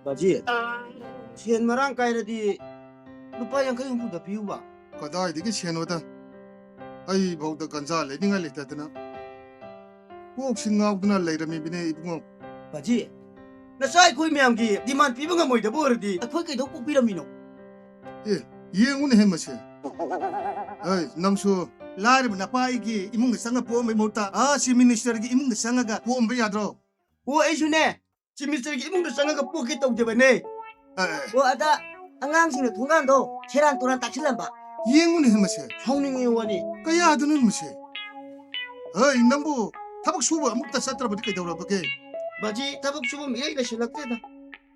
바지 chen marang kairadi lupa yang kayu hu da piu ba 그다이디게 챤노다 아이 보다 간자 레딩아 레타드나 꼭 신나우드나 레이라미 비네 이붕어 baji na sai koi myam gi demand pi banga moi da bordi akhoi kai dok pi ramino 예 이행운 해마세 아이 남수 라르브 나파이기 이뭉가 상가 보험이 못다 아 시미니스터기 이뭉가 상가가 보험배 야드로 o ai shune chi mister gi imung da sanga ga poke tau de bane o ada angang sing thungan do cheran toran takchilan ba 이행운 해마세 성ning 의원이 까야 하드는 무세 어이 남부 타박 수고 아무것도 쌌더라 보니까 되더라 보게 baji tabuk subum ilai da shilakte da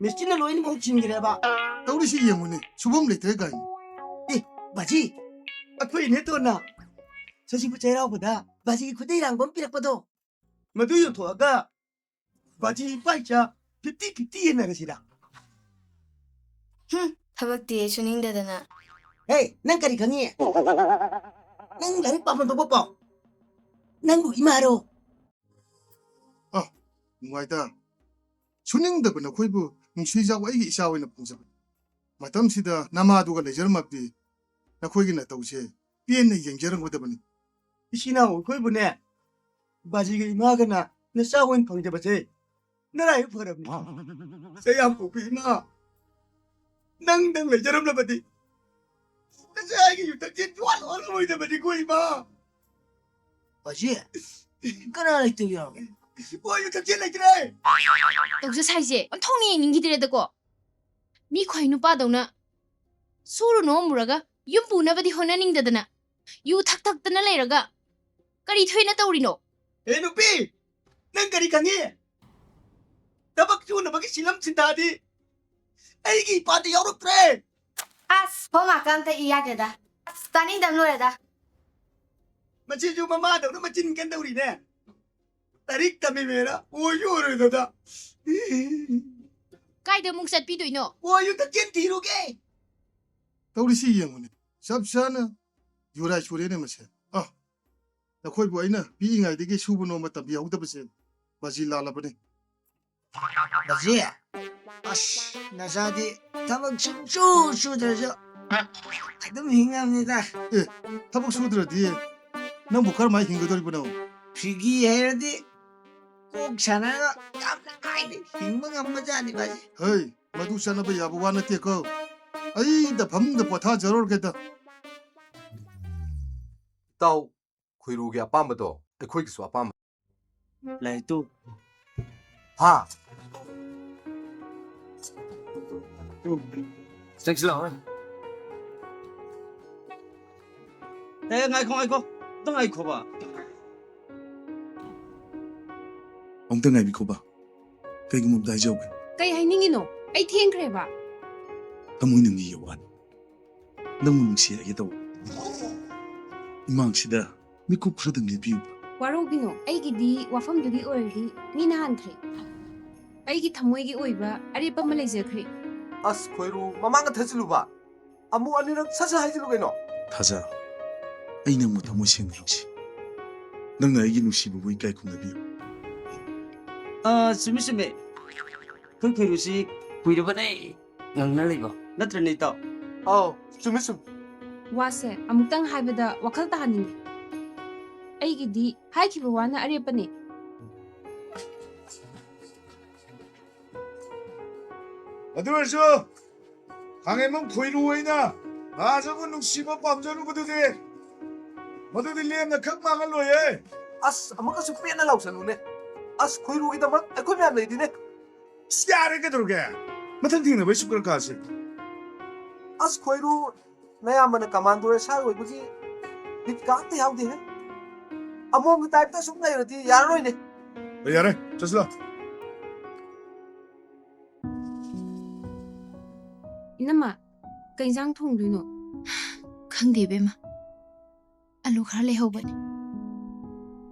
mistina loin mo chingire ba 떠우리시 이행운이 수범 레트가 baji akhoi ne to na sashi bu chairao boda baji gi khudai rang bom pirak pado madu yu tho ga baji paicha 50-50 yen na ga sida thakti suningsdana hey nang kari khangi nang larik pa do pa nang bu imaro 아 뭐이다 순행더구나 코이부 뭉시자고 이게 이샤오이나 봉사 마담시다 나마두가 레저마비 나 코이기나 떠우세 비엔네 연결은 거다보니 isina o khoi bu ne baji gi ma ga na na sa wen phang je ba che na rai pharam ni sayam pu pi ma nang dang le jaram la badi na sa gi yu tak chen chwa lo lo moi de badi koi ma baji kana lai tu ya o yu tak chen lai tre doksa saise onthongni ningidire dako mi khoi nu pa dona suru no muraga yum puna badi honaningdana yu thak thak tana leiraga kari thoina tawrino e nu pi nang kari khangi tabak chu na bagi silam chinta di ai gi pa de yauruk tre as homa kanta iyadeda stani damloreda machi ju mama da ma chin kan dauri ne tarik tami mera o yu re da kaida mungsat pidoino o yu tak chen ti ru ge 떠우리시 이행운이 샵샤나 유라 쇼레네 마세 나 코이부 아이나 비잉아이 되게 수분노 맞다 비하우다버세 바질라라버네 baji as na sa di tabak chu chu de jo adum hingamnida 예 타박 수들어 뒤에 난 목할 많이 흰거들이구나 pigi herdi kok sana ga kam na kai de hingmang amma jani baji 어이 마두샤나바 야부와나 때거 아이다 밤다 보타 저러겠다 ꯇꯥꯎ ꯈꯣꯏꯔꯨꯒꯤ ꯑꯄꯥꯝꯕꯗꯣ ꯑꯩꯈꯣꯏꯒꯤꯁꯨ ꯑꯄꯥꯝꯕ lai tu ꯍꯥ ꯆꯪꯁꯤꯜꯂꯛꯑꯣ ngai ko tong ai ko ba 엉덩아이 비코바 그이금 다이저브 Kay hainingino ay thiengkreba tamoy yowan nang mungsi ay daw imang sida miku khradang libiu warogino aigidi wafamdugi oirdi mina hankhre aigi thamoigi oiba arepa malaijakhre ꯑꯁ ꯈꯣꯏꯔꯨ ꯃꯃꯥꯡꯗ ꯊꯥꯖꯤꯜꯂꯨꯕ ꯑꯃꯨꯛ ꯑꯅꯤꯔꯛ ꯁꯠ ꯍꯥꯏꯖꯤꯜꯂꯨ ꯀꯩꯅꯣ 타자 ay nang mo tamoy siyang nungsi nang na ay ginusibo mo ikay kumnabiu sumi sumi khoi khoi ru si pui ru bane ngang na leibo natra nei to ꯑꯥꯎ ꯆꯨꯝꯃꯤ ꯆꯨꯝꯃꯤ wase amutang haibada wakhal tahaningi aigidi haikhiba wana arepane 어디서 강해면 코이루이나 아저분 눅시고 빰저루 부두데 모두들리엠나 극망을로예 ꯑꯁ ꯑꯃꯨꯛꯀꯁꯨ ꯄꯦꯟꯅ ꯂꯥꯎꯁꯜꯂꯨꯅꯦ ꯑꯁ ꯈꯣꯏꯔꯨꯒꯤꯗꯃꯛ ꯑꯩꯈꯣꯏ ꯃꯌꯥꯝ ꯂꯩꯔꯤꯅꯦ 야르게 들어게 무슨 팅나 왜 시끄럽게 하시 ꯑꯁ ꯈꯣꯏꯔꯨ ꯅꯌꯥꯝꯕꯅ ꯀꯃꯥꯟꯗꯣ ꯁꯥ ꯑꯣꯏꯕꯒꯤ ꯕꯤꯠꯀ ꯑꯝꯇ ꯌꯥꯎꯗꯦꯍꯦ ꯑꯃꯣꯝꯒꯤ ꯇꯥꯏꯞꯇ ꯁꯨꯝ ꯂꯩꯔꯗꯤ ꯌꯥꯔꯔꯣꯏꯅꯦ 야래 졌어 inama kainjang thongduino khangde bema alu khara lehobani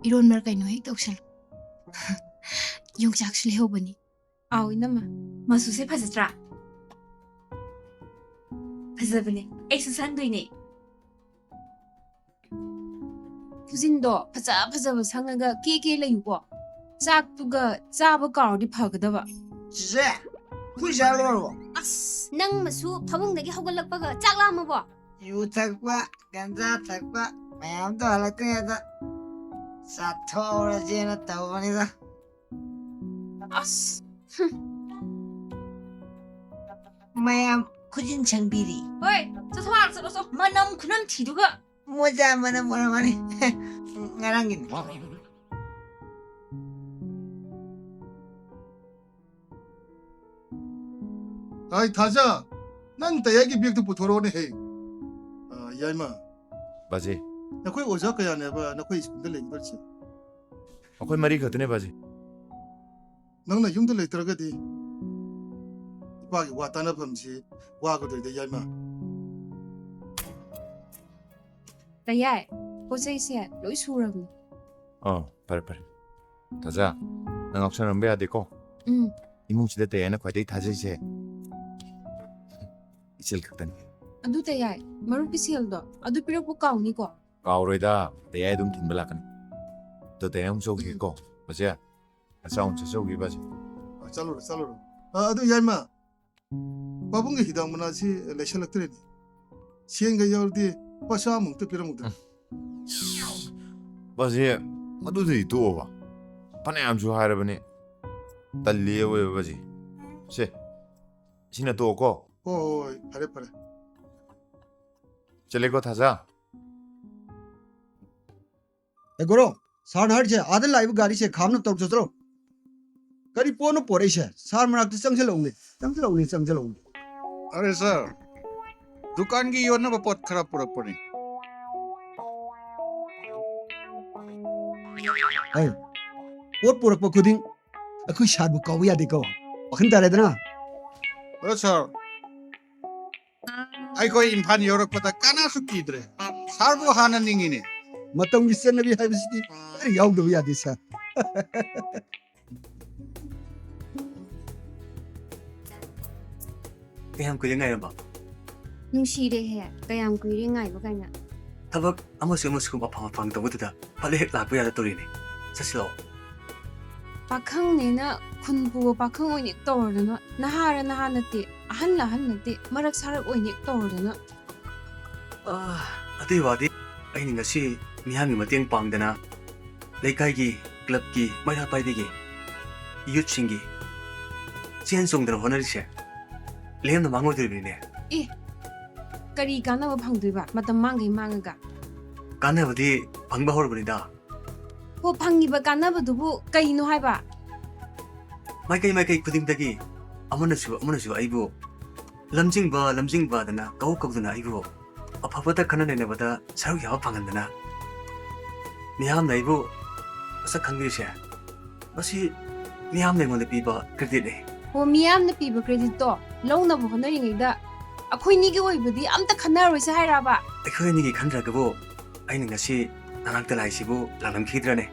iron mar kaino hek toksal yongchak lehobani aw inama masuse phajatra phajabane aisu sangdoine fujindo phajaba sangaga ke layuko chak tuga chaba kaudi phagadaba je ꯈꯨꯏ ꯆꯥ ꯂꯣꯏꯔꯕꯣ ꯑꯁ ꯅꯪ ꯃꯁꯨ ꯐꯃꯨꯡꯗꯒꯤ ꯍꯧꯒꯠꯂꯛꯄꯒ ꯆꯥꯛ ꯂꯥꯝꯃꯕꯣ U ꯊꯛꯄ ꯒꯟꯖꯥ ꯊꯛꯄ ꯃꯌꯥꯝꯗꯣ ꯍꯜꯂꯛꯇ꯭ꯔꯤꯉꯩꯗ ꯆꯥꯊꯣꯛꯎꯔꯁꯦꯅ ꯇꯧꯕꯅꯤꯗ ꯑꯁ ꯃꯌꯥꯝ ꯈꯨꯖꯤꯟ ꯁꯪꯕꯤꯔꯤ ꯍꯣꯏ ꯆꯠꯊꯣꯛ ꯆꯠꯂꯣ ꯃꯅꯝ ꯈꯨꯅꯝ ꯊꯤꯗꯨꯒ ꯃꯣꯖꯥ ꯃꯅꯝ ꯑꯣꯏꯔꯝꯒꯅꯤ ꯉꯔꯥꯡꯒꯤꯅꯤ 아이 타자 난 대야기 비역도 부터러네 해 야이마 바지. 나코이 오자 그야 내봐 나코이 스군들 레기 그렇지 아코이 말이 거드네 바지. 너나 흉들 레더가디 이바기 와타나 범지 와거들 내 야이마 แต่ยายโปรเจกต์เสียลุยสูรม 바래. 다자. 난 억천은 배야 되고. อืม 이뭉치대 때에는 과대기 다지세. 이칠 극단. อดุแต่ยายมารุปิเซียลดออดุปิโรปุกาวนี่ก็ 까오로이다. 내야 좀 딘발라간. 또 대형 속이고. 맞지야? 싸움 저속이 바지. 잘로라 아도 야이마 바bun게 히당 문화지 레셜럭들이니 시행가 여울디 빠샤 뭉트 피라뭉트 바지. 아두들이 두어봐. 판에 암주 하려보니. 달리에 왜 바지. 세. 신에 두었고. 오이 파래 젤리고 타자. एगोरो सार हर छे आदल लाइव गाड़ी से खाम न तब जतरो करी पोन पोरे छे सार मनाक चंगजलोंगे अरे सर दुकान की योजना बहुत खराब पूरा पड़ी ए पोट पुरक खुदिंग अखु शाद कव या देखो वखन तारेदना अरे सर आई कोई इम्फान योरक पता काना सुकीद्रे सारबो हाना निंगिने मतम की सेनबी हाइबसिटी अरे याव दो या दिसा ꯀꯌꯥꯝ ꯀꯨꯏꯔꯦ ꯉꯥꯏꯔꯝꯕ นุ่งชีเดแฮกะยามกุยเรียงไงบ่กันน่ะ ꯊꯕꯛ ꯑꯃꯁꯨꯡ ꯑꯐꯪ ꯇꯧꯕꯗꯨꯗ ꯐꯠ ꯍꯦꯛ ꯂꯥꯛꯄ ꯌꯥꯗ ꯇꯧꯔꯤꯅꯦ ꯆꯠꯁꯤꯂꯣ ปากข้างนี่นะคุณปูปากข้างโอยนิกโตรนะนะหาระนะหานติอหันละหันติมรักษาโอยนิกโตรนะ ꯑꯗꯨꯏ ꯋꯥꯗꯤ ꯑꯩꯅ ꯉꯁꯤ ꯃꯤꯌꯥꯝꯒꯤ ꯃꯇꯦꯡ ꯄꯥꯡꯗꯅ ꯂꯩꯀꯥꯏꯒꯤ ꯀ꯭ꯂꯕꯀꯤ ꯃꯩꯔꯥ ꯄꯥꯏꯕꯤꯒꯤ ꯌꯨꯠꯁꯤꯡꯒꯤ ꯆꯦꯟ ꯆꯣꯡꯗꯅ ꯍꯣꯠꯅꯔꯤꯁꯦ ꯂꯦꯝꯅ ꯃꯥꯡꯉꯣꯏꯗꯣꯔꯤꯕꯅꯤꯅꯦ กะรีกานะบ่พังด้วยบะมาตำมังไงมังกะ ꯀꯥꯟꯅꯕꯗꯤ ꯐꯪꯕ ꯍꯧꯔꯕꯅꯤꯗ พวกพังงีบะกานะบ่ดุบุไกโนให้บะ ꯃꯥꯏꯀꯩ ꯈꯨꯗꯤꯡꯗꯒꯤ ꯑꯃꯅꯁꯨ ꯑꯩꯕꯨ ꯂꯝꯖꯤꯡꯕꯗꯅ ꯀꯧꯗꯨꯅ ꯑꯩꯕꯨ ꯑꯐꯕꯗ ꯈꯟꯅ ꯅꯩꯅꯕꯗ ꯁꯔꯨꯛ ꯌꯥꯕ ꯐꯪꯍꯟꯗꯅ ꯃꯤꯌꯥꯝꯅ ꯑꯩꯕꯨ ꯃꯁꯛ ꯈꯪꯕꯤꯔꯤꯁꯦ ꯃꯁꯤ ꯃꯤꯌꯥꯝꯅ ꯑꯩꯉꯣꯟꯗ ꯄꯤꯕ ꯀ꯭ꯔꯦꯗꯤꯠꯅꯦ พวกมียามนะปีบะเครดิตโตลงนะบ่ฮอนริงไงดะꯑꯩꯈꯣꯏ ꯅꯤꯒꯤ ꯑꯣꯏꯕꯗꯤ ꯑꯝꯇ ꯈꯟꯅꯔꯣꯏꯁꯦ ꯍꯥꯏꯔꯕ ꯑꯩꯈꯣꯏ ꯑꯅꯤꯒꯤ ꯈꯟꯗ꯭ꯔꯒꯕꯨ ꯑꯩꯅ ꯉꯁꯤ ꯅꯅꯥꯛꯇ ꯂꯥꯛꯏꯁꯤꯕꯨ ꯂꯥꯛꯂꯝꯈꯤꯗ꯭ꯔꯅꯦ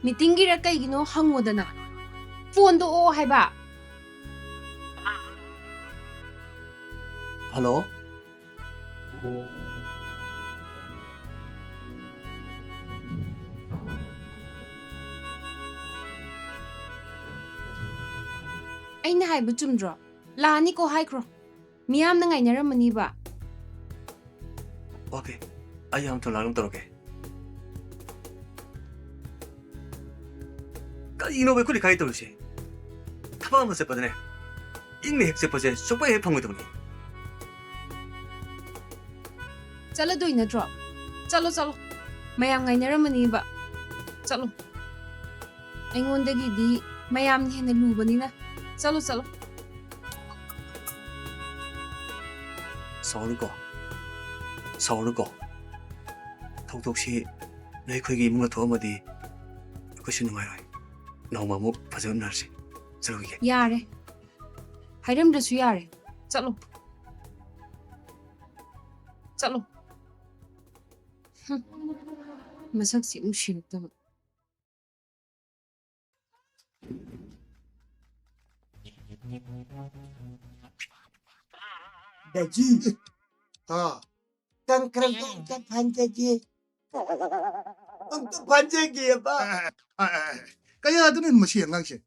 ꯃꯤꯇꯤꯡꯒꯤꯔ ꯀꯩꯒꯤꯅꯣ ꯍꯪꯉꯣꯗꯅ ꯐꯣꯟꯗꯣ ꯑꯣ ꯍꯥꯏꯕ ꯍꯜꯂꯣ ꯑꯩꯅ ꯍꯥꯏꯕ ꯆꯨꯝꯗ꯭ꯔꯣ ꯂꯥꯛꯑꯅꯤꯀꯣ ꯍꯥꯏꯈ꯭ꯔꯣ ꯃꯤꯌꯥꯝꯅ ꯉꯥꯏꯅꯔꯝꯃꯅꯤꯕ ꯑꯣꯀꯦ ꯑꯩ ꯑꯃꯨꯛꯇ ꯂꯥꯛꯅꯕ ꯇꯧꯔꯒꯦ ꯀꯔꯤꯅꯣꯕ ꯑꯩꯈꯣꯏ ꯂꯩꯀꯥꯏ ꯇꯧꯔꯤꯁꯦ ꯊꯕꯛ ꯑꯃ ꯆꯠꯄꯗꯅꯦ ꯏꯪꯅ ꯍꯦꯛ ꯆꯠꯄꯁꯦ ꯁꯨꯡꯄꯩ ꯍꯦꯛ ꯐꯪꯉꯣꯏꯗꯕꯅꯤ ꯆꯠꯂꯗꯣꯏ ꯅꯠꯇ꯭ꯔꯣ ꯆꯠꯂꯣ ꯃꯌꯥꯝ ꯉꯥꯏꯅꯔꯝꯃꯅꯤꯕ ꯆꯠꯂꯣ ꯑꯩꯉꯣꯟꯗꯒꯤꯗꯤ ꯃꯌꯥꯝꯅ ꯍꯦꯟꯅ ꯂꯨꯕꯅꯤꯅ चलो ꯁꯥꯎꯔꯨꯀꯣ ꯊꯧꯗꯣꯛꯁꯤ ꯅꯣꯏꯈꯣꯏꯒꯤ ꯏꯃꯨꯡꯗ ꯊꯣꯛꯑꯝꯃꯗꯤ ꯑꯩꯈꯣꯏꯁꯨ ꯅꯨꯡꯉꯥꯏꯔꯣꯏ ꯅꯣꯡꯃ ꯑꯃꯨꯛ ꯐꯖꯅ ꯎꯅꯔꯁꯤ ꯆꯠꯂꯨꯈꯤꯒꯦ ꯌꯥꯔꯦ ꯍꯥꯏꯔꯝꯗ꯭ꯔꯁꯨ ꯌꯥꯔꯦ ꯆꯠꯂꯣ ꯃꯁꯛꯁꯤ ꯅꯨꯡꯁꯤꯔꯛꯇꯕ दाजी हाँ तंग करम तो fantaji ꯑꯝꯇ ꯐꯥꯟꯖꯒꯦꯕ ꯀꯌꯥꯗꯅ ꯃꯁꯤ ꯑꯉꯥꯡꯁꯦ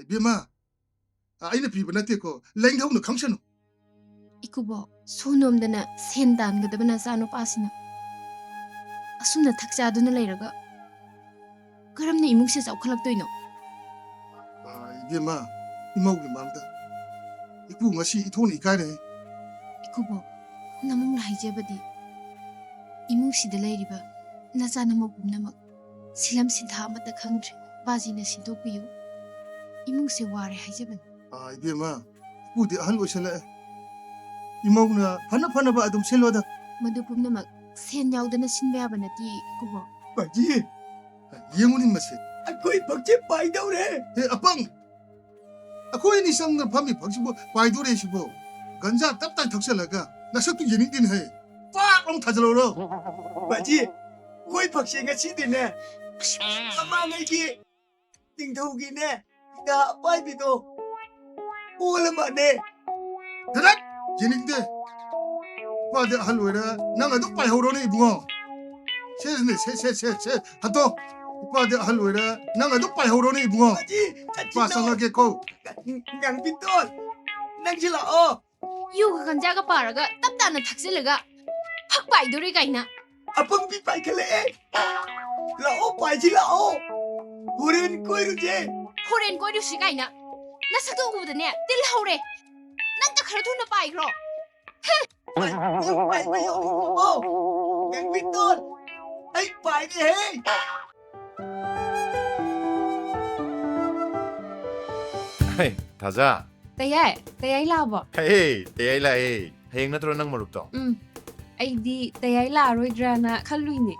이비마 아이는 비브 나테코 랭하우는 강셔노 이쿠보 소놈ꯗꯅ ꯁꯦꯟ ꯇꯥꯟꯒꯗꯕ ꯅꯆꯥꯅꯨꯄꯥꯁꯤꯅ ꯑꯁꯨꯝꯅ ꯊꯛꯆꯥꯗꯨꯅ ꯂꯩꯔꯒ ꯀꯔꯝꯅ ꯏꯃꯨꯡꯁꯦ ꯆꯥꯎꯈꯠꯂꯛꯇꯣꯏꯅꯣ? 이비마 이모기 마음다 이부 ngasi 이토니 이카레 이쿠보 ꯅꯃꯨꯡꯅ ꯍꯥꯏꯖꯕꯗꯤ 이무ꯡꯁꯤꯗ ꯂꯩꯔꯤꯕ ꯅꯆꯥꯅꯃꯧ ꯄꯨꯝꯅꯃꯛ ꯁꯤꯂꯝ ꯁꯤꯟꯊꯥ ꯑꯃꯠꯇ ꯈꯪꯗ꯭ꯔꯦ 바지ꯅ ꯁꯤꯟꯗꯣꯛꯄꯤꯌꯨ. 이무ꯡꯁꯦ 와래 하이제번. 이비마 부디 ahal 오실래 이모구나 파나파나바 아둠 셀로다 मधु पुम्नमक सेन याउदना सिनबे याबा नति कुबो. 바지 이영훈이 맛이 ꯑꯩꯈꯣꯏ ꯐꯛꯁꯦ ꯄꯥꯏꯗꯧꯔꯦ. 아빵 아코이 니상나 밤이 박시보 바이도레시보 간자 답답 덕설라가 나석도 예닝din 해 빡long 타절어로 바지 ꯑꯩꯈꯣꯏ ꯐꯛꯁꯦ ꯉꯁꯤꯗꯤꯅꯦ ꯃꯃꯥꯡꯉꯩꯒꯤ ꯅꯤꯡꯊꯧꯒꯤꯅꯦ ꯉꯥ ꯑꯄꯥꯏꯕꯤꯗꯣ ꯑꯣꯜꯂꯃꯅꯦ. 대답 예닝데 빠데 할로에라 나가 도 빠이호로네 이붕어 세네 세세세세 하도 빠데 할로에라 나가 도 빠이호로네 이붕어 바지 빠상하게 고 ꯉꯥꯡꯕꯤꯇꯣꯟ ꯅꯪꯁꯤ ꯂꯥꯛꯑꯣ. 유가 간자가 빠라가 답답나 탁실르가 확 바이도리 가이나. ꯑꯄꯪꯕꯤ ꯄꯥꯏꯈꯠꯂꯛꯑꯦ. ꯂꯥꯛꯑꯣ ꯄꯥꯏꯁꯤ ꯂꯥꯛꯑꯣ. ꯍꯣꯔꯦꯟ ꯀꯣꯏꯔꯨꯁꯦ. 호렌 꼬리우시 가이나. 나 sakdo 우부드네 뜰 하우레. 난자 카라 돈나 빠이그로. ꯅꯪ ꯄꯥꯏꯕ ꯌꯥꯎꯅꯤꯡꯕꯣ? ꯉꯥꯡꯕꯤꯇꯣꯟ ꯑꯩ ꯄꯥꯏꯒꯦꯍꯦ. 헤이 다자. Tayay labo. 헤이 대야일라이. heyeng natro nang marupto. Aidi tayay laroidrana khaluini.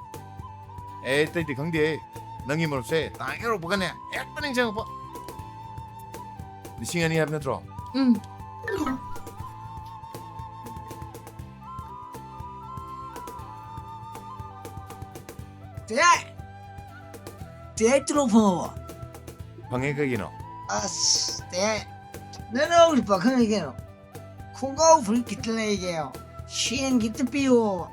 tay ti khangde. Nangi marupse tangero bugane. Ekpaning jang po. Lising ani hab natro. 대 들어봐. 방에 가기노. 아스 대 내가 우리 박항에게요. 콩가우 불 기틀레게요. 시엔 기트 피오.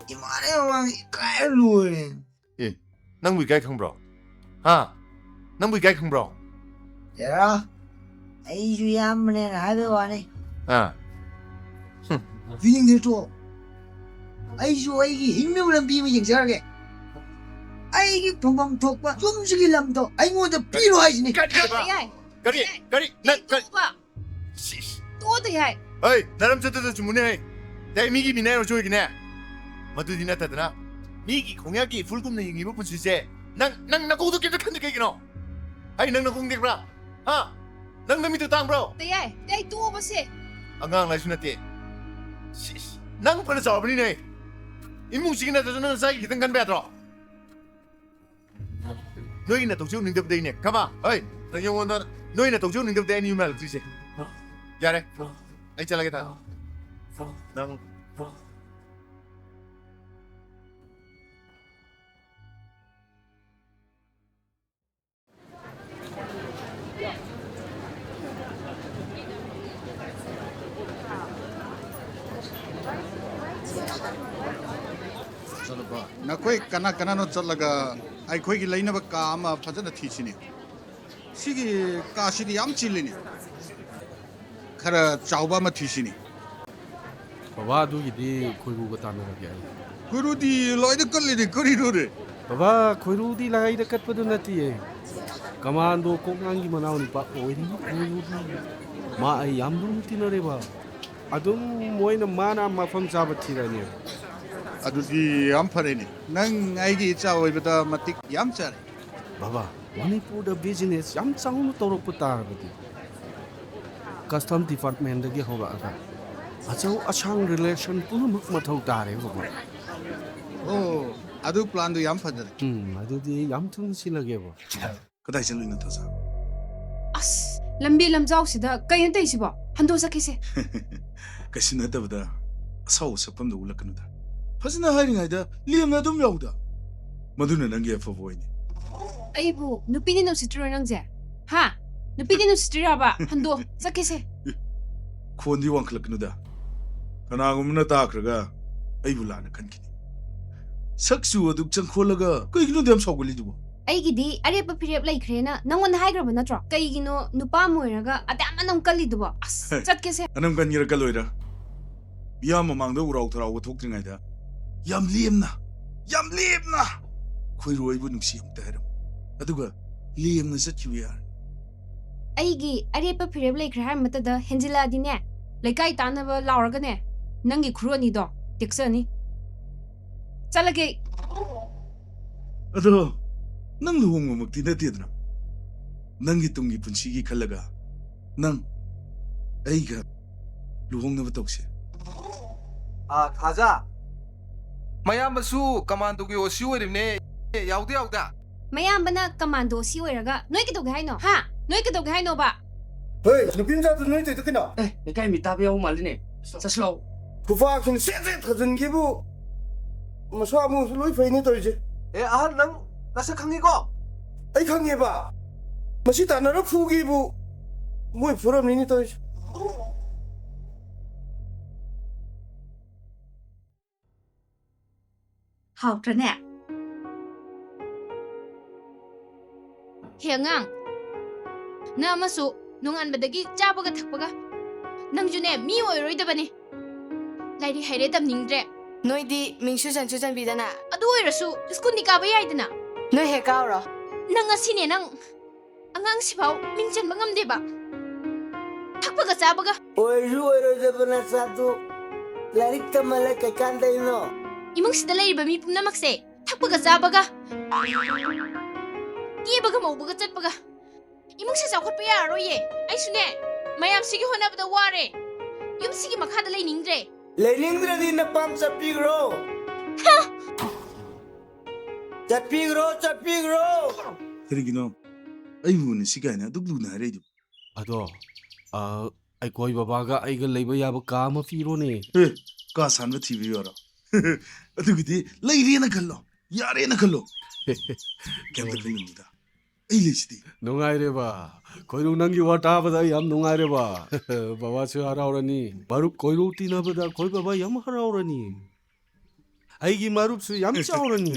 이 말에 왕 까일루에. 예. nang bui kai khang bro. Ha. nang bui kai khang bro. 야, 아이 주야문에 나도 와네. 아. 위닝들 줘. 아이주 아이기 익명을 비밀 얘기하게. 아이기 동방 덕과 좀식이 남도 아이고도 필요하시니. Tayay. Kari. Na kari. Kuba. Shish. To tayay. Hey, naram chata jumune. Dai migi minero joigine. Madu dina tadana. Migi kongyaki fulgumna yingi bu punchise. Nang na kodo kete khande kegino. Ai nang na kongde bra. Ha. Nang na mitu tang bro. Tayay. Tay to base. Angang lai sunate. Shish. Nang pana jawabni ne. Imung sigina tadana sai kitang kan betro. 너희나 독주 능력대이네. 가봐. 어이, 당연원다. 너희나 독주 능력대 아니 말 주세. 야래. 아이 잘하겠다. 난 चलबा नकोई कना कना no चलगा आइखोई की लैनब काम फजन थीसिनी सिगी कासिदी याम चिलिनी खरा चावबा म थीसिनी बाबा दुगिदी खोइरुगा तानरगे कुरुदी लॉयद कल्लिदी करिरोरे बाबा खोइरुदी लाइदा कटपदु नतिए commando कोंगांगी मनाव Nipah ओइरी खोइरुदी मा आई यामदुम तिनरेबा अदुम Moina माना मफम जाबा थिरानी अदुदी याम फरेनी नंग आइगी चावइबदा मतिक याम चारे बाबा मणिपुर बिजनेस याम चाउनु तोरप तारबदी कस्टम डिपार्टमेंट दगे होरागा अचौ अछांग रिलेशन पुनमुक मथौ तारे बाबा ओ अदु प्लान दु याम फजर अदुदी याम थुन सिलगेबो 그다이 젤로이는 더자 As lambi lamjawsida kayan taysibo. Hando sakise. 그신 하다보다 사오 석범도 올라가는다 파스나 하이링아이다 리엄나 좀 야우다 모두는 nangi afa boyni Aibu nupini no sitro nangje. Ha. Nupini no sitro ba. Hando sakise. kuondi wanklaknuda ꯀꯅꯥꯒꯨꯝꯕꯅ ꯇꯥꯈ꯭ꯔꯒ ꯑꯩꯕꯨ ꯂꯥꯟꯅ ꯈꯟꯈꯤꯅꯤ ꯁꯛꯁꯨ ꯑꯗꯨꯛ ꯆꯪꯈꯣꯜꯂꯒ ꯀꯩꯒꯤꯅꯣꯗ ꯌꯥꯝ ꯁꯥꯎꯒꯠꯂꯤꯗꯨꯕꯣ ꯑꯩꯒꯤꯗꯤ ꯑꯔꯦꯞꯄ ꯐꯤꯔꯦꯞ ꯂꯩꯈ꯭ꯔꯦꯅ ꯅꯪꯉꯣꯟꯗ ꯍꯥꯏꯈ꯭ꯔꯕ ꯅꯠꯇ꯭ꯔꯣ ꯀꯩꯒꯤꯅꯣ ꯅꯨꯄꯥ ꯑꯃ ꯑꯣꯏꯔꯒ ꯑꯗꯥꯝꯅ ꯅꯪ ꯀꯜꯂꯤꯗꯨꯕꯣ ꯑꯁ ꯆꯠꯀꯦꯁꯦ ꯑꯅꯝ ꯀꯟꯒꯦꯔ ꯀꯜꯂꯣꯏꯔ ꯃꯤꯌꯥꯝ ꯃꯃꯥꯡꯗ ꯎꯔꯥꯎ ꯊꯔꯥꯎꯕ ꯊꯣꯛꯇ꯭ꯔꯤꯉꯩꯗ ꯌꯥꯝ ꯂꯦꯝꯅ ꯈꯣꯏꯔꯣꯏꯕꯨ ꯅꯨꯡꯁꯤ ꯑꯝꯇ ꯍꯥꯏꯔꯝꯃꯨ ꯑꯗꯨꯒ ꯂꯦꯝꯅ ꯆꯠꯈꯤꯕ ꯌꯥꯔꯦ ꯑꯩꯒꯤ ꯑꯔꯦꯞꯄ ꯐꯤꯔꯦꯞ ꯂꯩꯈ꯭ꯔꯦ ꯍꯥꯏꯕ ꯃꯇꯝꯗ ꯍꯦꯟꯖꯤꯜꯂꯛꯑꯗꯤꯅꯦ ꯂꯩꯀꯥꯏ ꯇꯥꯟꯅꯕ ꯂꯥꯎꯔꯒꯅꯦ ꯅꯪꯒꯤ ꯈꯨꯔꯨ ꯑꯅꯤꯗꯣ ꯇꯦꯛꯆꯅꯤ ꯆꯠꯂꯒꯦ ꯑꯗꯣ ꯅꯪ ꯂꯨꯍꯣꯡꯕꯃꯛꯇꯤ ꯅꯠꯇꯦꯗꯅ ꯅꯪꯒꯤ ꯇꯨꯡꯒꯤ ꯄꯨꯟꯁꯤꯒꯤ ꯈꯜꯂꯒ ꯅꯪ ꯑꯩꯒ ꯂꯨꯍꯣꯡꯅꯕ ꯇꯧꯁꯦ ꯈꯥꯖꯥ ꯃꯌꯥꯝꯕꯁꯨ ꯀꯃꯥꯟꯗꯣꯒꯤ ꯑꯣꯁꯤ ꯑꯣꯏꯔꯤꯕꯅꯦ ꯌꯥꯎꯗ ꯃꯌꯥꯝꯕꯅ ꯀꯃꯥꯟꯗꯣ ꯁꯤ ꯑꯣꯏꯔꯒ ꯅꯣꯏ ꯀꯩꯗꯧꯒꯦ ꯍꯥꯏꯅꯣ ꯍꯥ ꯅꯣꯏ ꯀꯩꯗꯧꯒꯦ ꯍꯥꯏꯅꯣꯕ ꯍꯣꯏ ꯅꯨꯄꯤ ꯃꯆꯥꯗꯨ ꯅꯣꯏ ꯇꯧꯏꯗꯣ ꯀꯩꯅꯣ ꯂꯩꯀꯥꯏ ꯃꯤ ꯇꯥꯕ ꯌꯥꯎ ꯃꯥꯜꯂꯤꯅꯦ ꯆꯠꯁꯤꯂꯥꯎ ꯈꯨꯐꯥꯛꯁꯤꯅ ꯁꯦꯠ ꯊꯥꯖꯤꯟꯈꯤꯕꯨ ꯃꯁꯥ ꯃꯎꯁꯨ ꯂꯣꯏ ꯐꯩꯅꯦ ꯇꯧꯔꯤꯁꯦ ꯑꯍꯟ ꯅꯪ ꯅꯁꯛ ꯈꯪꯉꯤꯀꯣ ꯑꯩ ꯈꯪꯉꯦꯕ ꯃꯁꯤ ꯇꯥꯟꯅꯔ ꯐꯨ기부 ꯃꯣꯏ ꯐꯨꯔꯝꯅꯤꯅꯦ ꯇꯧꯔꯤꯁꯦ ꯍꯥꯎꯇ꯭ꯔꯅꯦ ꯍꯦ ꯑꯉꯥꯡ ꯅꯪ ꯑꯃꯁꯨ ꯅꯣꯡꯉꯥꯟꯕꯗꯒꯤ ꯆꯥꯕꯒ ꯊꯛꯄꯒ ꯅꯪꯁꯨꯅꯦ ꯃꯤ ꯑꯣꯏꯔꯣꯏꯗꯕꯅꯤ ꯂꯥꯏꯔꯤꯛ ꯍꯩꯔꯦ ꯇꯝꯅꯤꯡꯗ꯭ꯔꯦ ꯅꯣꯏꯗꯤ ꯃꯤꯡꯁꯨ ꯆꯟꯁꯨ ꯆꯟꯕꯤꯗꯅ ꯑꯗꯨ ꯑꯣꯏꯔꯁꯨ ꯁ꯭ꯀꯨꯜꯗꯤ ꯀꯥꯕ ꯌꯥꯏꯗꯅ ꯅꯣꯏ ꯍꯦꯛ ꯀꯥꯎꯔꯣ ꯅꯪ ꯉꯁꯤꯅꯦ ꯅꯪ ꯑꯉꯥꯡꯁꯤꯐꯥꯎ ꯃꯤꯡ ꯆꯟꯕ ꯉꯝꯗꯦꯕ ꯊꯛꯄꯒ ꯆꯥꯕꯒ ꯑꯣꯏꯔꯁꯨ ꯑꯣꯏꯔꯣꯏꯗꯕ ꯅꯆꯥꯗꯨ ꯂꯥꯏꯔꯤꯛ ꯇꯝꯍꯜꯂ ꯀꯩꯀꯥꯟꯗꯩꯅꯣ 이몽시다 ꯂꯩꯔꯤꯕ ꯃꯤ ꯄꯨꯝꯅꯃꯛꯁꯦ ꯊꯛꯄꯒ ꯆꯥꯕꯒ ꯀꯦꯕꯒ ꯃꯧꯕꯒ ꯆꯠꯄꯒ 이몽시 ꯆꯥꯎꯈꯠꯄ ꯌꯥꯔꯔꯣꯏꯌꯦ ꯑꯩꯁꯨꯅꯦ ꯃꯌꯥꯝꯁꯤꯒꯤ ꯍꯣꯠꯅꯕꯗ ꯋꯥꯔꯦ ꯌꯨꯝꯁꯤꯒꯤ ꯃꯈꯥꯗ ꯂꯩꯅꯤꯡꯗ꯭ꯔꯦ ꯂꯩꯅꯤꯡꯗ꯭ꯔꯗꯤ ꯅꯄꯥꯝ ꯆꯠꯄꯤꯈ꯭ꯔꯣ ꯆꯠꯄꯤꯈ꯭ꯔꯣ ꯀꯔꯤꯒꯤꯅꯣ ꯑꯩꯕꯨ ꯅꯁꯤ ꯀꯥꯏꯅ ꯑꯗꯨꯛ ꯂꯨꯅ ꯍꯥꯏꯔꯛꯏꯗꯨꯕꯨ ꯑꯗꯣ ꯑꯩꯈꯣꯏ ꯕꯕꯥꯒ ꯑꯩꯒ ꯂꯩꯕ ꯌꯥꯕ ꯀꯥ ꯑꯃ ꯄꯤꯔꯣꯅꯦ ꯀꯥ ꯁꯥꯟꯕ ꯊꯤꯕꯤꯌꯨ ꯌꯥꯔꯣ ꯑꯗꯨꯒꯤꯗꯤ ꯂꯩꯔꯦꯅ ꯈꯜꯂꯣ ꯌꯥꯔꯦꯅ ꯈꯜꯂꯣ ꯀꯩꯝꯇ ꯈꯜꯂꯨꯅꯨꯗ ꯑꯩ ꯂꯩꯁꯤꯗꯤ ꯅꯨꯡꯉꯥꯏꯔꯦꯕ ꯈꯣꯏꯔꯨ ꯅꯪꯒꯤ ꯋꯥ ꯇꯥꯕꯗ ꯌꯥꯝ ꯅꯨꯡꯉꯥꯏꯔꯦꯕ ꯕꯕꯥꯁꯨ ꯍꯔꯥꯎꯔꯅꯤ ꯃꯔꯨꯞ ꯈꯣꯏꯔꯨ ꯇꯤꯟꯅꯕꯗ ꯑꯩꯈꯣꯏ ꯕꯕꯥ ꯌꯥꯝ ꯍꯔꯥꯎꯔꯅꯤ ꯑꯩꯒꯤ ꯃꯔꯨꯞꯁꯨ ꯌꯥꯝ ꯆꯥꯎꯔꯅꯤ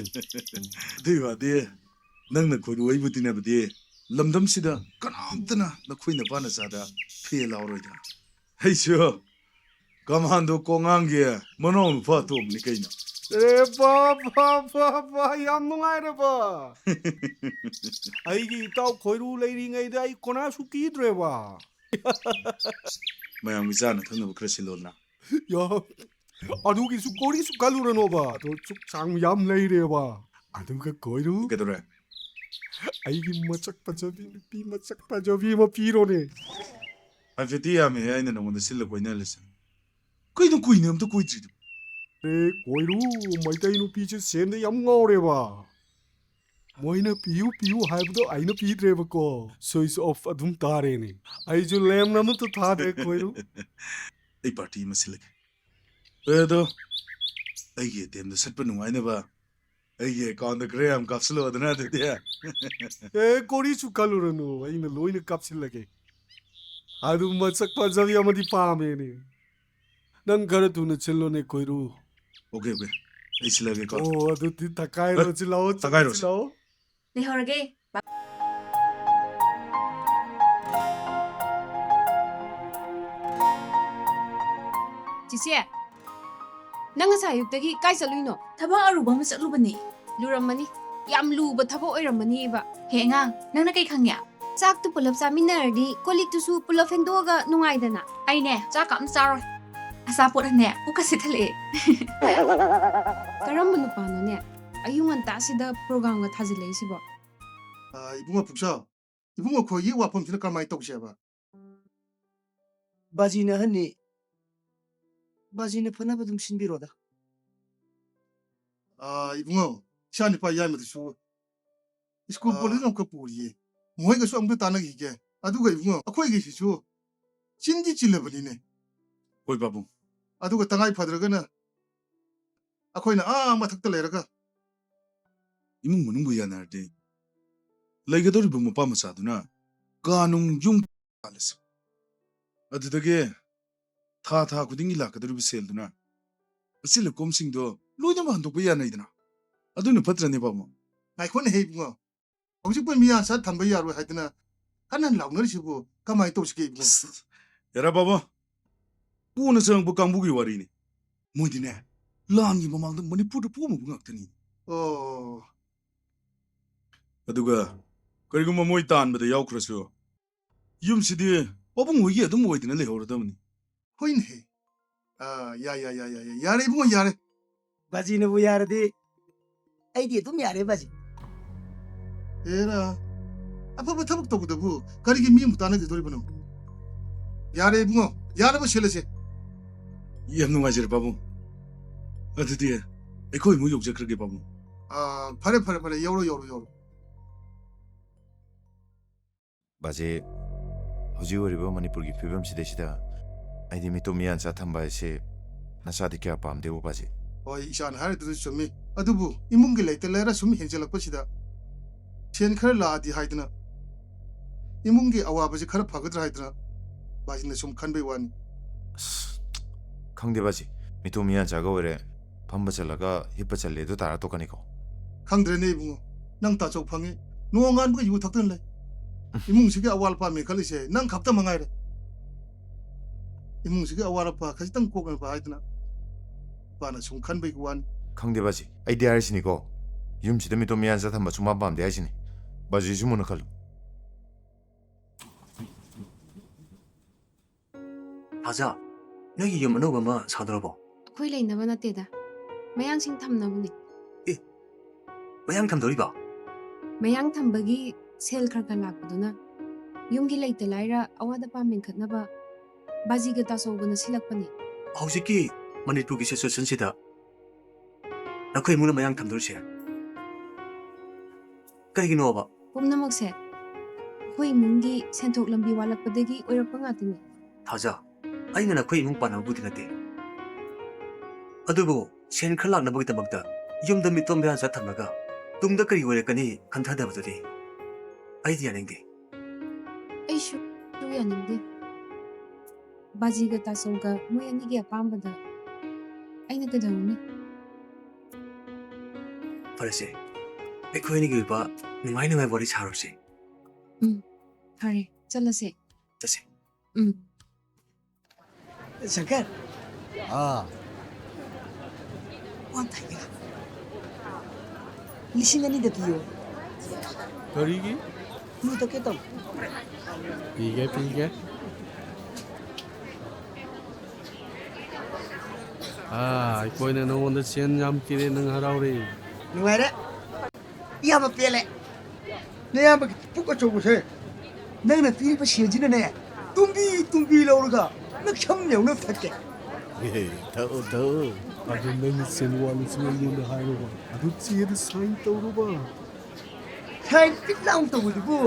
ꯑꯗꯨꯏ ꯋꯥꯗꯤ ꯅꯪꯅ ꯈꯣꯏꯔꯨ ꯑꯩꯕꯨ ꯇꯤꯟꯅꯕꯗꯤ ꯂꯝꯗꯝꯁꯤꯗ ꯀꯅꯥꯝꯇꯅ ꯅꯈꯣꯏ ꯅꯄꯥ ꯅꯆꯥꯗ ꯐꯦ ꯂꯥꯎꯔꯣꯏꯗ ꯑꯩꯁꯨ ꯀꯃꯥꯟꯗꯣ ꯀꯣꯡꯉꯥꯡꯒꯤ ꯃꯅꯥꯎ ꯅꯨꯄꯥ ꯑꯇꯣꯝꯕꯅꯤ ꯀꯩꯅꯣ ꯕꯥ ꯌꯥꯝ ꯅꯨꯡꯉꯥꯏꯔꯦꯕ ꯑꯩꯒꯤ ꯏꯇꯥꯎ ꯈꯣꯏꯔꯨ ꯂꯩꯔꯤꯉꯩꯗ ꯑꯩ ꯀꯣꯅꯥꯁꯨ ꯀꯤꯗ꯭ꯔꯦꯕ ꯃꯌꯥꯝꯒꯤ ꯆꯥꯅ ꯊꯛꯅꯕ ꯈꯔ ꯁꯤꯜꯂꯣꯗꯅ ꯑꯗꯨꯒꯤꯁꯨ ꯀꯣꯔꯤꯁꯨ ꯈꯜꯂꯨꯔꯅꯣꯕ ꯑꯗꯣ ꯁꯨꯛ ꯆꯥꯡ ꯌꯥꯝ ꯂꯩꯔꯦꯕ ꯑꯗꯨꯒ ꯈꯣꯏꯔꯨ ꯀꯩꯗꯧꯔꯦ ꯑꯩꯒꯤ ꯃꯁꯛ ꯐꯖꯕꯤ ꯅꯨꯄꯤ ꯃꯁꯛ ꯐꯖꯕꯤ ꯑꯃ ꯄꯤꯔꯣꯅꯦ ꯍꯥꯏꯐꯦꯠꯇꯤ ꯌꯥꯝꯃꯦ ꯑꯩꯅ ꯅꯉꯣꯟꯗ ꯁꯤꯜꯂ ꯀꯣꯏꯅꯍꯜꯂꯁꯤ ꯀꯩꯅꯣ ꯀꯨꯏꯅ ꯑꯝꯇ ꯀꯣꯏꯗ꯭ꯔꯤꯗꯨ ꯈꯣꯏꯔꯨ ꯃꯩꯇꯩ ꯅꯨꯄꯤꯁꯦ ꯁꯦꯟꯗ ꯌꯥꯝ ꯉꯥꯎꯔꯦꯕ ꯃꯣꯏꯅ ꯄꯤꯌꯨ ꯍꯥꯏꯕꯗꯣ ꯑꯩꯅ ꯄꯤꯗ꯭ꯔꯦꯕꯀꯣ ꯁ꯭ꯋꯤꯆ ꯑꯣꯐ ꯑꯗꯨꯝ ꯇꯥꯔꯦꯅꯦ ꯑꯩꯁꯨ ꯂꯦꯝꯅ ꯑꯃꯠꯇ ꯊꯥꯗ꯭ꯔꯦ ꯈꯣꯏꯔꯨ ꯑꯩ ꯄꯥꯔꯇꯤ ꯑꯃ ꯁꯤꯜꯂꯒꯦ ꯑꯗꯣ ꯑꯩꯒꯤ ꯑꯦꯇꯦꯝꯗ ꯁꯠꯄ ꯅꯨꯡꯉꯥꯏꯅꯕ ꯑꯩꯒꯤ ꯑꯦꯀꯥꯎꯟꯗ ꯈꯔ ꯌꯥꯝ ꯀꯥꯞꯁꯤꯜꯂꯛꯑꯣꯗꯅ ꯑꯗꯨꯗꯤ ꯀꯣꯔꯤꯁꯨ ꯈꯜꯂꯨꯔꯅꯨ ꯑꯩꯅ ꯂꯣꯏꯅ ꯀꯥꯞꯁꯤꯜꯂꯒꯦ ꯑꯗꯨ ꯃꯁꯛ ꯐꯖꯕꯤ ꯑꯃꯗꯤ ꯄꯥꯝꯃꯦꯅꯦ ꯅꯪ ꯈꯔ ꯊꯨꯅ ꯁꯤꯜꯂꯣꯅꯦ ꯈꯣꯏꯔꯨ 오케이 ꯑꯩ ꯁꯤꯜꯂꯒꯦꯀꯣ ꯑꯗꯨꯗꯤ ꯇꯛꯈꯥꯏꯔꯣꯁꯤ ꯂꯥꯛꯑꯣ ꯇꯛꯈꯥꯏꯔꯣꯁꯤ ꯂꯥꯛꯑꯣ ꯂꯩꯍꯧꯔꯒꯦ ꯆꯤꯆꯦ ꯅꯪ ꯉꯁꯥꯏ ꯑꯌꯨꯛꯇꯒꯤ ꯀꯥꯏ ꯆꯠꯂꯨꯏꯅꯣ ꯊꯕꯛ ꯑꯔꯨꯕ ꯑꯃ ꯆꯠꯂꯨꯕꯅꯤ ꯂꯨꯔꯝꯃꯅꯤ ꯌꯥꯝ ꯂꯨꯕ ꯊꯕꯛ ꯑꯣꯏꯔꯝꯃꯅꯤꯕ ꯍꯦ ꯑꯉꯥꯡ ꯅꯪꯅ ꯀꯩ ꯈꯪꯉꯦ ꯆꯥꯛꯇꯨ ꯄꯨꯂꯞ ꯆꯥꯃꯤꯟꯅꯔꯗꯤ ꯀꯣꯜꯂꯤꯛꯇꯨꯁꯨ ꯄꯨꯂꯞ ꯐꯦꯡꯗꯣꯛꯑꯒ ꯅꯨꯡꯉꯥꯏꯗꯅ ꯑꯩꯅꯦ ꯆꯥꯛꯀ ꯑꯝ ꯆꯥꯔꯣꯏ ꯑꯆꯥꯄꯣꯠꯅꯦ ꯄꯨꯛꯀ ꯁꯤꯊꯜꯂꯛꯑꯦ ꯀꯔꯝꯕ ꯅꯨꯄꯥꯅꯣꯅꯦ ꯑꯌꯨꯛ ꯉꯟꯇꯥꯁꯤꯗ ꯄ꯭ꯔꯣꯒ꯭ꯔꯥꯝꯒ ꯊꯥꯖꯤꯜꯂꯛꯏꯁꯤꯕꯣ 이붕어 북사 이붕어 거기 와폼지는 까마이 떡시야봐 바지나 하니 바지나 파나바 좀 신비로다 이붕어 시안이 빠 야이면도 수 스쿨 볼리는 그 보리 뭐이가 수 아무도 따는 게 아두가 이붕어 아코이 계시죠 진지 찔러버리네 ꯍꯣꯏ ꯄꯥꯕꯨꯡ 아두가 땅아이 파들어가나 아코이는 아마 탁들 내려가 이문 문ung부 야나르데 ꯂꯩꯒꯗꯧꯔꯤꯕ ꯃꯄꯥ ꯃꯆꯥꯗꯨꯅ ꯀꯥꯅꯨꯡ ꯌꯨꯝ ꯄꯥꯜꯂꯁꯤ ꯑꯗꯨꯗꯒꯤ ꯊꯥ ꯈꯨꯗꯤꯡꯒꯤ ꯂꯥꯛꯀꯗꯧꯔꯤꯕ ꯁꯦꯜꯗꯨꯅ ꯑꯆꯤꯜ ꯑꯀꯣꯝꯁꯤꯡꯗꯣ ꯂꯣꯏꯅꯃꯛ ꯍꯟꯗꯣꯛꯄ ꯌꯥꯅꯩꯗꯅ ꯑꯗꯨꯅ ꯐꯠꯇ꯭ꯔꯅꯦ ꯄꯥꯕꯨꯡ ꯉꯥꯏꯈꯣꯅꯦ ꯍꯦ ꯏꯕꯨꯡꯉꯣ ꯍꯧꯖꯤꯛꯄꯨ ꯃꯤꯌꯥꯟ ꯆꯠ ꯊꯝꯕ ꯌꯥꯔꯣꯏ ꯍꯥꯏꯗꯅ ꯀꯟꯅ ꯂꯥꯎꯅꯔꯤꯁꯤꯕꯨ ꯀꯃꯥꯏꯅ ꯇꯧꯁꯤꯒꯦ ꯏꯕꯨꯡꯉꯣ ꯌꯥꯔ ꯄꯥꯕꯨꯡ ꯀꯣꯟꯅ ꯆꯪꯉꯛꯄ ꯀꯥꯡꯕꯨꯒꯤ ꯋꯥꯔꯤꯅꯤ ꯃꯣꯏꯗꯤꯅꯦ ꯂꯥꯟꯒꯤ ꯃꯃꯥꯡꯗ ꯃꯅꯤꯄꯨꯔꯗ ꯄꯣꯛꯑꯝꯃꯕ ꯉꯥꯛꯇꯅꯤ ꯑꯣ ꯑꯗꯨꯒ ꯀꯔꯤꯒꯨꯝꯕ ꯃꯣꯏ ꯇꯥꯟꯕꯗ ꯌꯥꯎꯈ꯭ꯔꯁꯨ ꯌꯨꯝꯁꯤꯗꯤ ꯄꯥꯕꯨꯡ ꯍꯣꯏꯒꯤ ꯑꯗꯨꯝ ꯑꯣꯏꯗꯅ ꯂꯩꯍꯧꯔꯗꯕꯅꯤ ꯍꯣꯏꯅꯦ ꯌꯥꯔꯦ ꯏꯕꯨꯡꯉꯣ ꯌꯥꯔꯦ ꯕꯥꯖꯤꯅꯕꯨ ꯌꯥꯔꯗꯤ ꯑꯩꯗꯤ ꯑꯗꯨꯝ ꯌꯥꯔꯦ ꯕꯥꯖꯤ ꯑꯦꯔꯥ ꯑꯐꯕ ꯊꯕꯛ ꯇꯧꯕꯗꯕꯨ ꯀꯔꯤꯒꯤ ꯃꯤ ꯑꯃꯨꯛ ꯇꯥꯟꯅꯒꯗꯧꯔꯤꯕꯅꯣ ꯌꯥꯔꯦ ꯏꯕꯨꯡꯉꯣ ꯌꯥꯅꯕ ꯁꯤꯜꯂꯁꯦ ꯌꯥꯝ ꯅꯨꯡꯉꯥꯏꯖꯔꯦ ꯄꯥꯕꯨꯡ ꯑꯗꯨꯗꯤ ꯑꯩꯈꯣꯏ ꯑꯃꯨꯛ ꯌꯧꯖꯈ꯭ꯔꯒꯦ ꯄꯥꯕꯨꯡ ꯐꯔꯦ ꯌꯧꯔꯣ ꯕꯥꯖꯦ ꯍꯧꯖꯤꯛ ꯑꯣꯏꯔꯤꯕ ꯃꯅꯤꯄꯨꯔꯒꯤ ꯐꯤꯕꯝꯁꯤꯗꯩꯁꯤꯗ ꯑꯩꯗꯤ ꯃꯤꯇꯣꯞ ꯃꯤꯌꯥꯟꯆꯥ ꯊꯝꯕ ꯍꯥꯏꯁꯦ ꯅꯆꯥꯗꯤ ꯀꯌꯥ ꯄꯥꯝꯗꯦꯕ ꯕꯥꯖꯦ ꯍꯣꯏ ꯏꯆꯥꯅ ꯍꯥꯏꯔꯤꯗꯨꯁꯨ ꯆꯨꯝꯃꯤ ꯑꯗꯨꯕꯨ ꯏꯃꯨꯡꯒꯤ ꯂꯩꯇ ꯂꯩꯔ ꯁꯨꯝ ꯍꯦꯟꯖꯜꯂꯛꯄꯁꯤꯗ ꯁꯦꯟ ꯈꯔ ꯂꯥꯛꯑꯗꯤ ꯍꯥꯏꯗꯅ ꯏꯃꯨꯡꯒꯤ ꯑꯋꯥꯕꯁꯤ ꯈꯔ ꯐꯒꯗ꯭ꯔꯥ ꯍꯥꯏꯗꯅ ꯕꯥꯖꯤꯅ ꯁꯨꯝ ꯈꯟꯕꯩ ꯋꯥꯅꯤ ꯑꯁ ꯈꯪꯗꯦ ꯕꯥꯖꯦ ꯃꯤꯇꯣꯞ ꯃꯤꯌꯥꯟꯆꯥꯒ ꯑꯣꯏꯔꯦ ꯐꯝꯕ ꯆꯠꯂꯒ ꯍꯤꯞꯄ ꯆꯠꯂꯦ ꯑꯗꯨ ꯇꯥꯔ ꯇꯣꯛꯀꯅꯤꯀꯣ ꯈꯪꯗ꯭ꯔꯦꯅꯦ ꯏꯕꯨꯡꯉꯣ ꯅꯪ ꯇꯥꯆꯧ ꯐꯪꯉꯤ ꯅꯣꯡꯉꯥꯟꯕꯒ ꯌꯨ ꯊꯛꯇꯅ ꯂꯩ ꯏꯃꯨꯡꯁꯤꯒꯤ ꯑꯋꯥꯠ ꯑꯄꯥ ꯃꯦꯟꯈꯠꯂꯤꯁꯦ ꯅꯪ ꯈꯛꯇ ꯃꯉꯥꯏꯔꯦ ꯏꯃꯨꯡꯁꯤꯒꯤ ꯑꯋꯥꯠ ꯑꯄꯥ ꯈꯖꯤꯛꯇꯪ ꯀꯣꯛꯅꯕ ꯍꯥꯏꯗꯅ ꯏꯄꯥꯅ ꯁꯨꯝ ꯈꯟꯕꯒꯤ ꯋꯥꯅꯤ ꯈꯪꯗꯦ ꯕꯥꯖꯦ ꯑꯩꯗꯤ ꯍꯥꯏꯔꯤꯁꯤꯅꯤꯀꯣ ꯌꯨꯝꯁꯤꯗ ꯃꯤꯇꯣꯞ ꯃꯤꯌꯥꯟꯆꯥ ꯊꯝꯕ ꯁꯨꯡꯄꯥꯝ ꯄꯥꯝꯗꯦ ꯍꯥꯏꯁꯤꯅꯤ ꯕꯥꯖꯦꯁꯨ ꯃꯨꯟꯅ ꯈꯜꯂꯨ ꯊꯥꯖ ꯅꯣꯏꯒꯤ ꯌꯨꯝ ꯑꯅꯧꯕ ꯑꯃ ꯁꯥꯗꯣꯔꯕꯣ ꯑꯩꯈꯣꯏ ꯂꯩꯅꯕ ꯅꯠꯇꯦꯗ ꯃꯌꯥꯡꯁꯤꯡ ꯊꯝꯅꯕꯅꯤ ꯃꯌꯥꯡ ꯊꯝꯗꯣꯔꯤꯕ ꯃꯌꯥꯡ ꯊꯝꯕꯒꯤ ꯁꯦꯜ ꯈꯔ ꯂꯥꯛꯄꯗꯨꯅ ꯌꯨꯝꯒꯤ ꯂꯩꯇ ꯂꯥꯏꯔ ꯑꯋꯥꯠ ꯑꯄꯥ ꯃꯦꯟꯈꯠꯅꯕ ꯕꯥꯖꯤꯒ ꯇꯥꯆꯧꯒꯅ ꯁꯤꯜꯂꯛꯄꯅꯤ ꯍꯧꯖꯤꯛꯀꯤ ꯃꯅꯤꯄꯨꯔꯒꯤ ꯁꯤꯆꯨꯋꯦꯁꯟꯁꯤꯗ ꯅꯈꯣꯏ ꯏꯃꯨꯡꯅ ꯃꯌꯥꯡ ꯊꯝꯗꯣꯔꯤꯁꯦ ꯀꯩꯒꯤꯅꯣꯕ ꯄꯨꯝꯅꯃꯛꯁꯦ ꯑꯩꯈꯣꯏ ꯏꯃꯨꯡꯒꯤ ꯁꯦꯟꯊꯣꯛ ꯂꯝꯕꯤ ꯋꯥꯠꯂꯛꯄꯗꯒꯤ ꯑꯣꯏꯔꯛꯄ ꯉꯥꯛꯇꯅꯤ ꯊꯥꯖ ꯑꯩꯅ ꯅꯈꯣꯏ ꯏꯃꯨꯡ ꯄꯥꯟꯅꯕꯕꯨꯗꯤ ꯅꯠꯇꯦ ꯑꯗꯨꯕꯨ ꯁꯦꯟ ꯈꯔ ꯂꯥꯛꯅꯕꯒꯤꯗꯃꯛꯇ ꯌꯨꯝꯗ ꯃꯤꯇꯣꯞ ꯃꯤꯌꯥꯟꯆꯥ ꯊꯝꯂꯒ ꯇꯨꯡꯗ ꯀꯔꯤ ꯑꯣꯏꯔꯛꯀꯅꯤ ꯈꯟꯊꯗꯕꯗꯨꯗꯤ ꯑꯩꯗꯤ ꯌꯥꯅꯤꯡꯗꯦ ꯑꯩꯁꯨ ꯌꯥꯅꯤꯡꯗꯦ ꯕꯥꯖꯤꯒ ꯇꯥꯆꯧꯒ ꯃꯣꯏ ꯑꯅꯤꯒꯤ ꯑꯄꯥꯝꯕꯗ ꯑꯩꯅ ꯀꯩꯗꯧꯔꯨꯅꯤ ꯐꯔꯁꯦ ꯑꯩꯈꯣꯏ ꯑꯅꯤꯒꯤ ꯑꯣꯏꯕ ꯅꯨꯡꯉꯥꯏ ꯅꯨꯡꯉꯥꯏꯕ ꯋꯥꯔꯤ ꯁꯥꯔꯨꯁꯦ ꯐꯔꯦ ꯆꯠꯂꯁꯦ ꯆꯠꯁꯦ ꯁꯪꯀꯔ ꯋꯥꯟ ꯊꯥꯏꯒꯦ 2,000ꯗ ꯄꯤꯌꯣ ꯀꯔꯤꯒꯤ ꯌꯨ ꯊꯛꯀꯦ ꯇꯧ ꯄꯤꯒꯦ ꯑꯩꯈꯣꯏꯅ ꯅꯉꯣꯟꯗ ꯁꯦꯟ ꯌꯥꯝ ꯄꯤꯔꯦ ꯅꯪ ꯍꯔꯥꯎꯔꯦ ꯅꯨꯡꯉꯥꯏꯔꯦ ꯏꯌꯥꯝꯕ ꯄꯦꯜꯂꯦ ꯅꯌꯥꯝꯕꯒꯤ ꯄꯨꯛ ꯑꯆꯧꯕꯁꯦ ꯅꯪꯅ ꯄꯤꯔꯤꯕ ꯁꯦꯟꯁꯤꯅꯅꯦ ꯇꯨꯝꯕꯤ ꯂꯧꯔꯒ ꯅꯛꯁꯝ ꯌꯧꯅ ꯊꯛꯀꯦ ꯊꯛꯑꯣ ꯑꯗꯨ ꯅꯪ ꯁꯦꯟ ꯋꯥꯠꯂꯁꯨ ꯑꯩꯉꯣꯟꯗ ꯍꯥꯏꯔꯨꯕ ꯑꯗꯨ ꯆꯦꯗ ꯁꯥꯏꯟ ꯇꯧꯔꯨꯕ ꯁꯥꯏꯟ ꯄꯤꯠ ꯂꯥꯎ ꯇꯧꯕꯗꯨꯕꯨ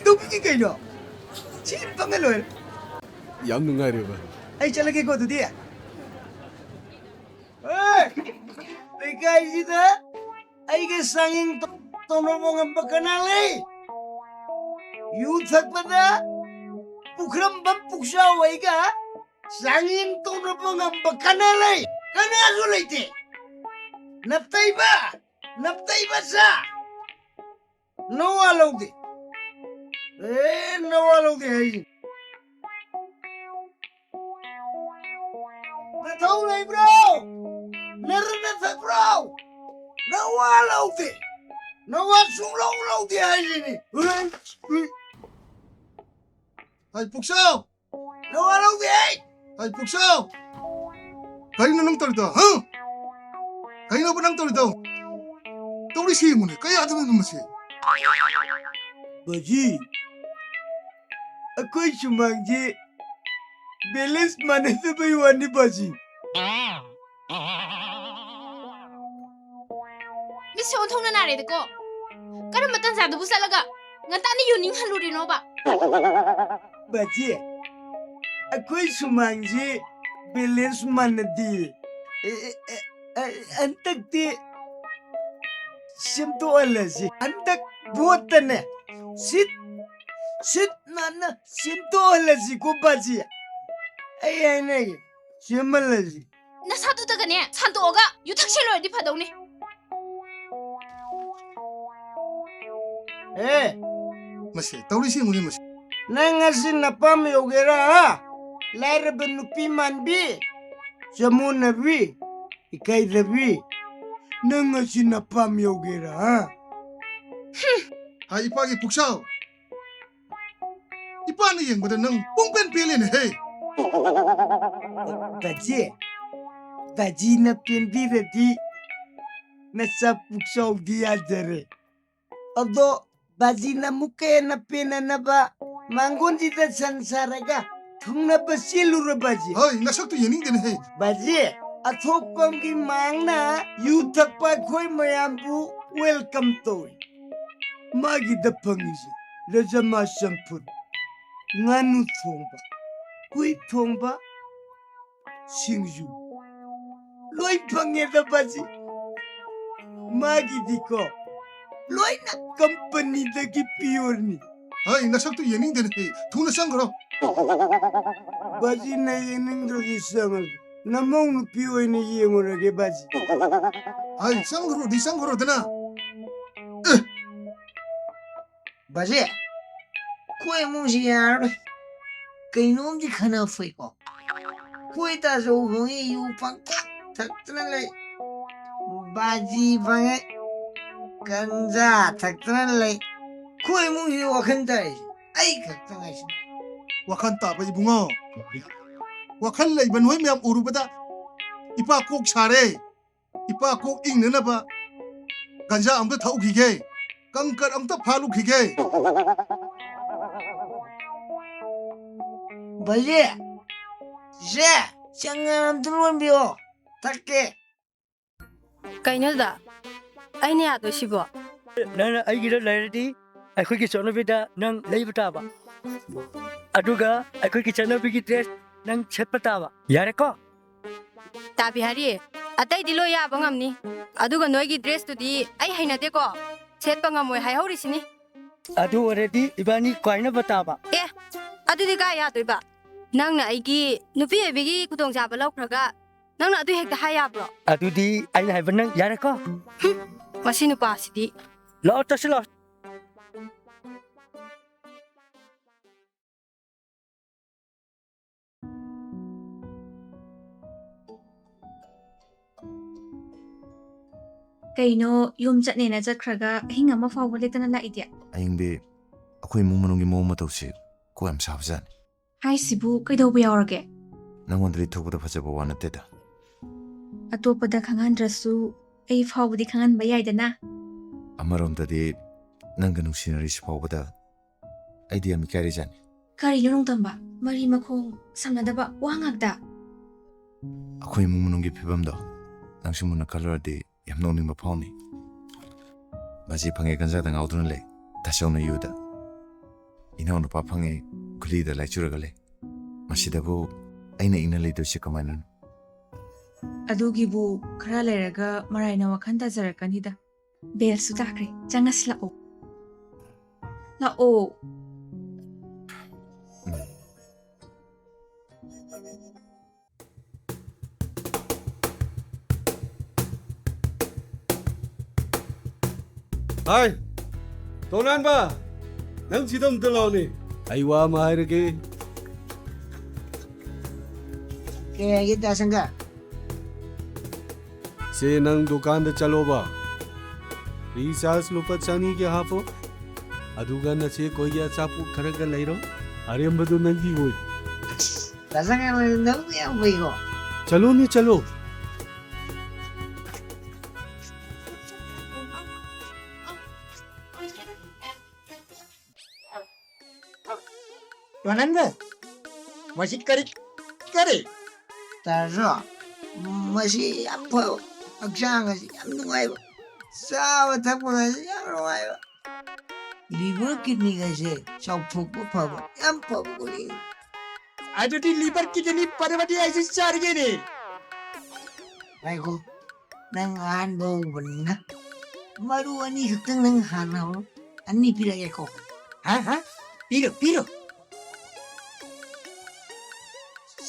ꯇꯨꯝꯒꯤ ꯀꯩꯅꯣ ꯁꯤ ꯐꯪꯉ ꯂꯣꯏꯔꯦ ꯌꯥꯝ ꯅꯨꯡꯉꯥꯏꯔꯦꯕ ꯑꯩ ꯆꯠꯂꯒꯦꯀꯣ ꯑꯗꯨꯗꯤ ꯂꯩꯀꯥꯏꯁꯤꯗ ꯑꯩꯒ ꯆꯥꯡꯌꯦꯡ ꯇꯧꯅꯕ ꯉꯝꯕ ꯀꯅꯥ ꯂꯩ ꯌꯨ ꯊꯛꯄꯗ ꯄꯨꯈ꯭ꯔꯝꯕ ꯄꯨꯛꯆꯥꯎ ꯑꯩꯒ ꯆꯥꯡꯌꯦꯡ ꯇꯧꯅꯕ ꯉꯝꯕ ꯀꯅꯥ ꯂꯩ ꯀꯅꯥꯁꯨ ꯂꯩꯇꯦ ꯅꯞꯇꯩꯕ ꯁꯥ ꯅꯋꯥ ꯂꯧꯗꯦ ꯅꯋꯥ ꯂꯧꯗꯦ ꯍꯥꯏꯁꯤ ꯅꯊꯧ ꯂꯩꯕ꯭ꯔꯣ ꯅꯔꯅ ꯊꯛꯕ꯭ꯔꯣ ꯅꯋꯥ ꯂꯧꯗꯦ ꯅꯋꯥ ꯁꯨꯡꯂꯧ ꯂꯧꯗꯦ ꯍꯥꯏꯁꯤꯅꯤ ꯑꯩ ꯄꯨꯛꯆꯥꯎ ꯅꯋꯥ ꯂꯧꯗꯦ ꯑꯩ ꯄꯨꯛꯆꯥꯎ ꯀꯔꯤꯅꯣ ꯅꯪ ꯇꯧꯔꯤꯗꯣ ꯀꯔꯤꯅꯣꯕ ꯅꯪ ꯇꯧꯔꯤꯗꯣ ꯇꯧꯔꯤꯁꯤ ꯌꯦꯡꯉꯨꯅꯦ ꯀꯌꯥꯗꯅꯣ ꯃꯁꯤ ꯕꯥꯖꯤ ꯑꯩꯈꯣꯏ ꯁꯨꯃꯥꯡꯁꯦ ꯕꯦꯂꯦꯟꯁ ꯃꯥꯟꯅꯗꯕꯩ ꯋꯥꯅꯤ ꯕꯥꯖꯤ ꯃꯤꯁꯦ ꯑꯣꯟꯊꯣꯛꯅ ꯅꯥꯔꯦꯗꯀꯣ ꯀꯔꯝꯕ ꯇꯟꯖꯥꯗꯕꯨ ꯆꯠꯂꯒ ꯉꯟꯇꯥꯅ ꯌꯨꯅꯤꯡꯍꯜꯂꯨꯔꯤꯅꯣꯕ ꯕꯥꯖꯤ ꯑꯩꯈꯣꯏ ꯁꯨꯃꯥꯡꯁꯦ ꯕꯦꯂꯦꯟꯁ ꯃꯥꯟꯅꯗꯦ ꯍꯟꯗꯛꯇꯤ ꯁꯦꯝꯗꯣꯛꯍꯜꯂꯁꯤ ꯍꯟꯗꯛ ꯚꯣꯠꯇꯅꯦ ꯁꯤꯠ ꯅꯥꯟꯅ ꯁꯦꯝꯗꯣꯛꯍꯜꯂꯁꯤꯀꯣ ꯕꯥꯖꯤ ꯑꯩ ꯍꯥꯏꯅꯒꯦ ꯁꯦꯝꯃꯜꯂꯁꯤ ꯅꯁꯥꯗꯨꯗꯒꯅꯦ ꯁꯥꯟꯇꯣꯛꯑꯒ ꯌꯨ ꯊꯛꯁꯤꯜꯂꯨꯔꯗꯤ ꯐꯗꯧꯅꯤ ꯑꯦ ꯃꯁꯤ ꯇꯧꯔꯤꯁꯤ ꯌꯦꯡꯉꯨꯅꯦ ꯃꯁꯤ ꯅꯪ ꯉꯁꯤ ꯅꯄꯥꯝ ꯌꯧꯒꯦꯔꯥ ꯂꯥꯏꯔꯕ ꯅꯨꯄꯤ ꯃꯥꯟꯕꯤ ꯆꯃꯣꯠꯅꯕꯤ ꯏꯀꯥꯏꯗꯕꯤ ꯅꯪ ꯉꯁꯤ ꯅꯄꯥꯝ ꯌꯧꯒꯦꯔꯥ ꯍꯥꯏ ꯏꯄꯥꯒꯤ ꯄꯨꯛꯁꯥꯎ ꯏꯄꯥꯅ ꯌꯦꯡꯕꯗ ꯅꯪ ꯄꯨꯡꯄꯦꯟ ꯄꯦꯜꯂꯦꯅꯦ ꯍꯦ 바지 바지나 뺀디레디 나사 북서우디 아저래 어도 바지나 무케나 빼나나바 망곤지다 산사라가 통나바 실루라 바지 어이 나석도 예닝되네 해 바지 아토밤기 망나 유탁바 코이 마얌부 웰컴 토이 마기다 펑이지 레자마 샴푸 나누 통바 kuy thongba singju loi phangeda baji magi diko loi na company dagi pure ni 어이 나석도 예닝되네 해 두나 상거라 baji na yening dagi sangal namong pure ni yengorage baji 어이 상거로 니 상거로 되나 baji kuy musiar cái nôm gì khả năng phải có cuối ta rồi hướng yêu phăng thật là lại bà gì phăng ấy cần ra thật là lại cuối muốn yêu khăn tay ấy thật là lại 와칸 따바 이붕어 와칸 레이번 호이 미암 우르바다 이빠 꼭 차래 이빠 꼭 잉느나 봐 간자 아무도 다 우기게 깡깔 아무도 팔 우기게 baji je jangan duluan bio takke ꯀꯩꯅꯣꯗ ꯑꯩꯅ ꯌꯥꯗꯣꯏꯁꯤꯕꯣ ꯅꯪꯅ ꯑꯩꯒꯤꯗ ꯂꯩꯔꯗꯤ ꯑꯩꯈꯣꯏꯒꯤ ꯆꯠꯅꯕꯤꯗ ꯅꯪ ꯂꯩꯕ ꯇꯥꯕ ꯑꯗꯨꯒ ꯑꯩꯈꯣꯏꯒꯤ ꯆꯠꯅꯕꯤꯒꯤ ꯗ꯭ꯔꯦꯁ ꯅꯪ ꯁꯦꯠꯄ ꯇꯥꯕ ꯌꯥꯔꯦꯀꯣ ꯇꯥꯕꯤꯍꯥꯔꯤ ꯑꯇꯩꯗꯤ ꯂꯣꯏ ꯌꯥꯕ ꯉꯝꯅꯤ ꯑꯗꯨꯒ ꯅꯣꯏꯒꯤ ꯗ꯭ꯔꯦꯁꯇꯨꯗꯤ ꯑꯩ ꯍꯩꯅꯗꯦꯀꯣ ꯁꯦꯠꯄ ꯉꯝꯃꯣꯏ ꯍꯥꯏꯍꯧꯔꯤꯁꯤꯅꯤ ꯑꯗꯨ ꯑꯣꯏꯔꯗꯤ ꯏꯕꯥꯅꯤ ꯀ꯭ꯋꯥꯏꯅꯕ ꯇꯥꯕ ꯑꯦ ꯑꯗꯨꯗꯤ ꯀꯥꯏ ꯌꯥꯗꯣꯏꯕ ꯅꯪꯅ ꯑꯩꯒꯤ ꯅꯨꯄꯤ ꯑꯣꯏꯕꯒꯤ ꯈꯨꯗꯣꯡꯆꯥꯕ ꯂꯧꯈ꯭ꯔꯒ ꯅꯪꯅ ꯑꯗꯨ ꯍꯦꯛꯇ ꯍꯥꯏ ꯌꯥꯕ꯭ꯔꯣ ꯑꯗꯨꯗꯤ ꯑꯩꯅ ꯍꯥꯏꯕ ꯅꯪ ꯌꯥꯔꯦꯀꯣ ꯃꯁꯤ ꯅꯨꯄꯥꯁꯤꯗꯤ ꯂꯥꯛꯑꯣ ꯆꯠꯁꯤꯂꯣ ꯀꯩꯅꯣ ꯌꯨꯝ ꯆꯠꯅꯦꯅ ꯆꯠꯈ꯭ꯔꯒ ꯑꯍꯤꯡ ꯑꯃ ꯐꯥꯎꯕ ꯂꯦꯛꯇꯅ ꯂꯥꯛꯏꯗꯤ ꯑꯌꯤꯡꯕꯤ ꯑꯩꯈꯣꯏ ꯏꯃꯨꯡ ꯃꯅꯨꯡꯒꯤ ꯃꯑꯣꯡ ꯃꯇꯧꯁꯤ ꯀꯣ ꯌꯥꯝ ꯁꯥꯕꯖꯥꯠꯅꯤ ꯍꯥꯏꯁꯤꯕꯨ ꯀꯩꯗꯧꯕ ꯌꯥꯎꯔꯒꯦ ꯅꯪꯉꯣꯟꯗꯗꯤ ꯊꯣꯛꯄꯗ ꯐꯖꯕ ꯋꯥ ꯅꯠꯇꯦꯗ ꯑꯇꯣꯞꯄꯗ ꯈꯪꯍꯟꯗ꯭ꯔꯁꯨ ꯑꯩ ꯐꯥꯎꯕꯗꯤ ꯈꯪꯍꯟꯕ ꯌꯥꯏꯗꯅ ꯑꯃꯔꯣꯝꯗꯗꯤ ꯅꯪꯒ ꯅꯨꯡꯁꯤꯅꯔꯤꯁꯤ ꯐꯥꯎꯕꯗ ꯑꯩꯗꯤ ꯌꯥꯝ ꯏꯀꯥꯏꯔꯤꯖꯥꯠꯅꯤ ꯀꯔꯤꯅꯣ ꯅꯣꯡꯗꯝꯕ ꯃꯔꯤ ꯃꯈꯣꯡ ꯁꯝꯅꯗꯕ ꯋꯥ ꯉꯥꯛꯇ ꯑꯩꯈꯣꯏ ꯏꯃꯨꯡ ꯃꯅꯨꯡꯒꯤ ꯐꯤꯕꯝꯗꯣ ꯅꯪꯁꯨ ꯃꯨꯟꯅ ꯈꯜꯂꯨꯔꯗꯤ ꯌꯥꯝ ꯅꯣꯛꯅꯤꯡꯕ ꯐꯥꯎꯅꯤ ꯃꯁꯤ ꯐꯪꯉꯦ ꯒꯟꯖꯥꯗ ꯉꯥꯎꯗꯨꯅ ꯂꯩ ꯇꯥꯁꯧꯅ ꯌꯨꯗ ꯏꯅꯥꯎ ꯅꯨꯄꯥ ꯐꯪꯉꯦ ꯈꯨꯂꯤꯗ ꯂꯥꯏꯆꯨꯔꯒ ꯂꯩ ꯃꯁꯤꯗꯕꯨ ꯑꯩꯅ ꯏꯪꯅ ꯂꯩꯗꯣꯏꯁꯤ ꯀꯃꯥꯏꯅꯅꯣ ꯑꯗꯨꯒꯤꯕꯨ ꯈꯔ ꯂꯩꯔꯒ ꯃꯔꯥꯏꯅ ꯋꯥꯈꯜ ꯇꯥꯖꯔꯛꯀꯅꯤꯗ ꯕꯦꯜꯁꯨ ꯇꯥꯈ꯭ꯔꯦ ꯆꯪꯉꯁꯤ ꯂꯥꯛꯑꯣ ꯂꯥꯛꯑꯣ ꯍꯥꯏ ꯇꯣꯉꯥꯟꯕ ꯅꯪ ꯁꯤꯗ ꯑꯝꯇ ꯂꯥꯛꯑꯣꯅꯦ ꯑꯩ ꯋꯥ ꯑꯃ ꯍꯥꯏꯔꯒꯦ kaya kita sangga ꯁꯦ ꯅꯪ ꯗꯨꯀꯥꯟꯗ ꯆꯠꯂꯣꯕ ꯔꯤꯆꯥꯔꯖ ꯂꯨꯄꯥ 200ꯒꯤ ꯍꯥꯞꯄꯣ ꯑꯗꯨꯒ ꯅꯆꯦ ꯈꯣꯏꯒꯤ ꯑꯆꯥꯄꯣꯠ ꯈꯔꯒ ꯂꯩꯔꯣ ꯑꯔꯦꯝꯕꯗꯨ ꯅꯪꯒꯤ ꯑꯣꯏ dasangnya nang yang bego ꯆꯠꯂꯣꯅꯦ ꯆꯠꯂꯣ Ronanda masih kari kari tazo masih apa aksanga sih am nungai ba sawa thakpa sih am nungai ba liver kidney ga sih chau phuk pa ba am pa ko ni adudi liver kidney parvati aisi charge ne ai ko nang an bo bunna maru ani khutang nang hana ani pira ko ha piro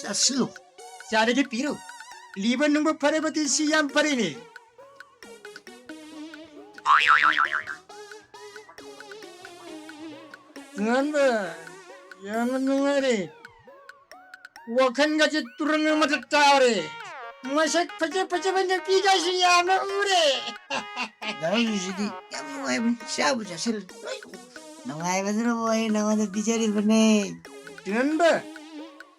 saslo ꯆꯥꯔꯒ ꯄꯤꯔꯨ ꯂꯤꯕ ꯅꯨꯡꯕ ꯐꯔꯕꯗꯤ ꯁꯤ ꯌꯥꯝ ꯐꯔꯦꯅꯦ ꯉꯟꯕ ꯌꯥꯝꯅ ꯅꯨꯡꯉꯥꯏꯔꯦ ꯋꯥꯈꯜꯒꯁꯦ ꯇꯨꯔꯪ ꯑꯃꯗ ꯇꯥꯎꯔꯦ ꯃꯁꯛ ꯐꯖꯕ ꯅꯨꯄꯤꯒꯁꯨ ꯌꯥꯝꯅ ꯎꯔꯦ ꯅꯪꯁꯤꯗꯤ ꯌꯥꯝ ꯅꯨꯡꯉꯥꯏꯕꯅꯤ ꯆꯥꯕꯨ ꯆꯥꯁꯤꯜꯂ ꯅꯨꯡꯉꯥꯏꯕꯗꯨꯅꯕꯨ ꯑꯩ ꯅꯉꯣꯟꯗ ꯄꯤꯖꯔꯤꯕꯅꯦ ꯉꯟꯕ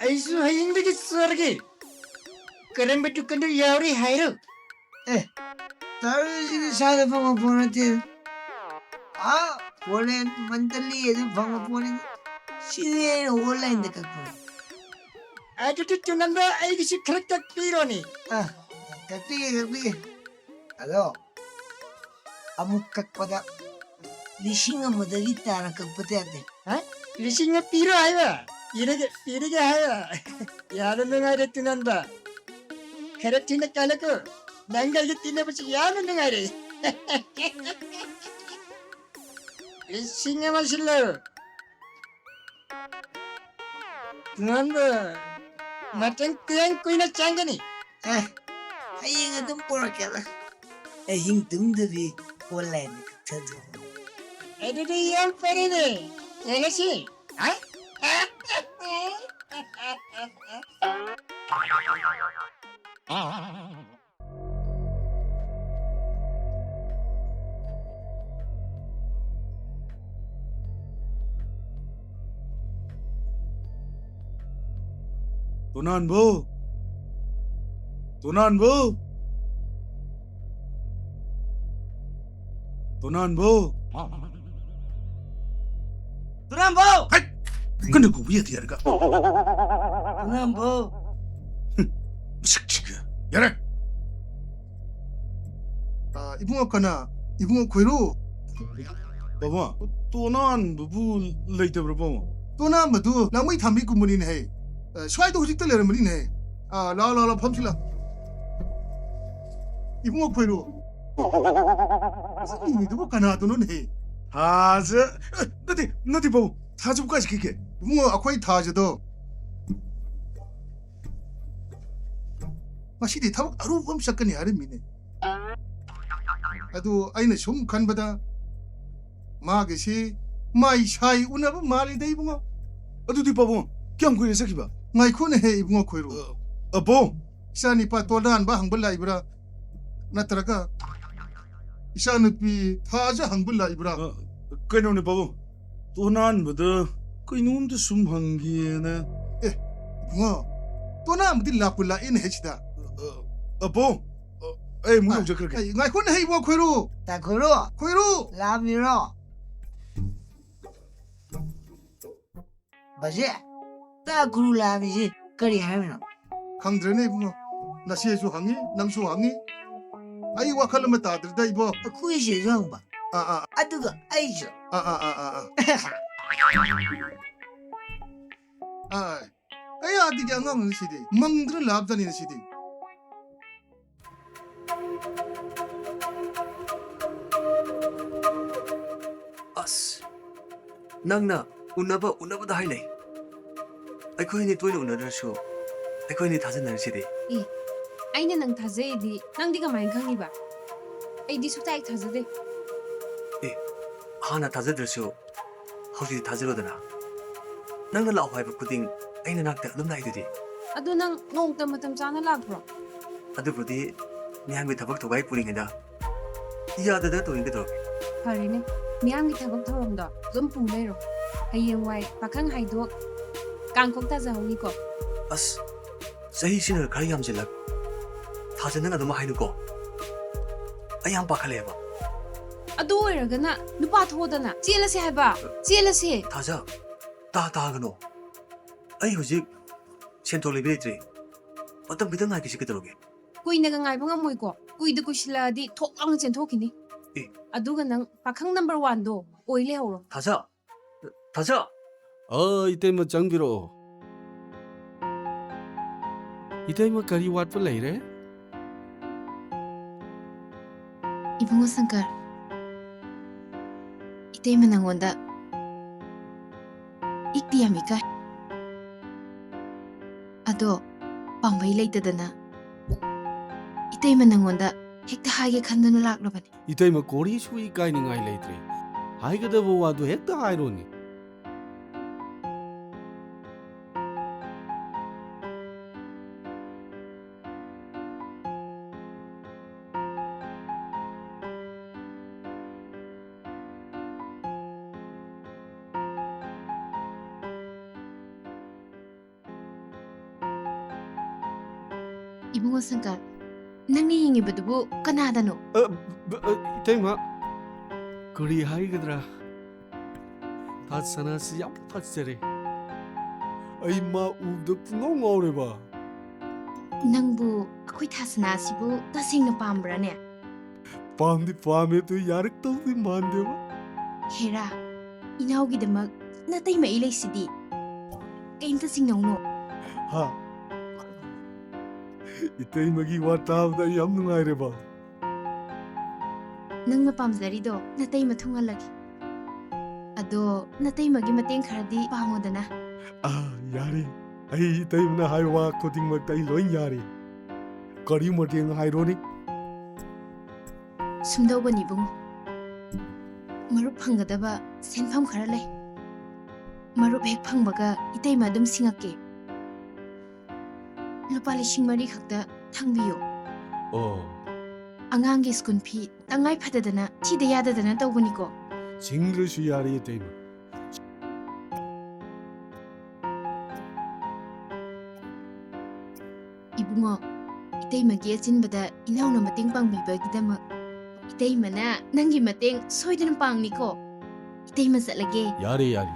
ꯑꯩꯁꯨ ꯍꯌꯦꯡꯗꯒꯤ ꯆꯥꯔꯒꯦ ꯀꯔꯝꯕ ꯗꯨꯀꯥꯟꯗ ꯌꯥꯎꯔꯤ ꯍꯥꯏꯔꯣ ꯇꯧꯔꯤꯁꯤꯗꯤ ꯁꯥꯗ ꯐꯪꯕ ꯄꯣꯠ ꯅꯠꯇꯦ ꯄꯣꯂꯦꯟ ꯃꯟꯇꯂꯤ ꯑꯗꯨꯝ ꯐꯪꯕ ꯄꯣꯠꯅꯤ ꯁꯤꯗꯤ ꯑꯩꯅ ꯑꯣꯟꯂꯥꯏꯟꯗ ꯀꯛꯄꯅꯤ ꯑꯗꯨꯗꯤ ꯇꯨꯅꯟꯕ ꯑꯩꯒꯤꯁꯤ ꯈꯔ ꯀꯛꯄꯤꯔꯣꯅꯦ ꯀꯛꯄꯤꯒꯦ ꯑꯗꯣ ꯑꯃꯨꯛ ꯀꯛꯄꯗ 1,000 ꯇꯥꯅ ꯀꯛꯄꯗꯤ ꯌꯥꯗꯦ 1,000 ꯄꯤꯔꯣ ꯍꯥꯏꯕ ꯄꯤꯔꯒꯦ ꯍꯥꯏꯕ ꯌꯥꯝꯅ ꯅꯨꯡꯉꯥꯏꯔꯦ ꯇꯨꯅꯟꯕ खरं तिने केलं का नांगल तिने પછી યાદ ન આવે સિંગમાં સિલ્લો નંદ મટન તેન કોઈને ચાંગની hayeng adum porakela hing dumdabi online kutadu એડી યામ ફરીને એલેસી હા Tunanbo. Tunanbo. Tunanbo. Tunanbo. Hai. Kena ku biar dia dekat. Tunanbo. Saktiga. Yara. Ibungo kana, ibungo koiro. Baba, tunan bu leite berapa? Tunan madu, namai thambi kumuni ne. Swai to hujik tele ramani ne. La phamsila. Ibungo koiro. Ini tu kana tu ne. Haze. Nanti bau. Haze bukan sikit. Ibungo akwai thaje do. Masih di thawak aru pam sakani hari mine. Adu aina sum kan bada. Mage si mai sai unaba mali dei bungo. Adu di pabo. Kyang kuih sakit ba? Ngai khone he ibungo koiro. Apo. Isani pa tolan ba hangbala ibra. Natraka. Isani pi thaja hangbala ibra. Keno ni pabo. Tunan bada. Kainum tu sum hangi na. Bungo. Tunan budi lapula in hechda. Apo. Mungkin jakar ke. Ngai khone he ibungo koiro. Ta koiro. Koiro. Lamiro. Baje. Ta guru lamiji kari haimno. Khangdrene bungo. Nasi su hangi, nang su hangi. Ai wakal ma ta dai bo. Kui je zong ba. Aduga ai jo. Ai adi jangang ni sidi. Mangdra labdani ni sidi. ꯑꯁ ꯅꯪꯅ ꯎꯅꯕꯗ ꯍꯥꯏ ꯂꯩ ꯑꯩꯈꯣꯏꯅꯤ ꯇꯣꯏꯅ ꯎꯅꯗ꯭ꯔꯁꯨ ꯑꯩꯈꯣꯏꯅꯤ ꯊꯥꯖꯅꯔꯁꯤꯗꯤ ꯑꯩꯅ ꯅꯪ ꯊꯥꯖꯩꯗꯤ ꯅꯪꯗꯤ ꯀꯃꯥꯏꯅ ꯈꯪꯉꯤꯕ ꯑꯩꯗꯤ ꯁꯨꯛꯊꯥ ꯊꯥꯖꯗꯦ ꯍꯥꯟꯅ ꯊꯥꯖꯗ꯭ꯔꯁꯨ ꯍꯧꯖꯤꯛꯇꯤ ꯊꯥꯖꯔꯣꯗꯅ ꯅꯪꯅ ꯂꯥꯛꯑꯣ ꯍꯥꯏꯕ ꯈꯨꯗꯤꯡ ꯑꯩꯅ ꯅꯥꯛꯇ ꯑꯗꯨꯝ ꯂꯥꯛꯏꯗꯨꯗꯤ ꯑꯗꯨ ꯅꯪ ꯅꯣꯡꯃꯇ ꯃꯇꯝ ꯆꯥꯅ ꯂꯥꯛꯄ꯭ꯔꯣ ꯑꯗꯨꯕꯨꯗꯤ ꯃꯤꯌꯥꯝꯒꯤ ꯊꯕꯛ ꯊꯧꯒꯥꯏ ꯄꯨꯔꯤꯉꯩꯗ ꯌꯥꯗꯗ ꯇꯧꯅꯤꯡꯒꯗꯧꯔꯒꯦ ꯐꯔꯦꯅꯦ ꯃꯤꯌꯥꯝꯒꯤ ꯊꯕꯛ ꯊꯧꯔꯝꯗꯣ ꯑꯗꯨꯝ ꯄꯨ ꯂꯩꯔꯣ ꯍꯌꯦꯡꯋꯥꯏ ꯄꯥꯈꯪ ꯍꯥꯏꯗꯣꯛ ꯀꯥꯡꯈꯣꯛ ꯇꯥꯖꯍꯧꯅꯤꯀꯣ ꯑꯁ ꯆꯍꯤꯁꯤꯅ ꯈꯔ ꯌꯥꯝꯁꯤꯜꯂꯛ ꯊꯥꯖꯅꯪ ꯑꯗꯨꯝ ꯍꯥꯏꯅꯨꯀꯣ ꯑꯩ ꯌꯥꯝ ꯄꯥꯈꯠꯂꯦꯕ ꯑꯗꯨ ꯑꯣꯏꯔꯒꯅ ꯅꯨꯄꯥ ꯊꯣꯛꯗꯅ ꯆꯦꯜꯂꯁꯦ ꯍꯥꯏꯕ ꯆꯦꯜꯂꯁꯦ ꯊꯥꯖ ꯇꯥꯒꯅꯣ ꯑꯩ ꯍꯧꯖꯤꯛ ꯁꯦꯟꯊꯣꯛ ꯂꯩꯕ ꯂꯩꯇ꯭ꯔꯤ ꯃꯇꯝ ꯈꯤꯇꯪ ꯉꯥꯏꯈꯤꯁꯤ ꯀꯩꯗꯧꯔꯒꯦ ꯀꯨꯏꯅꯒ ꯉꯥꯏꯕ ꯉꯝꯃꯣꯏꯀꯣ ꯀꯨꯏꯁꯤꯜꯂꯛꯑꯗꯤ ꯊꯣꯛ ꯂꯥꯎꯅ ꯆꯦꯟꯊꯣꯛꯈꯤꯅꯤ ꯑꯗꯨꯒ ꯅꯪ ꯄꯥꯈꯪ ꯅꯝꯕꯔ 1ꯗꯣ ꯑꯣꯏ ꯂꯩꯍꯧꯔꯣ ꯊꯥꯖ 이때만 짱비로 이때만 그리 왔을 레이래 이봉호 상걸 이때만 nangonda ikti yamika ado ꯄꯥꯝꯕꯩ ꯂꯩꯇꯗꯅ ꯏꯇꯩꯃ ꯅꯪꯉꯣꯟꯗ ꯍꯦꯛꯇ ꯍꯥꯏꯒꯦ ꯈꯟꯗꯨꯅ ꯂꯥꯛꯂꯕꯅꯤ 이때면 꼬리 수이 까이닝아이 레이트리 하이게다 보아도 했다 하이로니 이bungo sangkar nangni yingibadubu kanadano 이때마 꼬리 하이게더라 다사나시 얌 파스레 아이마 우드 붕엉어레바 nangbu akhui thasana sibu tasingna pambrane 빰디 빰에도 야륵떡도 만데바 hera inaugi damak natay mailay sidi kaimta singnongno 하 이때마기 왔다보다 얌 누가이레바 nangna pamzarido natay mathungalagi ado natay magi mateng kharadi pamodana 아 야리 아이 이때마나 하이와 코딩막다 이로인 야리 거리 모딩 하이로니 sumdawbani bungo marup phangadaba senpham khara lay marup hek phangbaga itaima dum singake lupa lishing mari khakta thangbiyo angangi skun phi tangai phadadana thida yadadana tawbani ko 징르슈 야리 이때마 ibungo itaimagi achinbada inauna mateng pangbibagidama itaimana nangi mateng soidana pangniko itaima chatlage 야리 야리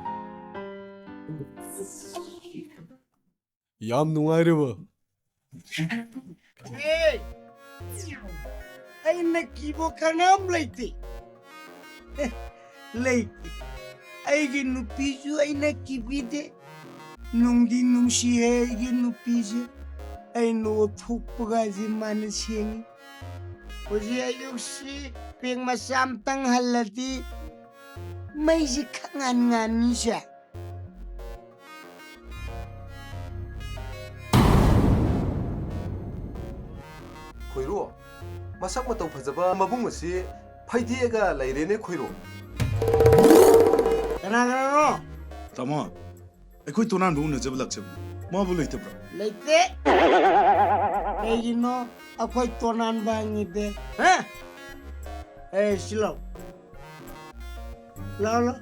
얌 누가이레바 Hey! Ay nakibo ka nam late. Late. Ay ginupiso ay nakibide. Nung di nung siya ay ginupiso. Ay no thukpaga si manasiyang. Kasi ayok si ping masamtang halati. May si kangan-ngan siya. खोइरो मसक मतौ फजबा मबुंग असी फाइदिएगा लाइरेने खोइरो Kana-kana Tama, ako'y tunan buong na jabalak siya. Mabuloy ito bro. Late. Kaya ako'y tonan ba ang ide? Ha? Silo. Lalo.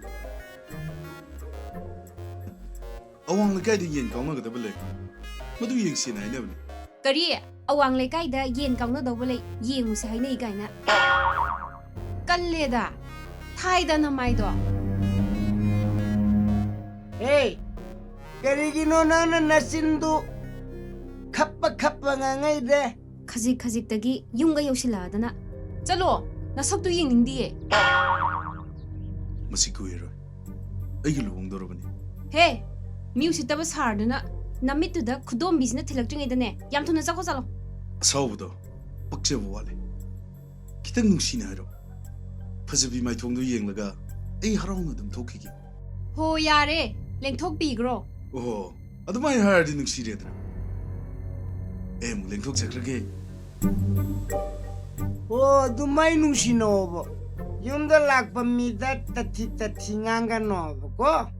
Awang lagay di yin kaong nga balay. Madu yung sinay na ba? Kari awang leikaida yen kauna dawba lei yengu se hainai gaina kalleda thaida na maido Hey! Karigino na nasindu. Kappa nga nga ide. khajik khajik tagi yunga yoshila dana chalo nasaktu yengningsdiye Masih kuya ro. Ay gilawang doro ba ni? he music taba sardana namituda khudom bisna thilaktingai dane yam thuna chako chalo Asaw ba daw? Pagsiya mo wali. Kitang nung sinay ro. Pasabi may tuwang yung laga. Ay haraw na dam tokiki. ho yare lengthok bigro Oh, ado may hara din nung siriya dra. Mo lengtok sakrage. Oh, dumay nung sinobo. Yung dalak pamida tati nga nga nobo ko.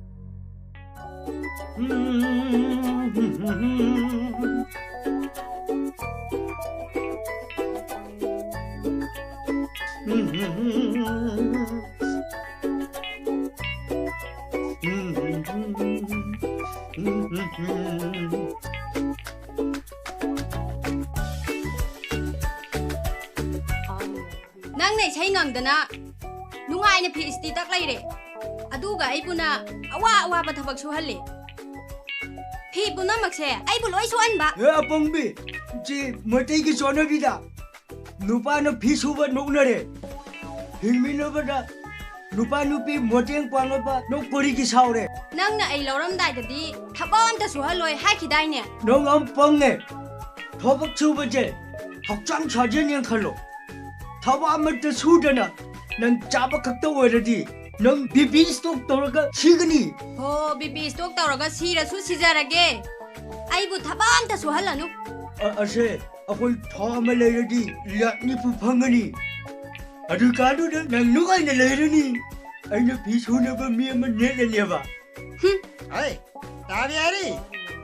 nang nei sai ngang dana nungai na PhD tak lai re aduga ai puna awa awa ba thabak su halle phi puna makse ai bu loi su an ba Apongbi, ji matay ki sono bida. Nupa no pisuba no nare. Hingmi no bada. Nupa nupi moteng pano pa no kori ki saure. nang na ai loram dai da di thabam ta su haloi ha ki dai ne No am ponge. Thobak chuba je. Hakchang chajen yang khalo. Thaba amat sudana. Nang chaba kakta waradi. Nang bibi stok toraga sigani. ho bibi stok tawraga sira su sijarage ai bu thabam ta su halanu ꯑꯁꯦ ꯑꯩꯈꯣꯏ ꯊꯥ ꯑꯃ ꯂꯩꯔꯗꯤ ꯂꯥꯛ ꯅꯤꯐꯨ ꯐꯪꯒꯅꯤ ꯑꯗꯨꯀꯥꯟꯗꯨꯗ ꯅꯪ ꯅꯨꯡꯉꯥꯏꯅ ꯂꯩꯔꯅꯤ ꯑꯩꯅ ꯐꯤ ꯁꯨꯅꯕ ꯃꯤ ꯑꯃ ꯅꯦꯛꯂꯅꯦꯕ ꯑꯩ ꯇꯥꯕ ꯌꯥꯔꯤ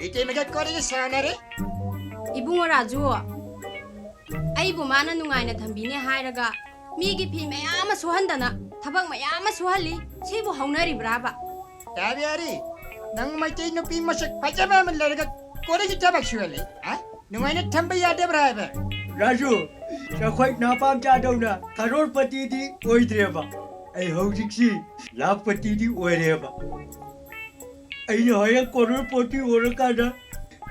ꯏꯇꯩꯃꯒ ꯀꯣꯔꯤꯒ ꯁꯥꯟꯅꯔꯦ 이붕어 라주 아이부 마나 누가이나 덤비네 하이라가 미기 피 매야마 소한다나 타박 매야마 소할리 세부 하우나리브라바 ꯇꯥꯕ ꯌꯥꯔꯤ ꯅꯪ ꯃꯩꯇꯩ ꯅꯨꯄꯤ ꯃꯁꯛ ꯐꯖꯕ ꯑꯃ ꯂꯩꯔꯒ ꯀꯣꯔꯤꯒꯤ ꯊꯕꯛ ꯁꯨꯍꯜꯂꯤ ꯅꯨꯡꯉꯥꯏꯅ ꯊꯝꯕ ꯌꯥꯗꯕ꯭ꯔꯥ ꯍꯥꯏꯕ ꯔꯥꯖꯨ ꯑꯩꯈꯣꯏ ꯅꯥꯄꯥꯝ ꯆꯥꯗꯧꯅ ꯀꯔꯣꯔꯄꯇꯤꯗꯤ ꯑꯣꯏꯗ꯭ꯔꯦꯕ ꯑꯩ ꯍꯧꯖꯤꯛꯁꯤ ꯂꯥꯈꯄꯇꯤꯗꯤ ꯑꯣꯏꯔꯦꯕ ꯑꯩꯅ ꯍꯌꯦꯡ ꯀꯔꯣꯔꯄꯇꯤ ꯑꯣꯏꯔꯀꯥꯟꯗ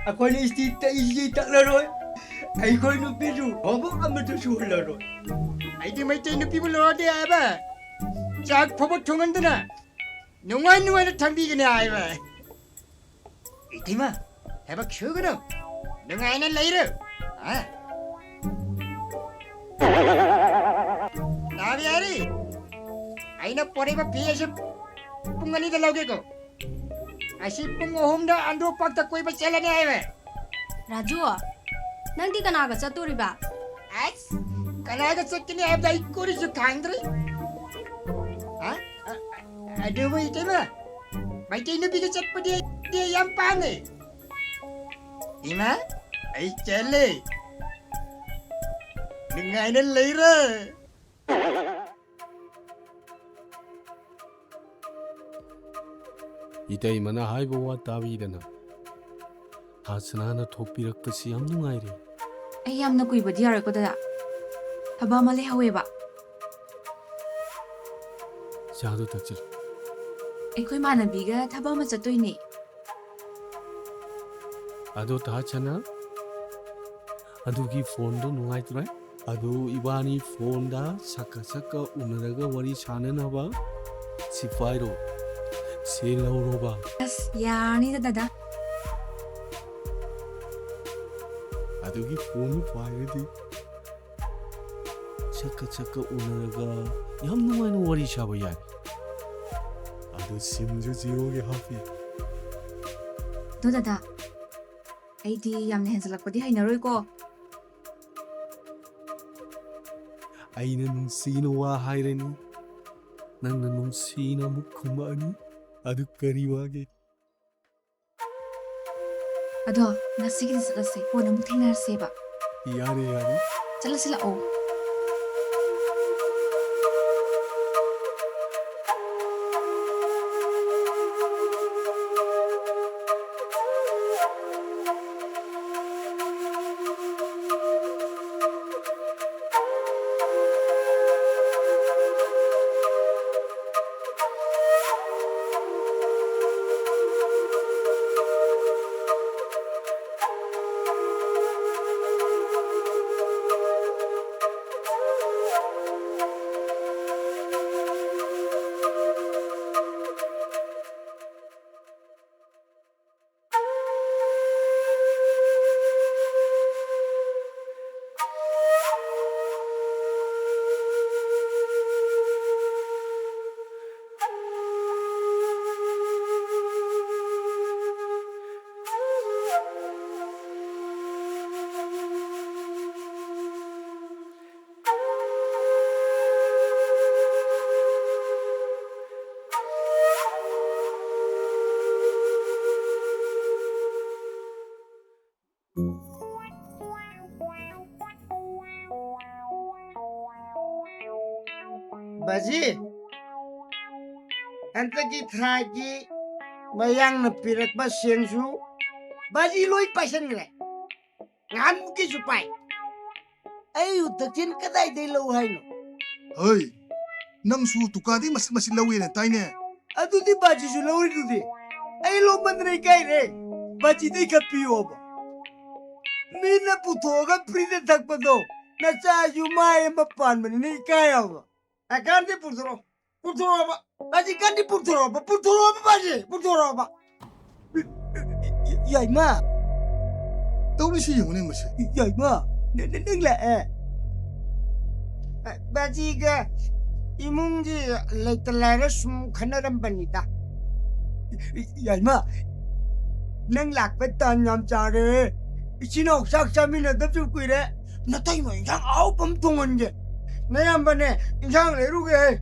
ꯑꯩꯈꯣꯏꯅ ꯏꯁꯇꯤ ꯇꯛꯂꯔꯣꯏ ꯑꯩꯈꯣꯏ ꯅꯨꯄꯤꯁꯨ ꯊꯕꯛ ꯑꯃꯠꯇ ꯁꯨꯍꯜꯂꯔꯣꯏ ꯑꯩꯗꯤ ꯃꯩꯇꯩ ꯅꯨꯄꯤꯕꯨ ꯂꯧꯔꯗꯤ ꯍꯥꯏꯕ ꯆꯥꯛ ꯐꯥꯎꯕ ꯊꯣꯡꯍꯟꯗꯅ ꯅꯨꯡꯉꯥꯏ ꯅꯨꯡꯉꯥꯏꯅ ꯊꯝꯕꯤꯒꯅꯤ ꯍꯥꯏꯕ ꯏꯇꯩꯃ ꯊꯕꯛ ꯁꯨꯒꯅꯨ ꯅꯨꯡꯉꯥꯏꯅ ꯂꯩꯔꯣ ꯇꯥꯕ ꯌꯥꯔꯤ ꯑꯩꯅ ꯄꯣꯔꯤꯕ ꯐꯤ ꯑꯁꯤ ꯄꯨꯡ 2ꯗ ꯂꯧꯒꯦꯀꯣ ꯑꯁꯤ ꯄꯨꯡ 3ꯗ ꯑꯟꯗ꯭ꯔꯣꯄꯥꯛꯇ ꯀꯣꯏꯕ ꯆꯠꯂꯅꯤ ꯍꯥꯏꯕ 라주 낭디 가나가 짜또리바 ꯑꯁ ꯀꯅꯥꯒ ꯆꯠꯀꯅꯤ ꯍꯥꯏꯕꯗ ꯑꯩ ꯀꯣꯔꯤꯁꯨ ꯈꯪꯗ꯭ꯔꯤ ꯑꯗꯨꯕꯨ ꯏꯇꯩꯃ ꯃꯩꯇꯩ ꯅꯨꯄꯤꯒ ꯆꯠꯄꯗꯤ ꯌꯥꯝ ꯄꯥꯝꯃꯦ ꯏꯃꯥ ꯑꯩ ꯆꯠꯂꯦ ꯅꯨꯡꯉꯥꯏꯅ ꯂꯩꯔꯦ 이때이만아 하이보와 따위다나 하스나나 톡비럭듯이 얌 누가이리 ꯑꯩ ꯌꯥꯝꯅ ꯀꯨꯏꯕꯗꯤ ꯌꯥꯔꯣꯏꯀꯣ ꯗꯗꯥ ꯊꯕꯛ ꯑꯃ ꯂꯩꯍꯧꯋꯦꯕ ꯆꯥꯗꯣ ꯊꯛꯆꯤꯜ ꯑꯩꯈꯣꯏ ꯏꯃꯥꯟꯅꯕꯤꯒ ꯊꯕꯛ ꯑꯃ ꯆꯠꯇꯣꯏꯅꯦ ꯑꯗꯣ ꯇꯥꯆꯅ ꯑꯗꯨꯒꯤ ꯐꯣꯟꯗꯣ ꯅꯨꯡꯉꯥꯏꯇ꯭ꯔꯦ ꯑꯗꯨ 이바니 ꯐꯣꯟꯗ ꯁꯛꯀ ꯎꯅꯔꯒ ꯋꯥꯔꯤ ꯁꯥꯟꯅꯅꯕ ꯁꯤꯐꯥꯏꯔꯣ ꯁꯦꯜꯍꯧꯔꯣꯕ ꯑꯁ ꯌꯥꯔꯅꯤꯗ ꯗꯗꯥ ꯑꯗꯨꯒꯤ ꯐꯣꯟꯗꯨ ꯄꯥꯏꯔꯗꯤ ꯁꯛꯀ ꯎꯅꯔꯒ ꯌꯥꯝ ꯅꯨꯡꯉꯥꯏꯅ ꯋꯥꯔꯤ ꯁꯥꯕ ꯌꯥꯏ ꯑꯗꯨ ꯁꯤꯝꯁꯨ ꯖꯤꯔꯣꯒꯤ ꯍꯥꯞꯄꯤ ꯑꯗꯣ ꯗꯗꯥ ꯑꯩꯗꯤ ꯌꯥꯝꯅ ꯍꯦꯟꯖꯜꯂꯛꯄꯗꯤ ꯍꯩꯅꯔꯣꯏꯀꯣ ꯑꯩꯅ ꯅꯨꯡꯁꯤꯅ ꯋꯥ ꯍꯥꯏꯔꯅꯤ ꯅꯪꯅ ꯅꯨꯡꯁꯤꯅ ꯑꯃꯨꯛ ꯈꯨꯝꯃꯛꯑꯅꯤ ꯑꯗꯨ ꯀꯔꯤ ꯋꯥꯒꯦ ꯑꯗꯣ ꯉꯁꯤꯒꯤꯗꯤ ꯆꯠꯂꯁꯦ ꯀꯣꯟꯅ ꯑꯃꯨꯛ ꯊꯦꯡꯅꯔꯁꯦꯕ ꯌꯥꯔꯦ ꯆꯠꯂꯁꯤ ꯂꯥꯛꯑꯣ 바지 한때기 타기 mayang pirak ba siyangsu baji loy pasan ngre ngan muki supai ayu takchin kadai dei lo haino ꯍꯣꯏ ꯅꯪꯁꯨ ꯇꯨꯀꯥꯗꯤ ꯃꯁꯤꯡ ꯃꯁꯤꯡ ꯂꯧꯋꯦꯅ ꯇꯥꯏꯅꯦ ꯑꯗꯨꯗꯤ ꯕꯥꯖꯤꯁꯨ ꯂꯧꯔꯤꯗꯨꯗꯤ ꯑꯩ ꯂꯧꯃꯟꯗꯅ ꯏꯀꯥꯏꯔꯦ ꯕꯥꯖꯤꯗꯩ ꯈꯠꯄꯤꯌꯣꯕ ꯃꯤꯅ ꯄꯨꯊꯣꯛꯑꯒ ꯐ꯭ꯔꯤꯗ ꯊꯛꯄꯗꯣ ꯅꯆꯥꯁꯨ ꯃꯥꯏ ꯑꯃ ꯄꯥꯟꯕꯅꯤꯅ ꯏꯀꯥꯏꯌꯣꯕ akanti purtoro baji kanti purtoro baji purtoro yaima tawrisi yungne mase yaima ningla baji ga imungi leitalara sum khanaram banita yaima nang lakpa tan yam chare 이치노 싹자미는 덥좀 꾸이래 나 타이면 인상 아홉 번 동원 게 내 한번에 인상 내루게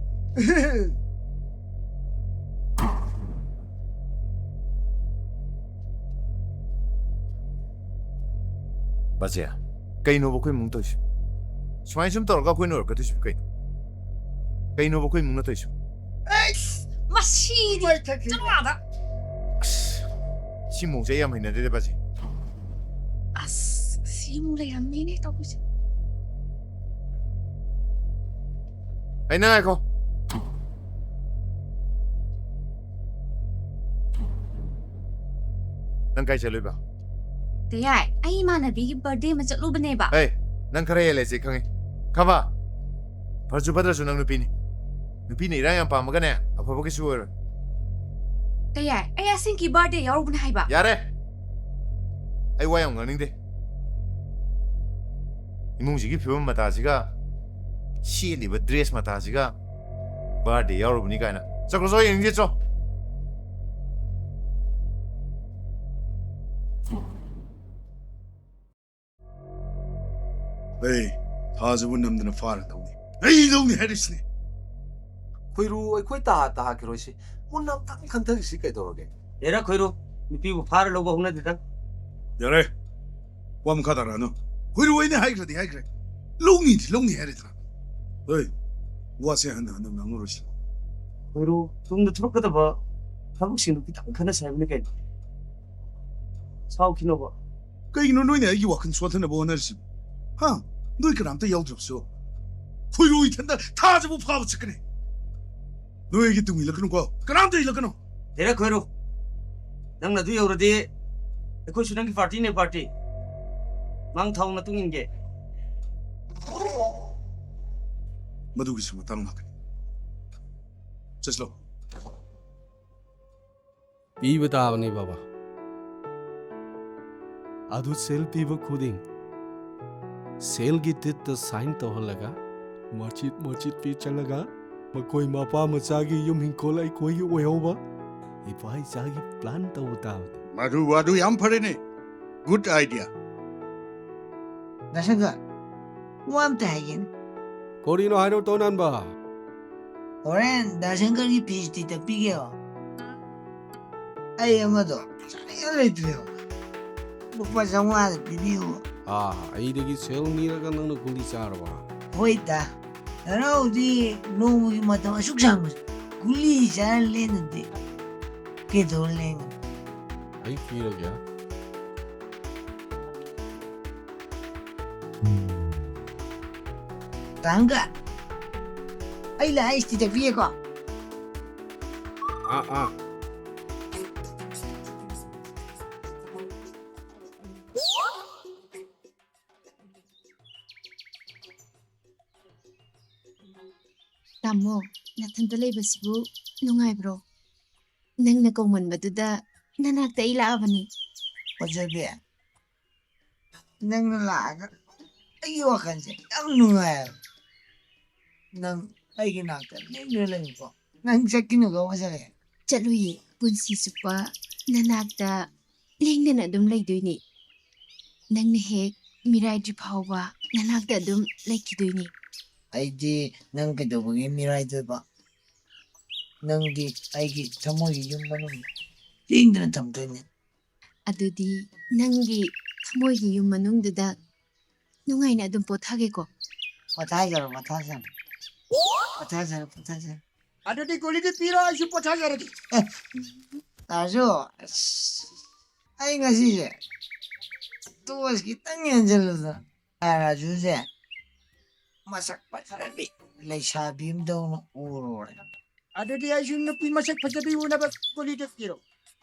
바지야 kayno ba koy mung to isu swai sum tor ga koy nor ka to isu kayno ba koy mung na to isu 마시디 짱하다 simong sa yam hina de baji 아스 시물에 안 미네 떠보지 ai na ko nang kai chaloi ba 대야 아이마나 비기 버데이 마 쩔루버네 봐 hey nang khare le se khange khaba parju badra su nang nupi ni ra yam pa ma ga ne apho ba ki su ro 대야 아야 생기 버데이 여러분 하이봐 yare ai wa yam ngning de imung ji gi phyo ma ta ji ga shi li ba dress ma ta ji ga birthday yaw ro ni ka na chakro so yin ji cho 에이, 다즈분 남들은 파란다오니. 에이, 너무 해리스니. 코이루 코이 따 그러시 문남 딱 칸타 시까지 돌아게 얘라 거이로 미피고 파를 로고 홍나디다 야래, 와 가다라노. 거기 왜 있네 하이그라디 하이그래. 롱니 해리더라. 에이, 와세 한다 너 망으로시. 거이로 좀더 트럭거다 봐 한국식 높이 당카나 살면게 사오키노 봐 그이노 너네 이기 와큰 소한테 보내지. 하, 너희 그 남자 영 없어. 거이로 이텐다 다즈부 파고 찍네. 너에게 뚱이 이렇게 거. 그 남자 이렇게 너. 얘라 거이로 낭나도 여러디 그 수능기 파티네 파티 망타오나 뚱인게 마두기 스마 다른 거. 쳤어. P बतावने बाबा अदु cell पीब खुदिंग cell की तित sign तो लगा मस्जिद P चलगा मकोई मापा मचागी yum हिंकोलाई कोई ओयोबा इपाई Chagai plan तो बताव मधु याम फरेने गुड आइडिया 나생각 뭐함 다이긴 कोरिनो हाइरो तोनान बा 오랜 나생각이 비슷이다 비게요 아이 아마도 잘해야 돼요 오빠 정말 비비고 아 아이데기 सेल नीरगा नंग गुली चारवा 호이다 나라우디 너무 마다 숙상 굴리 잘 내는데 그게 돌랭 आई फिर गया 당가 아이 라이스티다 비에고 아 ꯇꯥꯃꯣ ꯅꯊꯟꯇ ꯂꯩꯕꯁꯤꯕꯨ ꯅꯨꯡꯉꯥꯏꯕ꯭ꯔꯣ ꯅꯪꯅ ꯀꯧꯃꯟꯕꯗꯨꯗ ꯅꯅꯥꯛꯇ ꯑꯩ ꯂꯥꯛꯑꯕꯅꯤ 어차피 nang nalaga ayo kanse ang nungay nang ay ginaka nang ko nang sa kinugawa sa kaya ꯆꯠꯂꯨꯌꯦ ꯄꯨꯟꯁꯤ ꯆꯨꯞꯄ ꯅꯅꯥꯛꯇ ꯂꯦꯡꯗꯅ ꯑꯗꯨꯝ ꯂꯩꯗꯣꯏꯅꯤ ꯅꯪꯅ ꯍꯦꯛ ꯃꯤꯔꯥꯏꯗ꯭ꯔꯤ ꯐꯥꯎꯕ ꯅꯅꯥꯛꯇ ꯑꯗꯨꯝ ꯂꯩꯈꯤꯗꯣꯏꯅꯤ ꯑꯩꯗꯤ ꯅꯪ ꯀꯩꯗꯧꯕꯒꯤ ꯃꯤꯔꯥꯏꯗꯣꯏꯕ ꯅꯪꯗꯤ ꯑꯩꯒꯤ ꯊꯃꯣꯏꯒꯤ ꯌꯨꯝ ꯃꯅꯨꯡ ꯂꯦꯡꯗꯅ ꯊꯝꯗꯣꯏꯅꯦ ꯑꯗꯨꯗꯤ ꯅꯪꯒꯤ ꯊꯃꯣꯏꯒꯤ ꯌꯨꯝ ꯃꯅꯨꯡꯗꯨꯗ ꯅꯨꯡꯉꯥꯏꯅ ꯑꯗꯨꯝ ꯄꯣꯊꯥꯒꯦꯀꯣ ꯄꯣꯊꯥꯖꯔꯣ ꯑꯗꯨꯗꯤ ꯒꯨꯂꯤꯗꯤ ꯄꯤꯔꯣ ꯑꯩꯁꯨ ꯄꯣꯊꯥꯖꯔꯒꯦ ꯇꯥꯔꯁꯨ ꯑꯩ ꯉꯁꯤꯁꯦ ꯗꯣꯁ ꯈꯤꯇꯪ ꯍꯦꯟꯖꯜꯂꯨꯗ ꯔꯥꯖꯨꯁꯦ ꯃꯁꯛ ꯐꯖꯔꯕꯤ ꯂꯩꯁꯥꯕꯤ ꯑꯃꯗꯧꯅ ꯎꯔꯣꯔꯦ ꯑꯗꯨꯗꯤ ꯑꯩꯁꯨ ꯅꯨꯄꯤ ꯃꯁꯛ ꯐꯖꯕꯤ ꯎꯅꯕ ꯒꯨꯂꯤꯗꯣ ꯄꯤꯔꯣ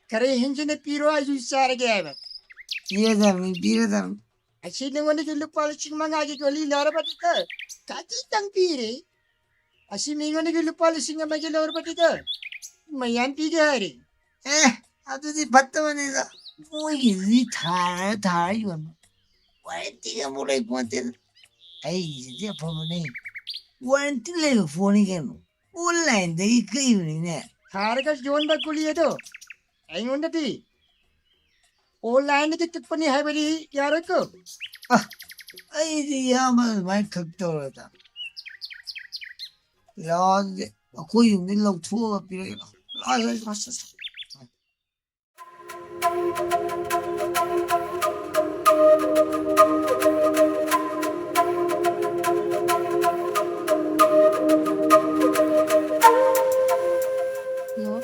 ꯈꯔ ꯍꯦꯟꯖꯟꯅ ꯄꯤꯔꯣ ꯑꯩꯁꯨ ꯆꯥꯔꯒꯦ ꯍꯥꯏꯕ ꯄꯤꯔꯗꯕꯅꯤ ꯑꯁꯤ ꯅꯉꯣꯟꯗꯒꯤ ꯂꯨꯄꯥ 5,000ꯒꯤ ꯒꯨꯂꯤ ꯂꯧꯔꯕꯗꯤꯀꯣ ꯈꯖꯤꯛꯇꯪ ꯄꯤꯔꯦ ꯑꯁꯤ ꯃꯤꯉꯣꯟꯗꯒꯤ ꯂꯨꯄꯥ 1,000ꯒꯤ ꯂꯧꯔꯕꯗꯤꯀꯣ ꯃꯌꯥꯝ ꯄꯤꯒꯦ ꯍꯥꯏꯔꯦ ꯑꯗꯨꯗꯤ ꯐꯠꯇꯕꯅꯤꯗ ꯃꯣꯏꯒꯤꯗꯨꯗꯤ ꯊꯥꯔ ꯌꯣꯟꯕ ꯋꯥꯔꯦꯟꯇꯤꯒ ꯑꯃꯨꯛ ꯂꯩꯄꯣꯟꯇꯦꯗ ꯑꯩꯒꯤꯁꯤꯗꯤ ꯑꯐꯕꯅꯤ ꯋꯥꯔꯦꯟꯇꯤ ꯂꯩꯕ ꯐꯣꯟꯅꯤ ꯀꯩꯅꯣ ꯑꯣꯟꯂꯥꯏꯟꯗꯒꯤ ꯀꯩꯕꯅꯤꯅꯦ ꯊꯥꯔꯒ ꯌꯣꯟꯕ ꯒꯨꯂꯤ ꯑꯗꯣ ꯑꯩꯉꯣꯟꯗꯗꯤ ꯑꯣꯟꯂꯥꯏꯟꯗ ꯆꯠꯄꯅꯤ ꯍꯥꯏꯕꯗꯤ ꯌꯥꯔꯣꯏꯀꯣ ꯑꯩꯗꯤ ꯏꯌꯥꯝꯕ ꯑꯗꯨꯃꯥꯏꯅ ꯈꯛ ꯇꯧꯔꯗ ꯂꯥꯛꯑꯒꯦ ꯑꯩꯈꯣꯏ ꯌꯨꯝꯗ ꯂꯧꯊꯣꯛꯑꯒ ꯄꯤꯔꯛꯑꯦ ꯂꯥꯛꯑ ꯍꯜꯂꯣ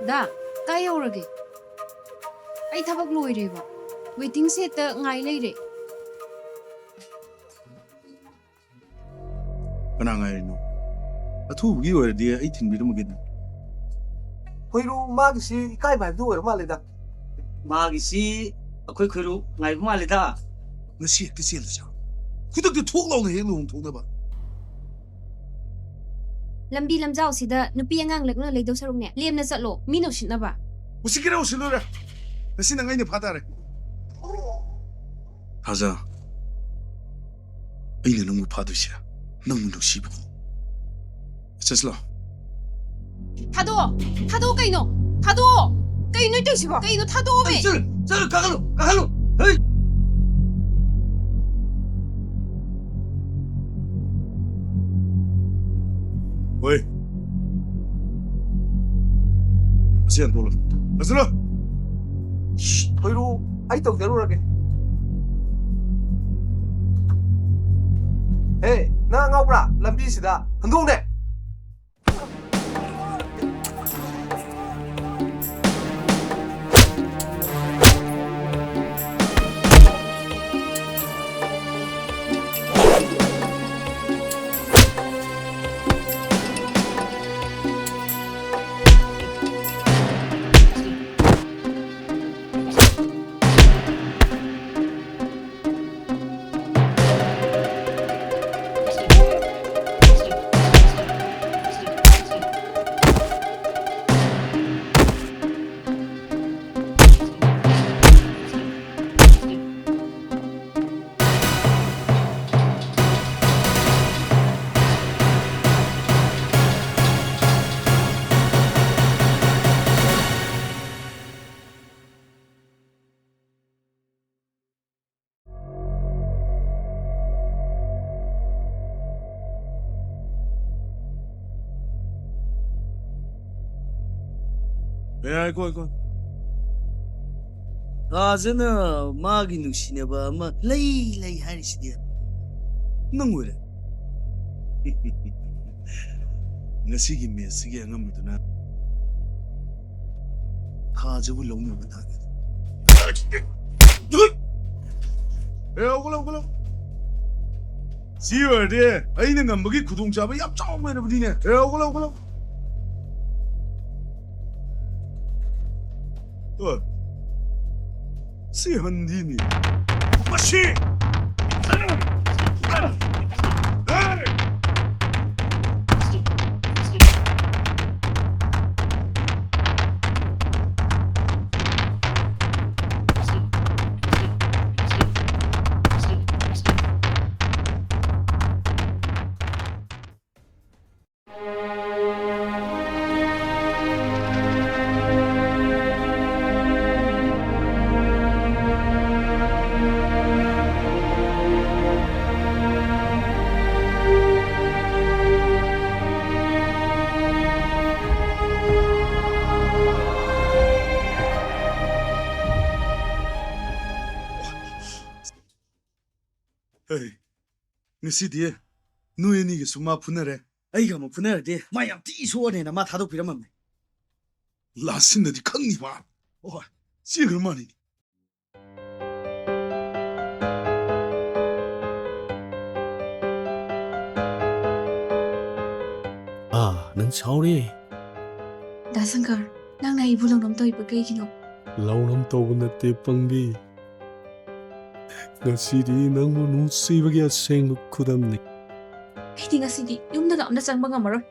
ꯗꯥ ꯀꯥꯏ ꯌꯧꯔꯒꯦ ꯑꯩ ꯊꯕꯛ ꯂꯣꯏꯔꯦꯕ ꯋꯦꯇꯤꯡ ꯁꯦꯠꯇ ꯉꯥꯏ ꯂꯩꯔꯦ ꯀꯅꯥ ꯉꯥꯏꯔꯤꯅꯣ ꯑꯊꯨꯕꯒꯤ ꯑꯣꯏꯔꯗꯤ ꯑꯩ ꯊꯤꯟꯕꯤꯔꯝꯃꯒꯦꯅ ꯈꯣꯏꯔꯨ ꯃꯥꯒꯤꯁꯤ ꯏꯀꯥꯏꯕ ꯍꯥꯏꯕꯗꯨ ꯑꯣꯏꯔ ꯃꯥꯜꯂꯦꯗ ꯃꯥꯒꯤꯁꯤ ꯑꯩꯈꯣꯏ ꯈꯣꯏꯔꯨ ꯉꯥꯏꯕ ꯃꯥꯜꯂꯦꯗ ꯉꯁꯤ ꯍꯦꯛꯇ ꯆꯦꯜꯂꯁꯤ ꯈꯨꯗꯛꯇ ꯊꯣꯛ ꯂꯥꯎꯅ ꯍꯦꯛ ꯂꯨꯍꯣꯡꯊꯣꯛꯅꯕ ꯂꯝꯕꯤ ꯂꯝꯖꯥꯎꯁꯤꯗ ꯅꯨꯄꯤ ꯑꯉꯥꯡ ꯂꯛꯅ ꯂꯩꯗꯧ ꯁꯔꯨꯛꯅꯦ ꯂꯦꯝꯅ ꯆꯠꯂꯣ ꯃꯤꯅ ꯎꯁꯤꯠꯅꯕ ꯎꯁꯤꯠꯀꯦꯔꯥ ꯎꯁꯤꯠꯂꯣꯏꯔꯥ ꯉꯁꯤ ꯅꯪ ꯑꯩꯅ ꯐꯥꯇꯥꯔꯦ ꯐꯥꯖ ꯑꯩꯅ ꯅꯪꯕꯨ ꯐꯥꯗꯣꯏꯁꯦ ꯅꯪꯕꯨ ꯅꯨꯡꯁꯤꯕ ꯆꯠꯁꯂꯣ ꯊꯥꯗꯣꯛꯑꯣ ꯀꯩꯅꯣ ꯊꯥꯗꯣꯛꯑꯣ ꯀꯩꯅꯣ ꯇꯧꯏꯁꯤꯕꯣ ꯀꯩꯅꯣ ꯊꯥꯗꯣꯛꯑꯣꯃꯦ ꯆꯠꯂꯨ ꯀꯥꯈꯠꯂꯨ ꯍꯩ ꯍꯣꯏ ꯑꯁꯤ ꯍꯟꯗꯣꯛꯂꯣ ꯂꯥꯛꯁꯤꯜꯂꯣ ꯈꯣꯏꯔꯨ ꯑꯩ ꯇꯧꯖꯔꯨꯔꯒꯦ ꯍꯦ ꯅꯪ ꯑꯉꯥꯎꯕ꯭ꯔꯥ ꯂꯝꯕꯤꯁꯤꯗ ꯍꯟꯗꯣꯛꯅꯦ ꯉꯥꯏꯈꯣ ꯔꯥꯖꯅ ꯃꯥꯒꯤ ꯅꯨꯡꯁꯤꯅꯕ ꯑꯃ ꯂꯩ ꯍꯥꯏꯔꯤꯁꯤꯗꯤ ꯅꯪ ꯑꯣꯏꯔꯦ ꯉꯁꯤꯒꯤ ꯃꯦꯠꯁꯁꯤꯒꯤ ꯑꯉꯝꯕꯗꯨꯅ ꯈꯥꯖꯕꯨ ꯂꯧꯅꯕ ꯇꯥꯔꯦ ꯍꯧꯒꯠꯂꯣ ꯁꯤ ꯑꯣꯏꯔꯗꯤ ꯑꯩꯅ ꯉꯝꯕꯒꯤ ꯈꯨꯗꯣꯡꯆꯥꯕ ꯌꯥꯝ ꯆꯥꯎꯅ ꯂꯩꯔꯕꯅꯤꯅꯦ ꯍꯧꯒꯠꯂꯣ ꯁꯤ ꯍꯟꯗꯤꯅꯤ ꯃꯁꯤ ꯉꯁꯤꯗꯤ ꯅꯣꯏ ꯑꯅꯤꯒꯁꯨ ꯃꯥ ꯐꯨꯅꯔꯦ ꯑꯩꯒ ꯑꯃꯨꯛ ꯐꯨꯅꯔꯗꯤ ꯃꯥ ꯌꯥꯝ ꯊꯤ ꯁꯣꯛꯑꯅꯦꯅ ꯃꯥ ꯊꯥꯗꯣꯛꯄꯤꯔꯝꯃꯝꯅꯦ ꯂꯥꯁꯤꯟꯅꯗꯤ ꯈꯪꯅꯤꯕ ꯍꯣꯏ ꯆꯦꯈ꯭ꯔ ꯃꯥꯅꯤ ꯅꯪ ꯁꯥꯎꯔꯦ ꯗꯥ ꯁꯪꯀꯔ ꯅꯪꯅ ꯑꯩꯕꯨ ꯂꯧꯅꯝ ꯇꯧꯏꯕ ꯀꯩꯒꯤꯅꯣ ꯂꯧꯅꯝ ꯇꯧꯕ ꯅꯠꯇꯦ ꯄꯪꯕꯤ ꯉꯁꯤꯗꯤ ꯅꯪꯕꯨ ꯅꯨꯡꯁꯤꯕꯒꯤ ꯑꯁꯦꯡꯕ ꯈꯨꯗꯝꯅꯤ ꯑꯩꯗꯤ ꯉꯁꯤꯗꯤ ꯌꯨꯝꯗꯒ ꯑꯝꯇ ꯆꯪꯕ ꯉꯝꯃꯔꯣꯏ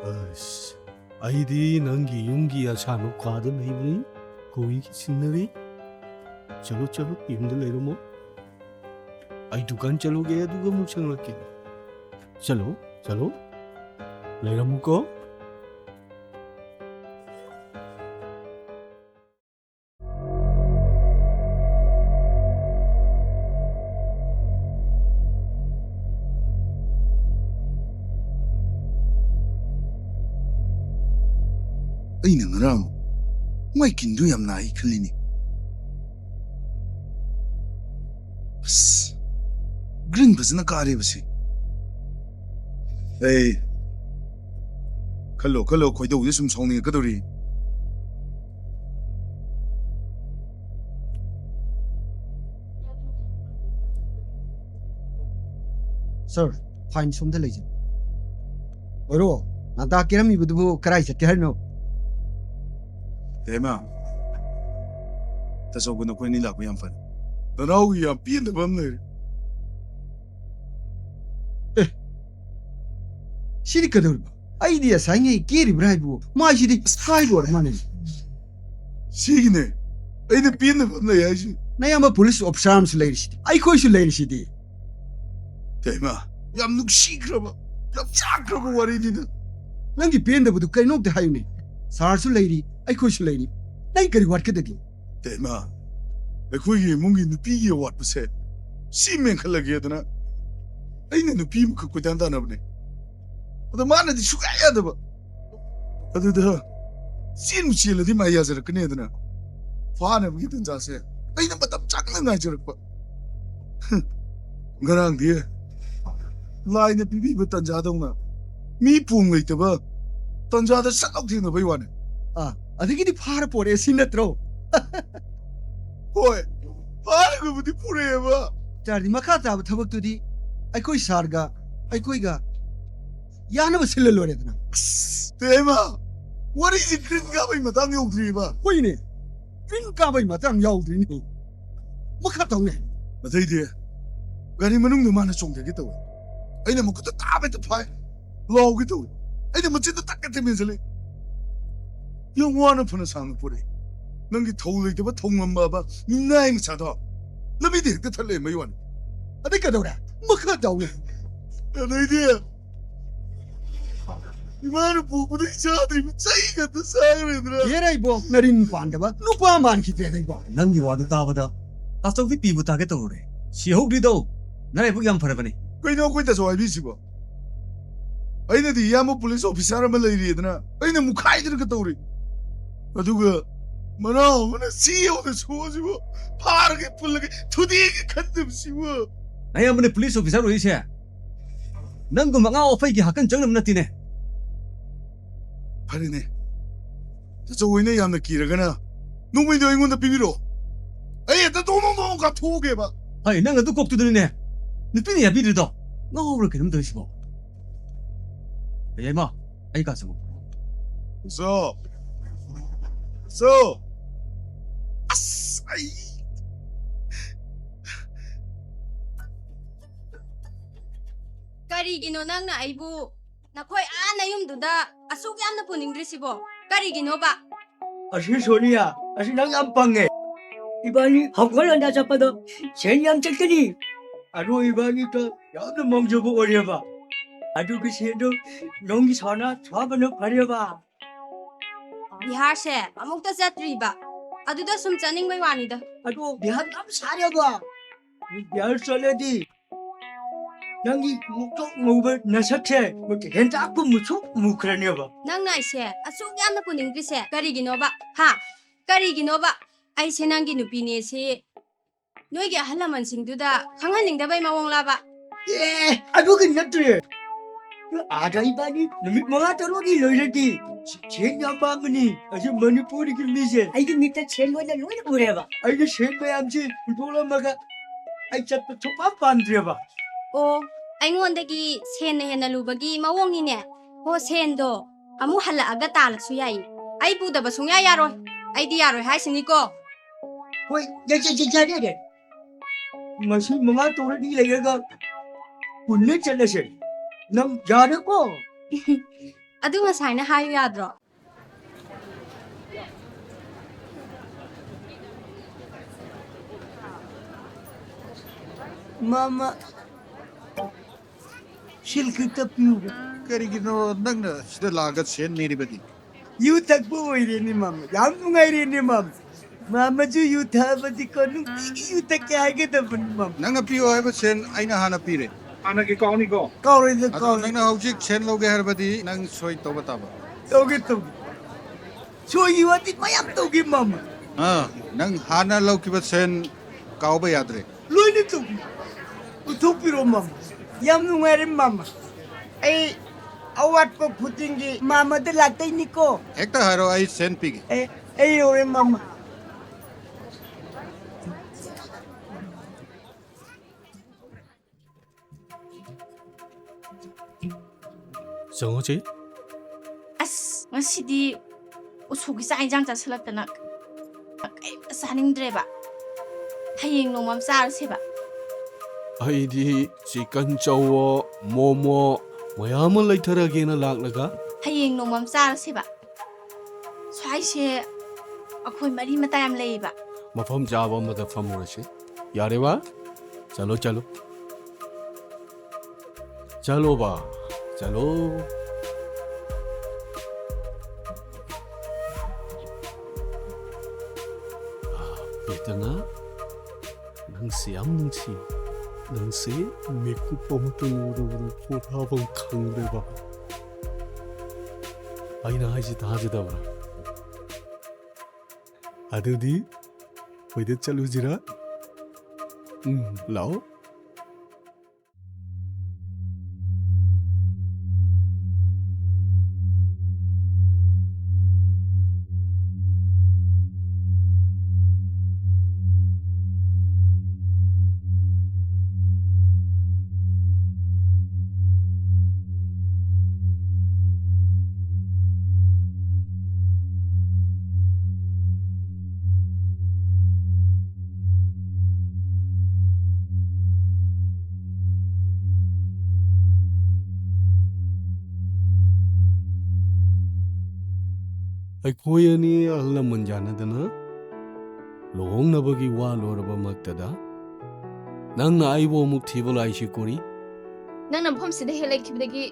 ꯑꯁ ꯑꯩꯗꯤ ꯅꯪꯒꯤ ꯌꯨꯝꯒꯤ ꯑꯁꯥꯅꯨ ꯀꯥꯗ ꯂꯩꯕꯅꯤ ꯀꯣꯏꯒꯤ ꯁꯤꯟꯅꯔꯤ ꯆꯠꯂꯣ ꯌꯨꯝꯗ ꯂꯩꯔꯝꯃꯣ ꯑꯩ ꯗꯨꯀꯥꯟ ꯆꯠꯂꯨꯒꯦ ꯑꯗꯨꯒ ꯑꯃꯨꯛ ꯆꯪꯂꯛꯀꯦ ꯆꯠꯂꯣ ꯂꯩꯔꯝꯃꯨꯀꯣ ꯑꯩꯅ ꯉꯔꯥꯡ ꯃꯥꯏꯀꯤꯟꯗꯨ ꯌꯥꯝ ꯅꯥꯏ ꯈꯜꯂꯤꯅꯤ ꯑꯁ ꯒ꯭ꯔꯤꯟ ꯐꯖꯅ ꯀꯥꯔꯦꯕꯁꯤ ꯑꯩ ꯈꯜꯂꯣ ꯈꯜꯂꯣ ꯈꯣꯏꯗꯧꯁꯦ ꯁꯨꯝ ꯁꯥꯎꯅꯤꯡꯉꯛꯀꯗꯧꯔꯤ ꯁꯔ ꯐꯥꯏꯟ ꯁꯣꯝꯗ ꯂꯩꯖꯩ ꯑꯣꯏꯔꯣ ꯉꯟꯇꯥ ꯀꯦꯔꯝꯃꯤꯕꯗꯨꯕꯨ ꯀꯔꯥꯏ ꯆꯠꯀꯦ ꯍꯥꯏꯅꯣ ꯇꯦꯃꯥ ꯇꯆꯧꯒ ꯅꯈꯣꯏꯅꯤ ꯂꯥꯛꯄ ꯌꯥꯝ ꯐꯔꯦ ꯅꯅꯥꯎꯒꯤ ꯌꯥꯝ ꯄꯦꯟꯗꯕ ꯑꯃ ꯂꯩꯔꯦ ꯁꯤꯗꯤ ꯀꯩꯗꯧꯔꯤꯕ ꯑꯩꯗꯤ ꯉꯁꯥꯏꯉꯩ ꯀꯦꯔꯤꯕ꯭ꯔꯥ ꯍꯥꯏꯕꯨ ꯃꯥꯏꯁꯤꯗꯤ ꯍꯥꯏꯕ ꯑꯣꯏꯔ ꯃꯥꯟꯅꯩ ꯁꯤꯒꯤꯅꯦ ꯑꯩꯅ ꯄꯦꯟꯗꯕ ꯑꯃ ꯂꯩ ꯍꯥꯏꯁꯤ ꯅꯌꯥꯝꯕ ꯄꯨꯂꯤꯁ ꯑꯣꯐꯤꯁꯥꯔ ꯑꯃꯁꯨ ꯂꯩꯔꯤꯁꯤꯗꯤ ꯑꯩꯈꯣꯏꯁꯨ ꯂꯩꯔꯤꯁꯤꯗꯤ ꯇꯦꯃꯥ ꯌꯥꯝ ꯅꯨꯡꯁꯤꯈ꯭ꯔꯕ ꯌꯥꯝ ꯆꯥꯛꯈ꯭ꯔꯕ ꯋꯥꯔꯤꯅꯤꯗ ꯅꯪꯒꯤ ꯄꯦꯟꯗꯕꯗꯨ ꯀꯩꯅꯣꯝꯇ ꯍꯥꯏꯌꯨꯅꯦ ꯁꯥꯔꯁꯨ ꯂꯩꯔꯤ ꯑꯩꯈꯣꯏꯁꯨ ꯂꯩꯔꯤ ꯅꯪ ꯀꯔꯤ ꯋꯥꯠꯀꯗꯒꯦ ꯇꯦꯃꯥ ꯑꯩꯈꯣꯏꯒꯤ ꯏꯃꯨꯡꯒꯤ ꯅꯨꯄꯤꯒꯤ ꯑꯋꯥꯠꯄꯁꯦ ꯁꯤ ꯃꯦꯟꯈꯠꯂꯒꯦꯗꯅ ꯑꯩꯅ ꯅꯨꯄꯤ ꯑꯃꯈꯛ ꯀꯣꯏꯇꯥꯟ ꯇꯥꯟꯅꯕꯅꯦ ꯑꯗ ꯃꯥꯅꯗꯤ ꯁꯨꯛꯌꯥ ꯌꯥꯗꯕ ꯑꯗꯨꯗ ꯆꯦꯟꯕꯨ ꯆꯦꯜꯂꯗꯤ ꯃꯥ ꯌꯥꯖꯔꯛꯀꯅꯤꯗꯅ ꯐꯥꯅꯕꯒꯤ ꯇꯟꯖꯥꯁꯦ ꯑꯩꯅ ꯃꯇꯝ ꯆꯪꯅ ꯉꯥꯏꯖꯔꯛꯄ ꯉꯔꯥꯡꯗꯤ ꯂꯥꯏꯅ ꯄꯤꯕꯤꯕ ꯇꯟꯖꯥꯗꯧꯅ ꯃꯤ ꯄꯣꯡ ꯂꯩꯇꯕ ꯇꯟꯖꯥꯗ ꯁꯠꯂꯥꯎ ꯊꯦꯡꯅꯕꯩ ꯋꯥꯅꯦ ꯑꯗꯒꯤꯗꯤ ꯐꯥꯔ ꯄꯣꯔꯛꯑꯦ ꯁꯤ ꯅꯠꯇ꯭ꯔꯣ ꯍꯣꯏ ꯐꯥꯔꯒꯕꯨꯗꯤ ꯄꯨꯔꯛꯑꯦꯕ ꯆꯥꯔꯗꯤ ꯃꯈꯥ ꯇꯥꯕ ꯊꯕꯛꯇꯨꯗꯤ ꯑꯩꯈꯣꯏ ꯁꯥꯔꯒ ꯑꯩꯈꯣꯏꯒ ꯌꯥꯅꯕ ꯁꯤꯜꯂ ꯂꯣꯏꯔꯦꯗꯅ ꯇꯦꯃꯥ ꯋꯥꯔꯤꯁꯤ ꯒ꯭ꯔꯤꯟ ꯀꯥꯕꯩ ꯃꯇꯥꯡ ꯌꯧꯗ꯭ꯔꯤꯕ ꯍꯣꯏꯅꯦ ꯒ꯭ꯔꯤꯟ ꯀꯥꯕꯩ ꯃꯇꯥꯡ ꯌꯥꯎꯗ꯭ꯔꯤꯅꯦ ꯃꯈꯥ ꯇꯧꯅꯦ ꯑꯇꯩꯗꯤ ꯒꯥꯔꯤ ꯃꯅꯨꯡꯗ ꯃꯥꯅ ꯆꯣꯡꯊꯒꯦ ꯇꯧꯋꯦ ꯑꯩꯅ ꯃꯈꯨꯠꯇ ꯇꯥꯕꯩꯇ ꯐꯥꯏ ꯂꯥꯎꯒꯦ ꯇꯧꯋꯦ ꯑꯩꯅ ꯃꯆꯤꯟꯗ ꯇꯛꯀꯠꯇ ꯃꯦꯟꯁꯤꯜꯂꯦ ꯌꯥꯝ ꯋꯥꯅ ꯐꯅ ꯁꯥꯡꯅ ꯄꯨꯔꯛꯏ ꯅꯪꯒꯤ ꯊꯧ ꯂꯩꯇꯕ ꯊꯧꯉꯝꯕ ꯃꯤꯅꯥꯏ ꯃꯆꯥꯗꯣ ꯂꯝꯕꯤꯗ ꯍꯦꯛꯇ ꯊꯠꯂꯛꯑꯦ ꯃꯩ ꯋꯥꯅꯤ ꯑꯗꯩ ꯀꯩꯗꯧꯔꯦ ꯃꯈꯥ ꯇꯧꯅꯦ ꯑꯗꯩꯗꯤ 이만은 보고도 이자들이 차이가 또 싸그러더라. 얘라 이거 나린 반다바 누파 만키대 이거. ꯅꯪꯒꯤ ꯋꯥꯗꯨ ꯇꯥꯕꯗ ꯇꯥꯆꯧꯗꯤ ꯄꯤꯕꯨ ꯇꯥꯒꯦ ꯇꯧꯔꯦ ꯁꯤꯍꯧꯗ꯭ꯔꯤꯗꯣ ꯅꯔꯥꯏꯕꯛ ꯌꯥꯝ ꯐꯔꯕꯅꯤ ꯀꯩꯅꯣ ꯑꯩꯈꯣꯏꯗ ꯖꯋꯥꯏꯕꯤꯁꯤꯕꯣ ꯑꯩꯅꯗꯤ ꯏꯌꯥꯝꯕ ꯄꯨꯂꯤꯁ ꯑꯣꯐꯤꯁꯥꯔ ꯑꯃ ꯂꯩꯔꯤꯗꯅ ꯑꯩꯅ ꯃꯨꯛꯈꯥꯏꯗꯅꯒ ꯇꯧꯔꯤ ꯑꯗꯨꯒ ꯃꯅꯥꯎ ꯑꯃꯅ ꯁꯤꯌꯧꯅ ꯁꯣꯁꯤꯕꯨ ꯐꯥꯔꯒ ꯄꯨꯜꯂꯒ ꯊꯨꯗꯦꯛꯒ ꯈꯟꯗꯕꯁꯤꯕꯨ ꯑꯌꯥꯝꯕꯅ ꯄꯨꯂꯤꯁ ꯑꯣꯐꯤꯁꯥꯔ ꯑꯣꯏꯔꯤꯁꯦ ꯅꯪꯒꯨꯝꯕ ꯑꯉꯥꯎ ꯑꯐꯩꯒꯤ ꯍꯥꯀꯟ ꯆꯪꯅꯕ ꯅꯠꯇꯦꯅꯦ ꯐꯔꯦꯅꯦ ꯇꯆꯧꯍꯣꯏꯅ ꯌꯥꯝꯅ ꯀꯤꯔꯒꯅ ꯅꯣꯡꯃꯩꯗꯣ ꯑꯩꯉꯣꯟꯗ ꯄꯤꯕꯤꯔꯣ ꯑꯩ ꯍꯦꯛꯇ ꯗꯣꯡ ꯀꯥꯞꯊꯣꯛꯑꯒꯦꯕ ꯍꯩ ꯅꯪ ꯑꯗꯨ ꯀꯣꯛꯇꯨꯗꯅꯤꯅꯦ ꯅꯨꯄꯤꯅ ꯌꯥꯕꯤꯗ꯭ꯔꯤꯗꯣ ꯉꯥꯎꯕ꯭ꯔꯥ ꯀꯩꯅꯣꯝ ꯇꯧꯔꯤꯁꯤꯕꯣ ꯌꯥꯏꯃ ꯑꯩ ꯀꯥ ꯆꯪꯉꯨ ꯁꯣ ꯑꯁ ꯑꯩ ꯀꯔꯤꯒꯤꯅꯣ ꯅꯪꯅ ꯑꯩꯕꯨ ꯅꯈꯣꯏ ꯌꯨꯝꯗꯨꯗ ꯑꯁꯨꯛ ꯌꯥꯝꯅ ꯄꯨꯅꯤꯡꯗ꯭ꯔꯤꯁꯤꯕꯣ ꯀꯔꯤꯒꯤꯅꯣꯕ ꯑꯁꯤ ꯁꯣꯅꯤꯌꯥ ꯑꯁꯤ ꯅꯪ ꯌꯥꯝ ꯄꯪꯉꯦ 이반이 헛걸어나 잡아도 젠양 ጨቅ니 아로 이반이도 야도 멍주고 어려봐 아주 그 새도 농기 사나 잡아는 버려봐 비하ꯔꯁꯦ ꯑꯃꯨꯛꯇ ꯆꯠꯇ꯭ꯔꯤꯕ ꯑꯗꯨꯗ ꯁꯨꯝ ꯆꯠꯅꯤꯡꯕꯩ ꯋꯥꯅꯤꯗ 아도 비한 남 사려봐 비할 썰래디 ꯅꯪꯒꯤ ꯃꯨꯛꯇꯣꯛ ꯉꯧꯕ ꯅꯁꯛꯁꯦ ꯍꯦꯟꯇꯥꯛꯄ ꯃꯨꯁꯨꯛ ꯃꯨꯈ꯭ꯔꯅꯦꯕ ꯅꯪꯅ ꯑꯩꯁꯦ ꯑꯁꯨꯛ ꯌꯥꯝꯅ ꯄꯨꯅꯤꯡꯗ꯭ꯔꯤꯁꯦ ꯀꯔꯤꯒꯤꯅꯣꯕ ꯍꯥ ꯀꯔꯤꯒꯤꯅꯣꯕ ꯑꯩꯁꯦ ꯅꯪꯒꯤ ꯅꯨꯄꯤꯅꯦ ꯁꯤ ꯅꯣꯏꯒꯤ ꯑꯍꯜ ꯂꯃꯟꯁꯤꯡꯗꯨꯗ ꯈꯪꯍꯟꯅꯤꯡꯗꯕꯩ ꯃꯑꯣꯡꯂꯕ ꯑꯗꯨꯒꯤ ꯅꯠꯇ꯭ꯔꯦ 아다 이반이 누밋 뭐가 떨어지 너희들이 제일 양반이니 아주 머니푸르기 미세 아이고 밑에 제일 먼저 노래 부려봐 아이고 제일 매암지 돌아마가 아이 잡고 초밥 반드려봐 ꯑꯣ ꯑꯩꯉꯣꯟꯗꯒꯤ ꯁꯦꯟꯅ ꯍꯦꯟꯅ ꯂꯨꯕꯒꯤ ꯃꯑꯣꯡꯅꯤꯅꯦ ꯍꯣ ꯁꯦꯟꯗꯣ ꯑꯃꯨꯛ ꯍꯜꯂꯛꯑꯒ ꯇꯥꯜꯂꯁꯨ ꯌꯥꯏ ꯑꯩ ꯄꯨꯗꯕ ꯁꯨꯡꯌꯥ ꯌꯥꯔꯣꯏ ꯑꯩꯗꯤ ꯌꯥꯔꯣꯏ ꯍꯥꯏꯁꯤꯅꯤꯀꯣ ꯍꯣꯏ ꯌꯥꯔꯦ ꯃꯁꯤ ꯃꯉꯥ ꯇꯧꯔꯗꯤ ꯂꯩꯔꯒ ꯄꯨꯟꯅ ꯆꯠꯂꯁꯦ ꯅꯪ ꯌꯥꯔꯦꯀꯣ ꯑꯗꯨ ꯉꯁꯥꯏꯅ ꯍꯥꯏꯌꯨ ꯌꯥꯗ꯭ꯔꯣ 마마 실크 tapioca ꯀꯔꯤꯒꯤꯅꯣ ꯅꯪꯅ ꯁꯤꯗ ꯂꯥꯛꯑꯒ ꯁꯦꯟ ꯅꯤꯔꯤꯕꯗꯤ ꯌꯨ ꯊꯛꯄ ꯑꯣꯏꯔꯦꯅꯦ ꯃꯥꯃ ꯌꯥꯝ ꯅꯨꯡꯉꯥꯏꯔꯦꯅꯦ ꯃꯥꯃ ꯃꯥꯃꯁꯨ ꯌꯨ ꯊꯛꯑꯕꯗꯤꯀꯣ ꯅꯨꯡꯇꯤꯒꯤ ꯌꯨ ꯊꯛꯀꯦ ꯍꯥꯏꯒꯗꯕꯅꯤ ꯃꯥꯃ ꯅꯪꯅ ꯄꯤꯌꯣ ꯍꯥꯏꯕ ꯁꯦꯟ ꯑꯩꯅ ꯍꯥꯟꯅ ꯄꯤꯔꯦ ꯍꯥꯟꯅꯒꯤ ꯀꯥꯎꯅꯤꯀꯣ ꯀꯥꯎꯔꯣꯏꯗ ꯑꯗꯣ ꯀꯥꯎꯔꯣꯏ ꯅꯪꯅ ꯍꯧꯖꯤꯛ ꯁꯦꯟ ꯂꯧꯒꯦ ꯍꯥꯏꯔꯕꯗꯤ ꯅꯪ ꯁꯣꯏ ꯇꯧꯕ ꯇꯥꯕ ꯇꯧꯒꯦ 소이 와디 마약 또기 맘마. ꯅꯪ ꯍꯥꯟꯅ ꯂꯧꯈꯤꯕ ꯁꯦꯟ ꯀꯥꯎꯕ ꯌꯥꯗ꯭ꯔꯦ 로이니 또기. 우토피로 맘마. 얌누nga리 맘마. 에이 아왓po 푸팅기 마마들 라떼니코. ꯍꯦꯛꯇ ꯍꯥꯏꯔꯣ ꯑꯩ ꯁꯦꯟ ꯄꯤꯒꯦ 에이 오래 맘마. 정어지? ꯑꯁ ꯉꯁꯤꯗꯤ ꯎꯁꯣꯞꯀꯤ ꯆꯥꯛ ꯏꯟꯖꯥꯡ ꯆꯥꯁꯤꯜꯂꯛꯇꯅ ꯀꯩꯝꯇ ꯆꯥꯅꯤꯡꯗ꯭ꯔꯦꯕ ꯍꯌꯦꯡ ꯅꯣꯡꯃ ꯑꯃ ꯆꯥꯔꯁꯦꯕ 아이디 치킨 짜워 모모 뭐야만 레이터라게나 락라가 ꯍꯌꯦꯡ ꯅꯣꯡꯃ ꯑꯃ ꯆꯥꯔꯁꯦꯕ ꯁ꯭ꯋꯥꯏꯁꯦ ꯑꯩꯈꯣꯏ ꯃꯔꯤ ꯃꯇꯥ ꯌꯥꯝ ꯂꯩꯌꯦꯕ मफम जाबा मदा फमुरसे यारे वा चलो चलो चलो बा चलो बेतना नंसे याम नंसी नंसे मेकु पमतन उरुरु पोथाबं खंग्रेबा 아이나 하이지 다 하지다브라 아드디 Wait, chalujira? Lao? ꯑꯩꯈꯣꯏ ꯑꯅꯤ ꯑꯍꯜ ꯂꯃꯟ ꯌꯥꯅꯗꯅ ꯂꯨꯍꯣꯡꯅꯕꯒꯤ ꯋꯥ ꯂꯣꯏꯔꯕ ꯃꯛꯇꯗ ꯅꯪꯅ ꯑꯩꯕꯨ ꯑꯃꯨꯛ ꯊꯤꯕ ꯂꯥꯛꯏꯁꯤ ꯀꯣꯔꯤ ꯅꯪꯅ ꯃꯐꯝꯁꯤꯗ ꯍꯦꯛ ꯂꯩꯈꯤꯕꯗꯒꯤ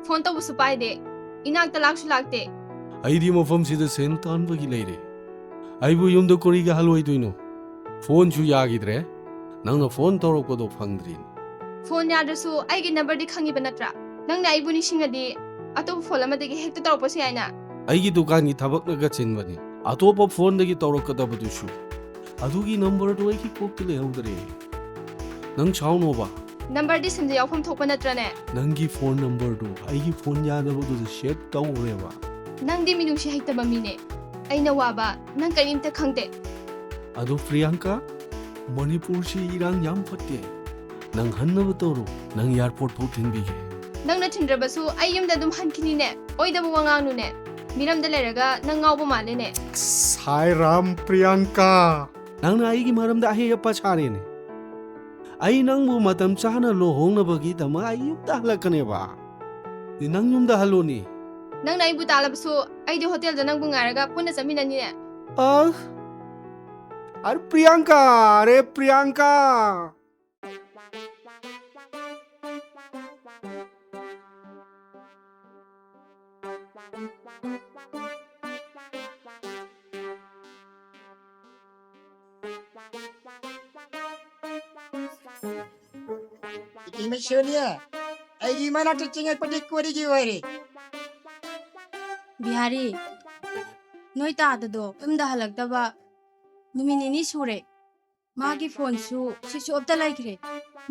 ꯐꯣꯟ ꯇꯧꯕꯁꯨ ꯄꯥꯏꯗꯦ ꯏꯅꯥꯛꯇ ꯂꯥꯛꯁꯨ ꯂꯥꯛꯇꯦ ꯑꯩꯗꯤ ꯃꯐꯝꯁꯤꯗ ꯁꯦꯟ ꯇꯥꯟꯕꯒꯤ ꯂꯩꯔꯦ ꯑꯩꯕꯨ ꯌꯨꯝꯗ ꯀꯣꯔꯤꯒ ꯍꯜꯂꯣꯏꯗꯣꯏꯅꯣ ꯐꯣꯟꯁꯨ ꯌꯥꯈꯤꯗ꯭ꯔꯦ ꯅꯪꯅ ꯐꯣꯟ ꯇꯧꯔꯛꯄꯗꯣ ꯐꯪꯗ꯭ꯔꯤ ꯐꯣꯟ ꯌꯥꯗ꯭ꯔꯁꯨ ꯑꯩꯒꯤ ꯅꯝꯕꯔꯗꯤ ꯈꯪꯉꯤꯕ ꯅꯠꯇ꯭ꯔꯥ ꯅꯪꯅ ꯑꯩꯕꯨ ꯅꯤꯡꯁꯤꯡꯉꯗꯤ ꯑꯇꯣꯞꯄ ꯐꯣꯟ ꯑꯃꯗꯒꯤ ꯍꯦꯛꯇ ꯇꯧꯔꯛꯄꯁꯨ ꯌꯥꯏꯅ ꯑꯩꯒꯤ ꯗꯨꯀꯥꯟꯒꯤ ꯊꯕꯛꯅꯒ ꯆꯤꯟꯕꯅꯤ ꯑꯇꯣꯞꯄ ꯐꯣꯟꯗꯒꯤ ꯇꯧꯔꯛꯀꯗꯕꯗꯨꯁꯨ ꯑꯗꯨꯒꯤ ꯅꯝꯕꯔꯗꯣ ꯑꯩꯒꯤ ꯀꯣꯛꯇ ꯂꯩꯍꯧꯗ꯭ꯔꯦ ꯅꯪ ꯁꯥꯎꯅꯣꯕ ꯅꯝꯕꯔꯗꯤ ꯁꯤꯝꯗ ꯌꯥꯎꯐꯝ ꯊꯣꯛꯄ ꯅꯠꯇ꯭ꯔꯅꯦ ꯅꯪꯒꯤ ꯐꯣꯟ ꯅꯝꯕꯔꯗꯣ ꯑꯩꯒꯤ ꯐꯣꯟ ꯌꯥꯗꯕꯗꯨꯗ ꯁꯦꯚ ꯇꯧꯔꯦꯕ ꯅꯪꯗꯤ ꯃꯤꯅꯨꯡꯁꯤ ꯍꯩꯇꯕ ꯃꯤꯅꯦ ꯑꯩꯅ ꯋꯥꯕ ꯅꯪ ꯀꯔꯤꯝꯇ ꯈꯪꯗꯦ ꯑꯗꯣ ꯄ꯭ꯔꯤꯌꯥꯡꯀꯥ ꯃꯅꯤꯄꯨꯔꯁꯤ ꯏꯔꯥꯡ ꯌꯥꯝ ꯐꯠꯇꯦ ꯅꯪ ꯍꯟꯅꯕ ꯇꯧꯔꯣ ꯅꯪ ꯑꯦꯌꯥꯔꯄꯣꯔꯠ ꯐꯥꯎ ꯊꯤꯟꯕꯤꯒꯦ ꯅꯪꯅ ꯊꯤꯟꯗ꯭ꯔꯕꯁꯨ ꯑꯩ ꯌꯨꯝꯗ ꯑꯗꯨꯝ ꯍꯟꯈꯤꯅꯤꯅꯦ ꯑꯣꯏꯗꯕ ꯋꯥ ꯉꯥꯡꯅꯨꯅꯦ 미람들 내려가 능 아우보 말래네 사이람 프리앙카 낭나 아이기 마름다 아헤여빠 차리네 아이 낭부 마담 차하나 로홍나버기 담아 아이 윰다 할라까네봐 낭 윰다 할로니 능 나이부 달라버수 아이디 호텔다 낭부 nga라가 폰나 자미나니네 अरे प्रियंका अरे Priyanka Ini Sonia. Ai gimana tuh cengat pedik ko di jiwari? Bihari ꯅꯣꯏ ꯇꯥꯗꯗꯣ ꯌꯨꯝꯗ ꯍꯜꯂꯛꯇꯕ ꯅꯨꯃꯤꯠ ꯅꯤꯅꯤ ꯁꯨꯔꯦ ꯃꯥꯒꯤ ꯐꯣꯟꯁꯨ ꯁ꯭ꯋꯤꯆ ꯑꯣꯐꯇ ꯂꯩꯈ꯭ꯔꯦ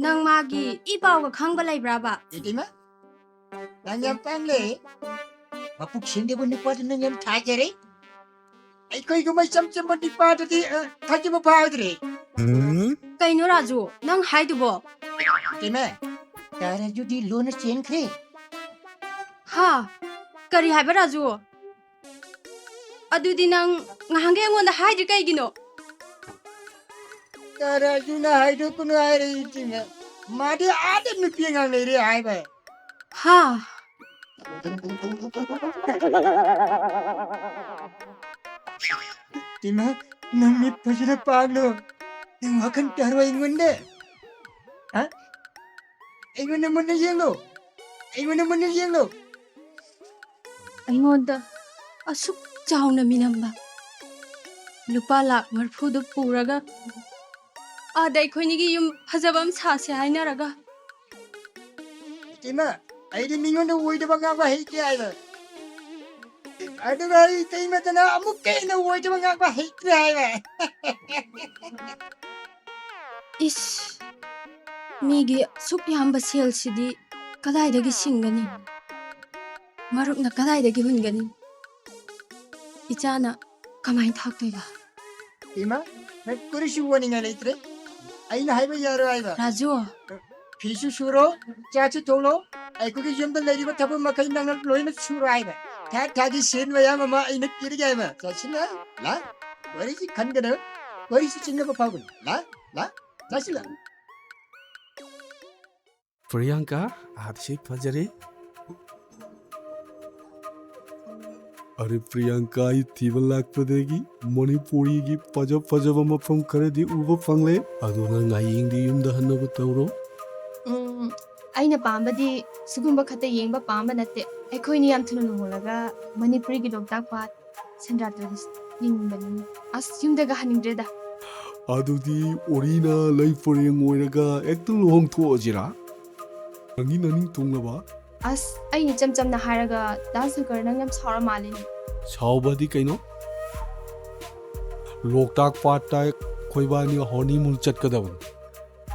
ꯅꯪ ꯃꯥꯒꯤ ꯏ ꯄꯥꯎꯒ ꯈꯪꯕ ꯂꯩꯕ꯭ꯔꯥꯕ Itima? Nanyam pangle. Mapuk sinde bu nipa tu nanyam thajare. Ai koi gumai cham bu nipa tu di thaji bu paudre. ꯀꯩꯅꯣ ꯔꯥꯖꯨ ꯅꯪ ꯍꯥꯏꯗꯨꯕꯣ Itima. Tara judi lona chen kre. ꯍꯥ ꯀꯔꯤ ꯍꯥꯏꯕ ꯔꯥꯖꯨ ꯑꯗꯨꯗꯤ ꯅꯪ ꯉꯍꯥꯟꯒꯩ ꯑꯩꯉꯣꯟꯗ ꯍꯥꯏꯗ꯭ꯔꯤ ꯀꯩꯒꯤꯅꯣ Tara juna haidu kunu aire itima. Madi ada nupi ngang leire ai ba. ꯍꯥ Itima, nang mit pasina paglo. Nang makan tarwa ingunde. Ha? Ingunde munne yenglo. Ingunde munne yenglo. ꯑꯩꯉꯣꯟꯗ ꯑꯁꯨꯛ ꯆꯥꯎꯅ ꯃꯤꯅꯝꯕ ꯂꯨꯄꯥ ꯂꯥꯛ 40ꯗꯨ ꯄꯨꯔꯒ ꯑꯥꯗ ꯑꯩꯈꯣꯏꯅꯤꯒꯤ ꯌꯨꯝ ꯐꯖꯕ ꯑꯃ ꯁꯥꯁꯦ ꯍꯥꯏꯅꯔꯒ Itima, ai di mingon da woi da banga ba hei ai ba. ꯑꯗꯨꯒ ꯑꯩ ꯇꯩꯃꯗꯅ ꯑꯃꯨꯛꯀ ꯍꯦꯟꯅ ꯑꯣꯏꯗꯕ ꯉꯥꯡꯕ ꯍꯩꯇ꯭ꯔꯦ ꯍꯥꯏꯕ 이씨, 미기 숲이 한바 셀시디 까다이되기 신가니 마룩나 까다이되기 훈가니 이자나 가만히 탁도이가 이마 나 그릇이 원인가 레이트래 아이나 하이바 야로 하이바 라조 피수 수로 짜치 돌로 아이 그게 좀더 내리고 타본 마카이 나는 로이는 수로 하이바 다 자기 신와야 마마 아이는 끼리게 하이바 자신아 라 what is it 간거는 what is it 찍는 거 봐보 라 자신아 Priyanka आदि फजरे अरे प्रियंका इतीब लाक्पदगी मणिपुरी की फजब मफम खरदी उब फंगले अदुना ngaयिंगदी युमदा हन्नब तौरो ꯑꯩꯅ ꯄꯥꯝꯕꯗꯤ ꯁꯤꯒꯨꯝꯕ ꯈꯛꯇ ꯌꯦꯡꯕ ꯄꯥꯝꯕ ꯅꯠꯇꯦ ꯑꯩꯈꯣꯏꯅꯤ ꯌꯥꯝ ꯊꯨꯅ ꯂꯨꯍꯣꯡꯂꯒ ꯃꯅꯤꯄꯨꯔꯤꯒꯤ ꯂꯣꯛꯇꯥꯛ ꯄꯥꯠ ꯁꯦꯟꯗ꯭ꯔꯥ ꯌꯦꯡꯅꯤꯡꯕꯅꯤ ꯑꯁ ꯌꯨꯝꯗꯒ ꯍꯟꯅꯤꯡꯗ꯭ꯔꯦꯗ अदुदी ओरिना लई परेंग ओइरगा एकदम लोहंग थोअजिरा नंगी ननिंग तुंगलबा ꯑꯁ ꯑꯩ ꯏꯆꯝ ꯆꯝꯅ ꯍꯥꯏꯔꯒ ꯗꯥꯟꯁꯀꯔ ꯅꯪ ꯌꯥꯝ ꯁꯥꯎꯔ ꯃꯥꯜꯂꯤꯅꯦ सावबदी कइनो लोकताक पाटा खोइबानी हनीमून चटकदबन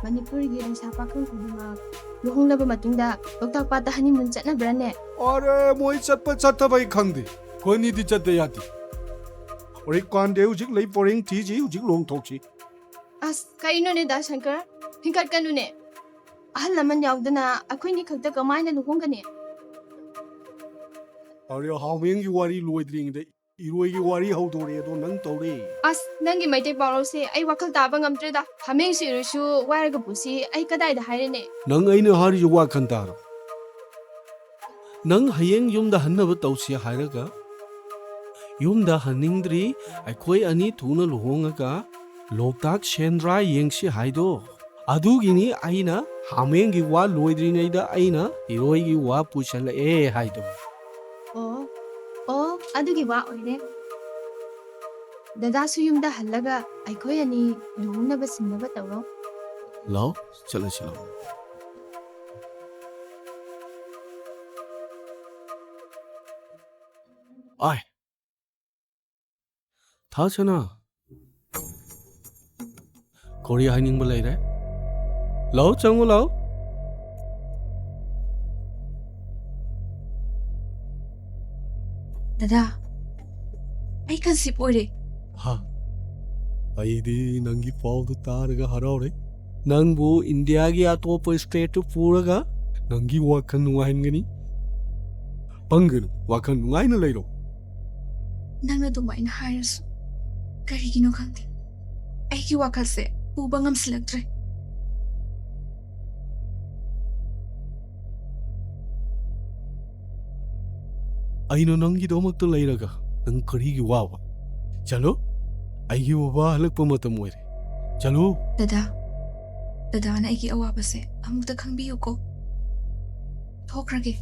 ꯃꯅꯤꯄꯨꯔꯒꯤ ꯂꯩꯁꯥ ꯄꯥꯈꯪ ꯈꯨꯗꯤꯡꯃꯛ ꯂꯨꯍꯣꯡꯂꯕ ꯃꯇꯨꯡꯗ ꯂꯣꯛꯇꯥꯛ ꯄꯥꯠꯇ ꯍꯅꯤꯃꯨꯟ ꯆꯠꯅꯕ꯭ꯔꯅꯦ अरे मोइ चटप चटबई खंगदे कोनीदी चटदे याती ओरे कांदे उजिक लई परेंग थीजी उजिक लोंग थोक्सी ꯑꯁ ꯀꯩꯅꯣꯅꯦ ꯗꯥ ꯁꯪꯀꯔ ꯐꯤꯡꯀꯠꯀꯅꯨꯅꯦ ꯑꯍꯜ ꯂꯃꯟ ꯌꯥꯎꯗꯅ ꯑꯩꯈꯣꯏꯅꯤ ꯈꯛꯇ ꯀꯃꯥꯏꯅ ꯂꯨꯍꯣꯡꯒꯅꯤ अरे हामेंगी वारी लोइद्रिंगदे इरोइगी वारी हौदोरे दो नंग तौरे ꯑꯁ ꯅꯪꯒꯤ ꯃꯩꯇꯩ ꯄꯥꯎꯔꯧꯁꯦ ꯑꯩ ꯋꯥꯈꯜ ꯇꯥꯕ ꯉꯝꯗ꯭ꯔꯦꯗ ꯍꯥꯃꯦꯡ ꯁꯤꯔꯁꯨ ꯋꯥꯏꯔꯒ ꯄꯨꯁꯤ ꯑꯩ ꯀꯗꯥꯏꯗ ꯍꯥꯏꯔꯦꯅꯦ नंग अइना हारि वाखन तारो नंग हयेंग युमदा हन्नब तौसी हायरगा युमदा हन्निंगद्री अखोय अनि थुना लुहोंगगा लोकताक सेंद्रा येंगसी हाइदो अदुगिनी आइना हामेंगी वा लोइद्रिङैदा आइना इरोइगी वा पुसल ए हाइदो ꯑꯣ ꯑꯗꯨꯒꯤ ꯋꯥ ꯑꯣꯏꯔꯦ ꯗꯗꯥꯁꯨ ꯌꯨꯝꯗ ꯍꯜꯂꯒ ꯑꯩꯈꯣꯏ ꯑꯅꯤ ꯂꯨꯍꯣꯡꯅꯕ ꯁꯤꯟꯅꯕ ꯇꯧꯔꯣ लाओ चलो चलो आय थासना कोरिया हाइनिंग बलाई रे लाओ चंगो लाओ ꯗꯗꯥ ꯑꯩ ꯀꯟꯁꯤꯞ ꯑꯣꯏꯔꯦ हाँ अइदी नंगी पाउदु तारगा हराउरे नंगबु इंडिया की अतोप स्टेट पूरगा नंगी वाखन नुवाइनगनी पंगनु वाखन नुवाइना लैरो ꯅꯪꯅ ꯑꯗꯨꯃꯥꯏꯅ ꯍꯥꯏꯔꯁꯨ ꯀꯔꯤꯒꯤꯅꯣ ꯈꯪꯗꯦ ꯑꯩꯒꯤ ꯋꯥꯈꯜꯁꯦ ꯄꯨꯕ ꯉꯝꯁꯤꯜꯂꯛꯇ꯭ꯔꯦ अइनो नंगी दोमक्तो लैरगा नंग करीगी वावा चलो अइगी बाबा हलकप मतम ओइरे चलो ꯗꯗꯥꯅ ꯑꯩꯒꯤ ꯑꯋꯥꯕꯁꯦ ꯑꯃꯨꯛꯇ ꯈꯪꯕꯤꯌꯨꯀꯣ ꯊꯣꯛꯈ꯭ꯔꯒꯦ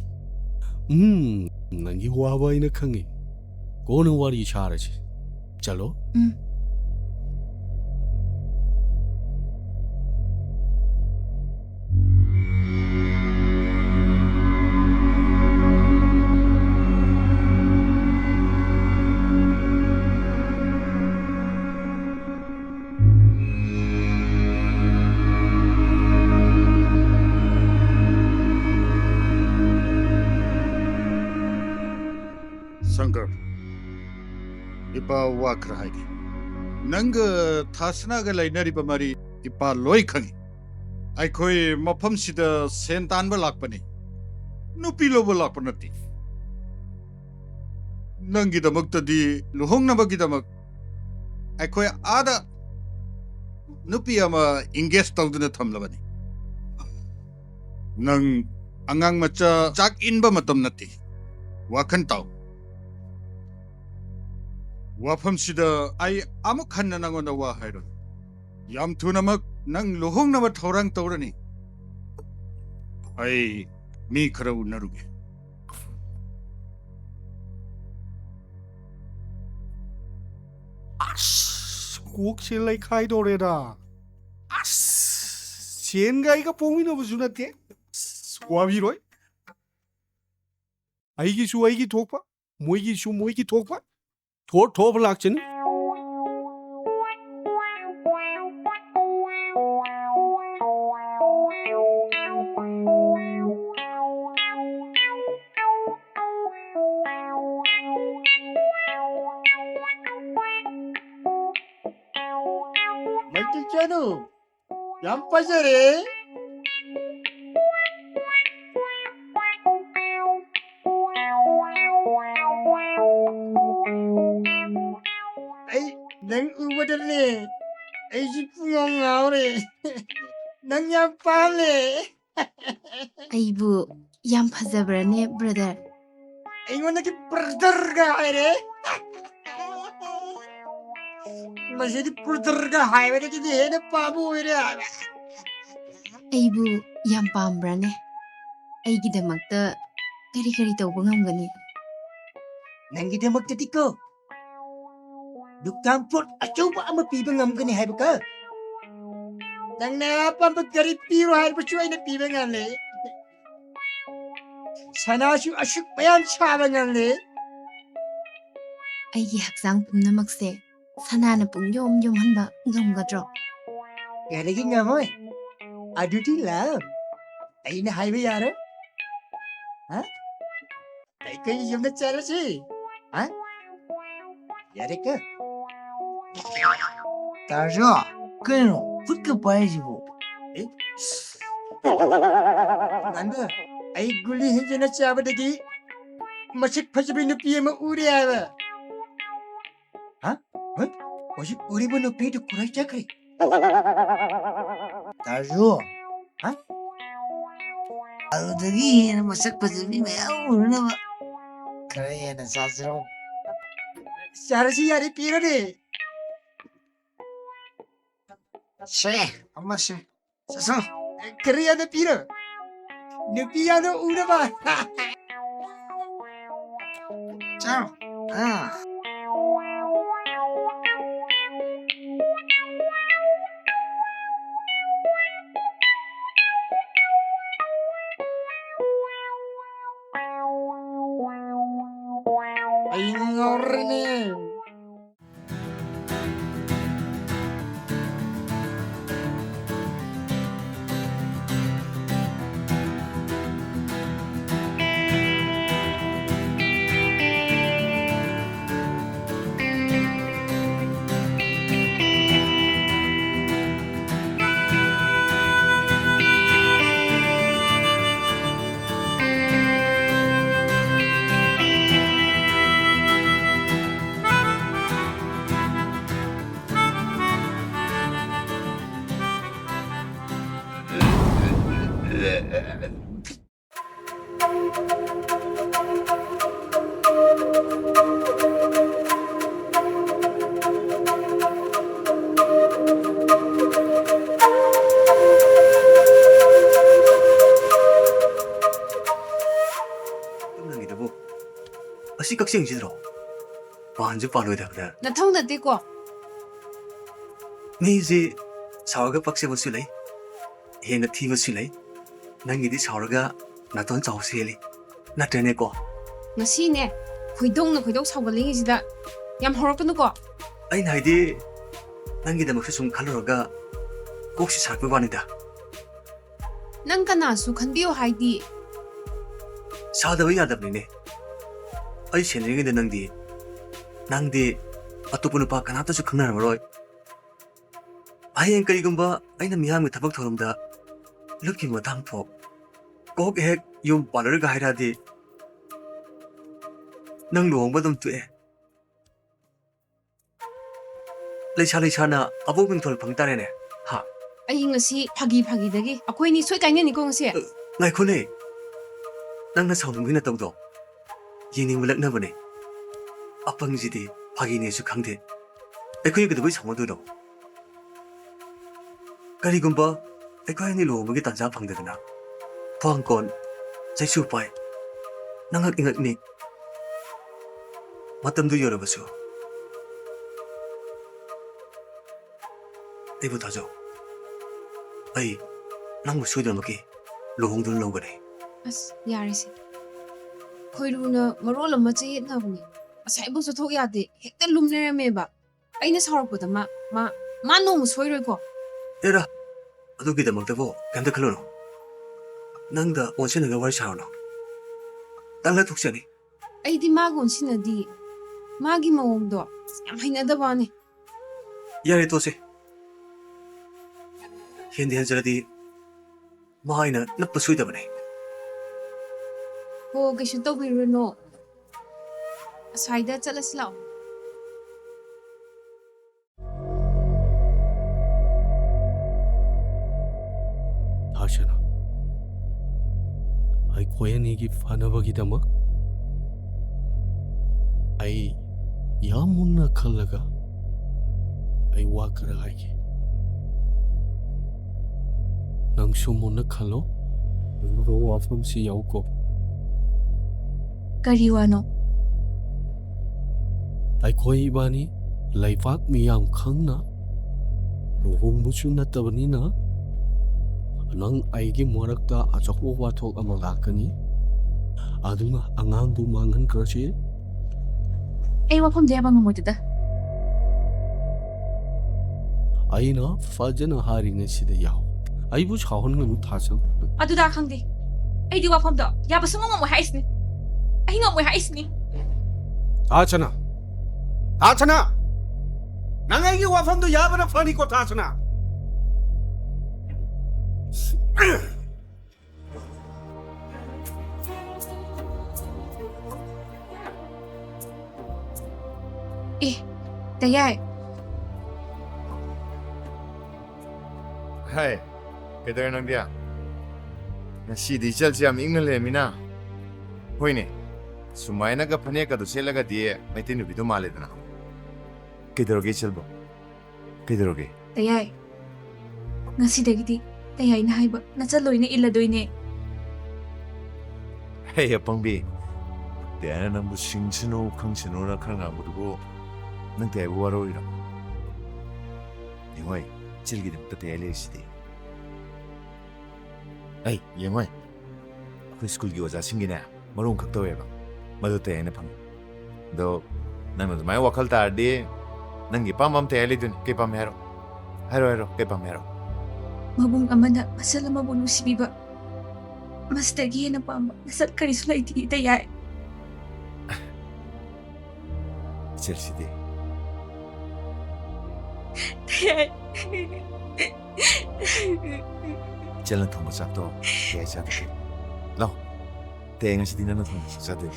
नंगी वावा इना खंगी कोन वारी छारछि चलो शंकर इपा वाखर हाइगे नंग थासनागा लाइनरिबा मारी इपा लोई खंगी आइखोय मफम सिदा सेन तानबा लाकपने नुपी लोबा लाकप नति नंगी दमक्तदी लुहोंगनबगिदमक आइखोय आदा नुपी अमा इंगेज तौदना थमलबनी नंग अंगांग मचा चाक इनबा मतम नति वाखन ताऊ वाफम सिदा आई अमुक हन्ना नंगोंदा वा हाइरो याम थुनमक नंग लुहोंगनबा थौरांग तौरनी आई मी खरा उनरुगे कोक से लाई खाई दोरेदा सेन गाइगा पोंगिनो बुजुनते वाबिरोय आइगी सु आइगी थोकपा ꯃꯣꯏꯒꯤꯁꯨ ꯃꯣꯏꯒꯤ ꯊꯣꯛꯄ ꯊꯣꯛꯄ ꯂꯥꯛꯆꯅꯤ ꯃꯩꯇꯩꯆꯥꯅꯨ ꯌꯥꯝ ꯐꯖꯔꯦ ꯑꯩ ꯅꯪ ꯎꯕꯗꯅꯦ ꯑꯩꯁꯤ ꯄꯨꯡꯉꯥꯎ ꯉꯥꯎꯔꯦ ꯅꯪ ꯌꯥꯝ ꯄꯥꯝꯂꯦ ꯑꯩꯕꯨ ꯌꯥꯝ ꯐꯖꯕ꯭ꯔꯅꯦ ꯕ꯭ꯔꯗꯔ ꯑꯩꯉꯣꯟꯗꯒꯤ ꯕ꯭ꯔꯗꯔꯒ ꯍꯥꯏꯔꯦ ꯃꯁꯤꯗꯤ ꯕ꯭ꯔꯗꯔꯒ ꯍꯥꯏꯕꯗꯒꯤꯗꯤ ꯍꯦꯟꯅ ꯄꯥꯝꯕ ꯑꯣꯏꯔꯦ ꯍꯥꯏꯕ ꯑꯩꯕꯨ ꯌꯥꯝ ꯄꯥꯝꯕ꯭ꯔꯅꯦ ꯑꯩꯒꯤꯗꯃꯛꯇ ꯀꯔꯤ ꯀꯔꯤ ꯇꯧꯕ ꯉꯝꯒꯅꯤ ꯅꯪꯒꯤꯗꯃꯛꯇꯗꯤꯀꯣ ꯗꯨꯀꯥꯟ ꯄꯣꯠ ꯑꯆꯧꯕ ꯑꯃ ꯄꯤꯕ ꯉꯝꯒꯅꯤ ꯍꯥꯏꯕꯀ ꯅꯪꯅ ꯑꯄꯥꯝꯕ ꯒꯥꯔꯤ ꯄꯤꯔꯣ ꯍꯥꯏꯕꯁꯨ ꯑꯩꯅ ꯄꯤꯕ ꯉꯝꯂꯦ ꯁꯅꯥꯁꯨ ꯑꯁꯨꯛ ꯃꯌꯥꯝ ꯁꯥꯕ ꯉꯝꯂꯦ ꯑꯩꯒꯤ ꯍꯛꯆꯥꯡ ꯄꯨꯝꯅꯃꯛꯁꯦ ꯁꯅꯥꯅ ꯄꯨꯡꯌꯣꯝ ꯌꯣꯝꯍꯟꯕ ꯉꯝꯒꯗ꯭ꯔꯣ ꯀꯔꯤꯒꯤ ꯉꯝꯃꯣꯏ ꯑꯗꯨꯗꯤ ꯂꯥꯎ ꯑꯩꯅ ꯍꯥꯏꯕ ꯌꯥꯔꯣ ꯑꯩꯈꯣꯏ ꯌꯨꯝꯗ ꯆꯠꯂꯁꯤ ꯌꯥꯔꯦꯀ ꯇꯥꯔꯖꯣ ꯀꯩꯅꯣ ꯈꯨꯠꯀ ꯄꯥꯏꯁꯤꯕꯨ ꯅꯪꯒ ꯑꯩ ꯒꯨꯂꯤ ꯍꯦꯟꯖꯤꯟꯅ ꯆꯥꯕꯗꯒꯤ ꯃꯁꯛ ꯐꯖꯕꯤ ꯅꯨꯄꯤ ꯑꯃ ꯎꯔꯦ ꯍꯥꯏꯕ ꯍꯧꯖꯤꯛ ꯎꯔꯤꯕ ꯅꯨꯄꯤꯗꯨ ꯀꯨꯔꯥꯏ ꯆꯠꯈ꯭ꯔꯦ ꯇꯥꯔꯖꯣ ꯑꯗꯨꯗꯒꯤ ꯍꯦꯟꯅ ꯃꯁꯛ ꯐꯖꯕꯤ ꯃꯌꯥꯝ ꯎꯅꯅꯕ ꯈꯔ ꯍꯦꯟꯅ ꯆꯥꯁꯤꯔꯣ ꯆꯥꯔꯁꯤ ꯌꯥꯔꯦ ꯄꯤꯔꯣꯅꯦ ꯁꯦ ꯑꯃꯁꯦ ꯆꯠꯁꯣ ꯈꯔ ꯌꯥꯝꯅ ꯄꯤꯔꯣ ꯅꯨꯄꯤ ꯌꯥꯝꯅ ꯎꯅꯕ ꯆꯥꯔꯣ ꯑꯩ ꯉꯥꯎꯔꯦꯅꯦ ꯅꯪꯒꯤꯗꯕꯨ ꯑꯁꯤ ꯀꯛꯆꯤꯡꯁꯤꯗ꯭ꯔꯣ ꯄꯥꯟꯁꯨ ꯄꯥꯜꯂꯣꯏꯗꯕꯗ ꯅꯊꯧ ꯅꯠꯇꯦꯀꯣ ꯃꯤꯁꯤ ꯁꯥꯎꯔꯒ ꯄꯛꯆꯕꯁꯨ ꯂꯩ ꯍꯦꯟꯅ ꯊꯤꯕꯁꯨ ꯂꯩ ꯅꯪꯒꯤꯗꯤ ꯁꯥꯎꯔꯒ ꯅꯥꯇꯣꯟ ꯆꯥꯎ ꯁꯦꯜꯂꯤ ꯅꯠꯇ꯭ꯔꯅꯦꯀꯣ ꯉꯁꯤꯅꯦ ꯈꯣꯏꯗꯧꯅ ꯈꯣꯏꯗꯧ ꯁꯥꯎꯒꯠꯂꯤꯉꯩꯁꯤꯗ ꯌꯥꯝ ꯍꯧꯔꯛꯀꯅꯨꯀꯣ ꯑꯩꯅ ꯍꯥꯏꯗꯤ ꯅꯪꯒꯤꯗꯃꯛꯁꯨ ꯁꯨꯝ ꯈꯜꯂꯨꯔꯒ ꯀꯣꯛꯁꯤ ꯁꯥꯔꯛꯄ ꯋꯥꯅꯤꯗ ꯅꯪ ꯀꯅꯥꯁꯨ ꯈꯟꯕꯤꯌꯣ ꯍꯥꯏꯗꯤ ꯁꯥꯗꯕ ꯌꯥꯗꯕꯅꯤꯅꯦ ꯑꯩ ꯁꯦꯟꯅꯔꯤꯉꯩꯗ ꯅꯪꯗꯤ ꯑꯇꯣꯞꯄ ꯅꯨꯄꯥ ꯀꯅꯥꯇꯁꯨ ꯈꯪꯅꯔꯝꯃꯔꯣꯏ ꯍꯌꯦꯡ ꯀꯔꯤꯒꯨꯝꯕ ꯑꯩꯅ ꯃꯤꯌꯥꯝꯒꯤ ꯊꯕꯛ ꯊꯧꯔꯝꯗ ꯂꯨꯞꯈꯤꯕ ꯃꯇꯥꯡ ꯊꯣꯛ ꯀꯣꯛ ꯍꯦꯛ ꯌꯨꯝ ꯄꯥꯜꯂꯔꯒ ꯍꯥꯏꯔꯛꯑꯗꯤ ꯅꯪ ꯂꯨꯍꯣꯡꯕ ꯑꯗꯨꯝ ꯇꯣꯛꯑꯦ ꯂꯩꯁꯥꯅ ꯑꯕꯣꯛ ꯃꯤꯡꯊꯣꯜ ꯐꯪ ꯇꯥꯔꯦꯅꯦ ꯍꯥ ꯑꯩ ꯉꯁꯤ ꯐꯥꯒꯤꯗꯒꯤ ꯑꯩꯈꯣꯏꯅꯤ ꯁꯣꯏ ꯀꯥꯏꯅꯅꯤꯀꯣ ꯉꯁꯤ ꯉꯥꯏꯈꯣꯅꯦ ꯅꯪꯅ ꯁꯥꯎꯅꯤꯡꯕꯒꯤ ꯅꯇꯧꯗꯣ ꯌꯦꯡꯅꯤꯡꯕ ꯂꯛꯅꯕꯅꯦ ꯑꯄꯪꯁꯤꯗꯤ ꯐꯥꯒꯤꯅꯦꯁꯨ ꯈꯪꯗꯦ ꯑꯩꯈꯣꯏ ꯀꯩꯗꯧꯕꯩ ꯁꯥꯎꯅꯗꯣꯏꯅꯣ ꯀꯔꯤꯒꯨꯝꯕ ꯑꯩꯈꯣꯏ ꯑꯅꯤ ꯂꯨꯍꯣꯡꯕꯒꯤ ꯇꯥꯟꯖꯥ ꯐꯪꯗꯗꯅ ꯈ꯭ꯋꯥꯡꯀꯣꯟ ꯆꯩꯁꯨ ꯄꯥꯏ ꯅꯉꯛ ꯏꯉꯛꯅꯤ ꯃꯇꯝꯗꯨ ꯌꯧꯔꯕꯁꯨ ꯑꯩꯕꯨ ꯊꯥꯖꯧ ꯑꯩ ꯅꯪꯕꯨ ꯁꯣꯏꯗꯅꯃꯛꯀꯤ ꯂꯨꯍꯣꯡꯗꯨꯅ ꯂꯧꯒꯅꯤ ꯑꯁ ꯌꯥꯔꯦꯁꯦ ꯈꯣꯏꯔꯨꯅ ꯃꯔꯣꯜ ꯑꯃ ꯆꯌꯦꯠꯅꯕꯅꯤ ꯉꯁꯥꯏꯕꯨ ꯆꯠꯊꯣꯛ ꯌꯥꯗꯦ ꯍꯦꯛꯇ ꯂꯨꯝ ꯂꯩꯔꯝꯃꯦꯕ ꯑꯩꯅ ꯁꯥꯎꯔꯛꯄꯗ ꯃꯥ ꯅꯣꯡꯃ ꯁꯣꯏꯔꯣꯏꯀꯣ 에라, 어두기다 먹다고 간다 클로노. 낭다 원신은 거 월샤오노. 딸라 독자니. ꯑꯩꯗꯤ ꯃꯥꯒ ꯑꯣꯟꯁꯤꯟꯅꯗꯤ ꯃꯥꯒꯤ ꯃꯑꯣꯡꯗꯣ ꯌꯥꯝ ꯍꯩꯅꯗꯕꯅꯤ 야래 도세. 현대 현절디 마이나 납부 수이다버네. ꯍꯣ ꯀꯩꯁꯨ ꯇꯧꯕꯤꯔꯨꯅꯣ ꯑꯁ꯭ꯋꯥꯏꯗ ꯆꯠꯂꯁꯤ ꯂꯥꯛꯑꯣ 다시나 아이 고양이기 파나버기다막 아이 야문나 칼라가 아이 와크라 하이게 낭수 문나 칼로 로 와품시 야우고 ꯀꯔꯤ ꯋꯥꯅꯣ ꯑꯩꯈꯣꯏ ꯏꯕꯥꯅꯤ ꯂꯩꯕꯥꯛ ꯃꯤꯌꯥꯝ ꯈꯪꯅ ꯂꯨꯍꯣꯡꯕꯁꯨ ꯅꯠꯇꯕꯅꯤꯅ ꯅꯪ ꯑꯩꯒꯤ ꯃꯔꯛꯇ ꯑꯆꯧꯕ ꯋꯥꯊꯣꯛ ꯑꯃ ꯂꯥꯛꯀꯅꯤ ꯑꯗꯨꯅ ꯑꯉꯥꯡꯗꯨ ꯃꯥꯡꯍꯟꯈ꯭ꯔꯁꯤ ꯑꯩ ꯋꯥꯐꯝꯗ ꯌꯥꯕ ꯉꯝꯃꯣꯏꯗꯨꯗ ꯑꯩꯅ ꯐꯖꯅ ꯍꯥꯏꯔꯤꯉꯩꯁꯤꯗ ꯌꯥꯎ ꯑꯩꯕꯨ ꯁꯥꯎꯍꯟꯒꯅꯨ ꯊꯥꯖꯜ ꯑꯗꯨꯗ ꯈꯪꯗꯦ ꯑꯩꯗꯤ ꯋꯥꯐꯝꯗꯣ ꯌꯥꯕ ꯁꯨꯡꯉꯝ ꯉꯝꯃꯣꯏ ꯍꯥꯏꯁꯤꯅꯤ ꯑꯩ ꯉꯝꯃꯣꯏ ꯍꯥꯏꯁꯤꯅꯤ 다잖아 다잖아 나에게 와판도 야바나 파니고 다잖아 ꯑꯦ ꯇꯌꯥꯏ Hai, kailangan nang dia. Nasidi chal siya ming nale mina. Hoy ne. Sumay na ka phane ka do sela ka die, may tinu bido male dana. Kailangan chal bo. Kailangan. ꯇꯌꯥꯏ ꯉꯁꯤꯗꯒꯤꯗꯤ ꯇꯌꯥꯏꯅ ꯍꯥꯏꯕ ꯅꯆꯜꯂꯣꯏꯅ ꯏꯜꯂꯗꯣꯏꯅꯦ Hey, apang bi. Dia na nang busing sino kang sino na kang nga budugo. Nang tayo waro ira. Hoy, chilgi dim tate ele sidi. Hey, yengway. Aku school gi waja singi na. Marung kak tawe ba. Madu te ene pang. Do nang na mai wakal ta de nang gi pam te ele dun ke pam hero. Hero ke pam hero. ꯃꯕꯨꯡ ꯑꯃꯅ muscle ꯑꯃꯕꯨ ꯅꯨꯡꯁꯤꯕꯤꯕ ꯃꯁꯤꯗꯒꯤ ꯍꯦꯟꯅ ꯄꯥꯝꯕ ꯃꯁꯛ ꯀꯔꯤꯁꯨ ꯂꯩꯇꯦ ꯇꯌꯥꯏ Chel sidi. ꯇꯌꯥꯏ Chel na thong sak to. Ke sa de. Lo. Te nga sidi na thong sa de.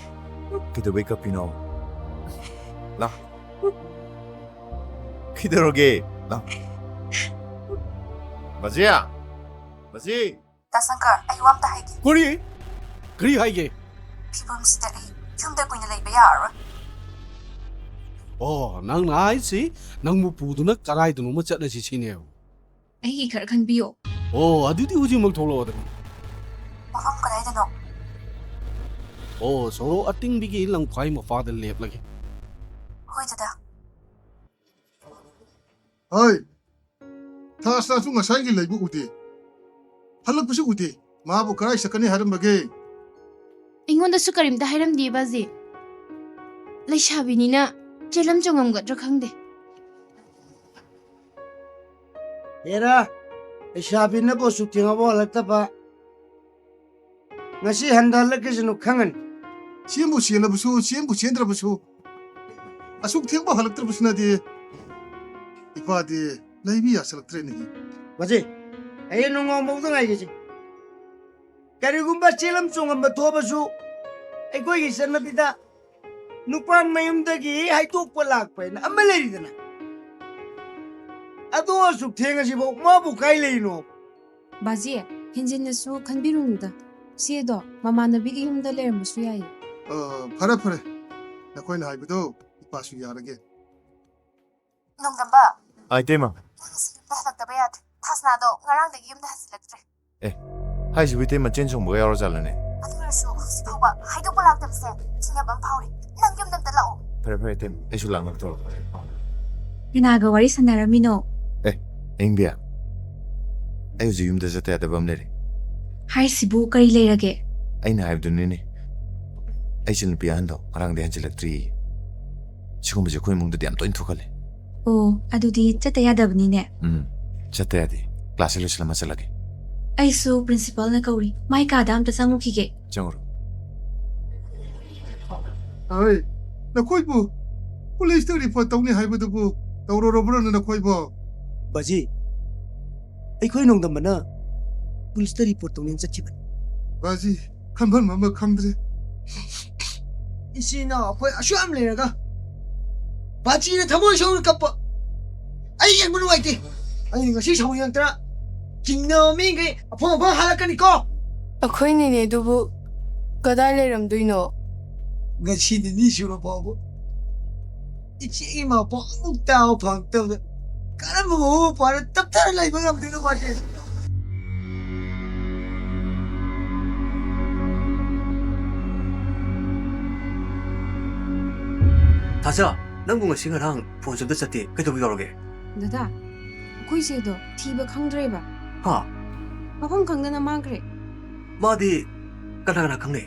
Kita wake up ino. Lo. Kailangan. Lo. Bazia! Bazi! 다상카 ꯑꯩ ꯋꯥꯝꯇ ꯍꯥꯏꯒꯦ 그리 하이게 ꯐꯤꯕꯝꯁꯤꯗ ꯑꯩ ꯌꯨꯝꯗ ꯀꯨꯏꯅ ꯂꯩꯕ ꯌꯥꯔꯔꯣꯏ ꯅꯪ ꯍꯥꯏꯁꯤ ꯅꯪꯕꯨ ꯄꯨꯗꯨꯅ ꯀꯔꯥꯏꯗꯅꯣꯃ ꯆꯠꯂꯁꯤ ꯁꯤꯅꯦꯕ ꯑꯩꯒꯤ ꯈꯔ ꯈꯟꯕꯤꯌꯣ ꯑꯗꯨꯗꯤ ꯍꯧꯖꯤꯛꯃꯛ ꯊꯣꯛꯂꯛꯑꯣꯗꯅ ꯃꯐꯝ ꯀꯗꯥꯏꯗꯅꯣ ꯁꯣꯔꯣ ꯑꯇꯤꯡꯕꯤꯒꯤ ꯂꯪꯈ꯭ꯋꯥꯏ ꯃꯄꯥꯗ ꯂꯦꯞꯂꯒꯦ ꯍꯣꯏ ꯗꯗꯥ ꯍꯣꯏ ꯊꯥꯁꯅꯁꯨ ꯉꯁꯥꯏꯒꯤ ꯂꯩꯕ ꯎꯗꯦ ꯍꯜꯂꯛꯄꯁꯨ ꯎꯗꯦ ꯃꯥꯕꯨ ꯀꯔꯥꯏ ꯆꯠꯀꯅꯤ ꯍꯥꯏꯔꯝꯕꯒꯦ ꯑꯩꯉꯣꯟꯗꯁꯨ ꯀꯔꯤꯝꯇ ꯍꯥꯏꯔꯝꯗꯦ ꯕꯥꯖꯤ ꯂꯩꯁꯥꯕꯤꯅꯤꯅ ꯆꯦꯂꯝ ꯆꯣꯡꯉꯝꯒꯗ꯭ꯔꯥ ꯈꯪꯗꯦ ꯍꯦꯔꯥ ꯂꯩꯁꯥꯕꯤꯅꯕꯨ ꯁꯨꯛ ꯊꯦꯡꯉꯕ ꯍꯜꯂꯛꯇꯕ ꯉꯁꯤ ꯍꯟꯊꯍꯜꯂꯛꯀꯦꯁꯅꯨ ꯈꯪꯉꯅꯤ ꯆꯦꯟꯕꯨ ꯆꯦꯜꯂꯕꯁꯨ ꯆꯦꯟꯕꯨ ꯆꯦꯟꯗ꯭ꯔꯕꯁꯨ ꯑꯁꯨꯛ ꯊꯦꯡꯕ ꯍꯜꯂꯛꯇ꯭ꯔꯕꯁꯤꯅꯗꯤ ꯏꯄꯥꯗꯤ ꯂꯩꯕꯤ ꯌꯥꯁꯤꯜꯂꯛꯇ꯭ꯔꯦꯅꯦ ꯕꯥꯖꯤ ꯍꯌꯦꯡ ꯅꯣꯡꯉꯥꯟꯕꯧꯗ ꯉꯥꯏꯒꯦꯁꯤ ꯀꯔꯤꯒꯨꯝꯕ ꯆꯦꯂꯝ ꯆꯣꯡꯉꯝꯕ ꯊꯣꯛꯑꯕꯁꯨ ꯑꯩꯈꯣꯏꯒꯤ ꯆꯠꯅꯕꯤꯗ ꯅꯨꯄꯥ ꯃꯌꯨꯝꯗꯒꯤ ꯍꯥꯏꯗꯣꯛꯄ ꯂꯥꯛꯄ ꯍꯥꯏꯅ ꯑꯃ ꯂꯩꯔꯤꯗꯅ ꯑꯗꯣ ꯑꯁꯨꯛ ꯊꯦꯡꯉꯁꯤꯐꯥꯎ ꯃꯥꯕꯨ ꯀꯥꯏ ꯂꯩꯔꯤꯅꯣ ꯕꯥꯖꯤ ꯍꯦꯟꯖꯤꯟꯅꯁꯨ ꯈꯟꯕꯤꯔꯨꯅꯨꯗ ꯆꯦꯗꯣ ꯃꯃꯥꯟꯅꯕꯤꯒꯤ ꯌꯨꯝꯗ ꯂꯩꯔꯝꯕꯁꯨ ꯌꯥꯏꯌꯦ ꯐꯔꯦ ꯐꯔꯦ ꯅꯈꯣꯏꯅ ꯍꯥꯏꯕꯗꯣ ꯏꯄꯥꯁꯨ ꯌꯥꯔꯒꯦ ꯅꯣꯡꯗꯝꯕ Ai tema. ꯅꯪꯁꯤ ꯌꯨꯝꯗ ꯍꯜꯂꯛꯇꯕ ꯌꯥꯗꯦ ꯊꯥꯁꯅꯥꯗꯣ ꯉꯔꯥꯡꯗꯒꯤ ꯌꯨꯝꯗ ꯍꯟꯖꯤꯜꯂꯛꯇ꯭ꯔꯦ Hai si wite ma chen chong bo yaro jalane. ꯑꯗꯨ ꯑꯣꯏꯔꯁꯨ ꯍꯧꯖꯤꯛ ꯐꯥꯎꯕ ꯍꯥꯏꯗꯣꯛꯄ ꯂꯥꯛꯇꯕꯁꯦ ꯆꯤꯡꯅꯕ ꯑꯃ ꯐꯥꯎꯔꯤ ꯅꯪ ꯌꯨꯝꯗ ꯑꯝꯇ ꯂꯥꯛꯑꯣ Pare tem. Ai su lang to. ꯀꯅꯥꯒ ꯋꯥꯔꯤ ꯁꯥꯟꯅꯔꯝꯃꯤꯅꯣ Engbia. Ai uji yum da jata da bam le. ꯍꯥꯏꯁꯤꯕꯨ ꯀꯔꯤ ꯂꯩꯔꯒꯦ Ai na haib du ne. ꯑꯩꯁꯤ ꯅꯨꯄꯤ ꯑꯍꯟꯗꯣ ꯉꯔꯥꯡꯗꯤ ꯍꯟꯖꯤꯜꯂꯛꯇ꯭ꯔꯤ ꯁꯤꯒꯨꯝꯕꯁꯦ ꯑꯩꯈꯣꯏ ꯏꯃꯨꯡꯗꯗꯤ ꯌꯥꯝ ꯇꯣꯏꯅ ꯊꯣꯛꯍꯜꯂꯦ ꯑꯣ ꯑꯗꯨꯗꯤ ꯆꯠꯇ ꯌꯥꯗꯕꯅꯤꯅꯦ ꯆꯠꯇ ꯌꯥꯗꯦ ꯀ꯭ꯂꯥꯁꯁꯦ ꯂꯣꯏꯁꯤꯜꯂꯝꯃ ꯆꯠꯂꯒꯦ ꯑꯩꯁꯨ ꯄ꯭ꯔꯤꯟꯁꯤꯄꯜꯅ ꯀꯧꯔꯤ ꯃꯥꯏ ꯀꯥꯗ ꯑꯝꯇ ꯆꯪꯉꯨꯈꯤꯒꯦ ꯆꯪꯉꯨꯔꯣ ꯑꯩ ꯅꯈꯣꯏꯕꯨ ꯄꯨꯂꯤꯁꯇ ꯔꯤꯄꯣꯔꯠ ꯇꯧꯅꯤ ꯍꯥꯏꯕꯗꯨꯕꯨ ꯇꯧꯔꯨꯔꯕ꯭ꯔꯣꯅ ꯅꯈꯣꯏꯕꯣ ꯕꯥꯖꯤ ꯑꯩꯈꯣꯏ ꯅꯣꯡꯗꯝꯕꯅ ꯄꯨꯂꯤꯁꯇ ꯔꯤꯄꯣꯔꯠ ꯇꯧꯅꯦꯅ ꯆꯠꯈꯤꯕꯅꯤ ꯕꯥꯖꯤ ꯈꯟꯐꯝ ꯑꯃ ꯈꯪꯗ꯭ꯔꯦ ꯏꯆꯤꯟ ꯏꯅꯥꯎ ꯑꯩꯈꯣꯏ ꯑꯁꯨꯛ ꯌꯥꯝ ꯂꯩꯔꯒ ꯕꯥꯖꯤꯅ ꯊꯃꯣꯏ ꯁꯣꯛꯅ ꯀꯞꯄ ꯑꯩ ꯌꯦꯡꯕ ꯅꯨꯡꯉꯥꯏꯇꯦ ꯑꯩ ꯉꯁꯤ ꯁꯥꯎꯅꯤꯡꯉꯛꯇꯅ ꯆꯤꯡꯅꯕ ꯃꯤꯈꯩ ꯑꯐꯪ ꯑꯐꯪ ꯍꯥꯜꯂꯛꯀꯅꯤꯀꯣ ꯑꯩꯈꯣꯏ ꯅꯦꯅꯦꯗꯨꯕꯨ ꯀꯗꯥꯏ ꯂꯩꯔꯝꯗꯣꯏꯅꯣ ꯉꯁꯤ ꯅꯤꯅꯤ ꯁꯨꯔ ꯐꯥꯎꯕ ꯏꯆꯦꯒꯤ ꯃꯄꯥꯎ ꯑꯃꯨꯛ ꯇꯥꯕ ꯐꯪꯉꯛꯇꯕꯗ ꯀꯔꯝꯕ ꯃꯃꯥ ꯃꯄꯥꯅ ꯇꯞꯊꯅ ꯂꯩꯕ ꯉꯝꯗꯣꯏꯅꯣ ꯃꯥꯁꯦ ꯊꯥꯖ ꯅꯪꯕꯨ ꯉꯁꯤ ꯉꯔꯥꯡ ꯐꯣꯟ ꯁꯨꯝꯇ ꯆꯠꯇꯦ ꯀꯩꯗꯧꯕ ꯌꯥꯎꯔꯒꯦ ꯗꯗꯥ ꯑꯩꯈꯣꯏ ꯆꯦꯗꯣ ꯊꯤꯕ ꯈꯪꯗ꯭ꯔꯦꯕ ꯍꯥ ꯃꯐꯝ ꯈꯪꯗꯅ ꯃꯥꯡꯈ꯭ꯔꯦ ꯃꯥꯗꯤ ꯀꯅꯥ ꯀꯅꯥ ꯈꯪꯅꯩ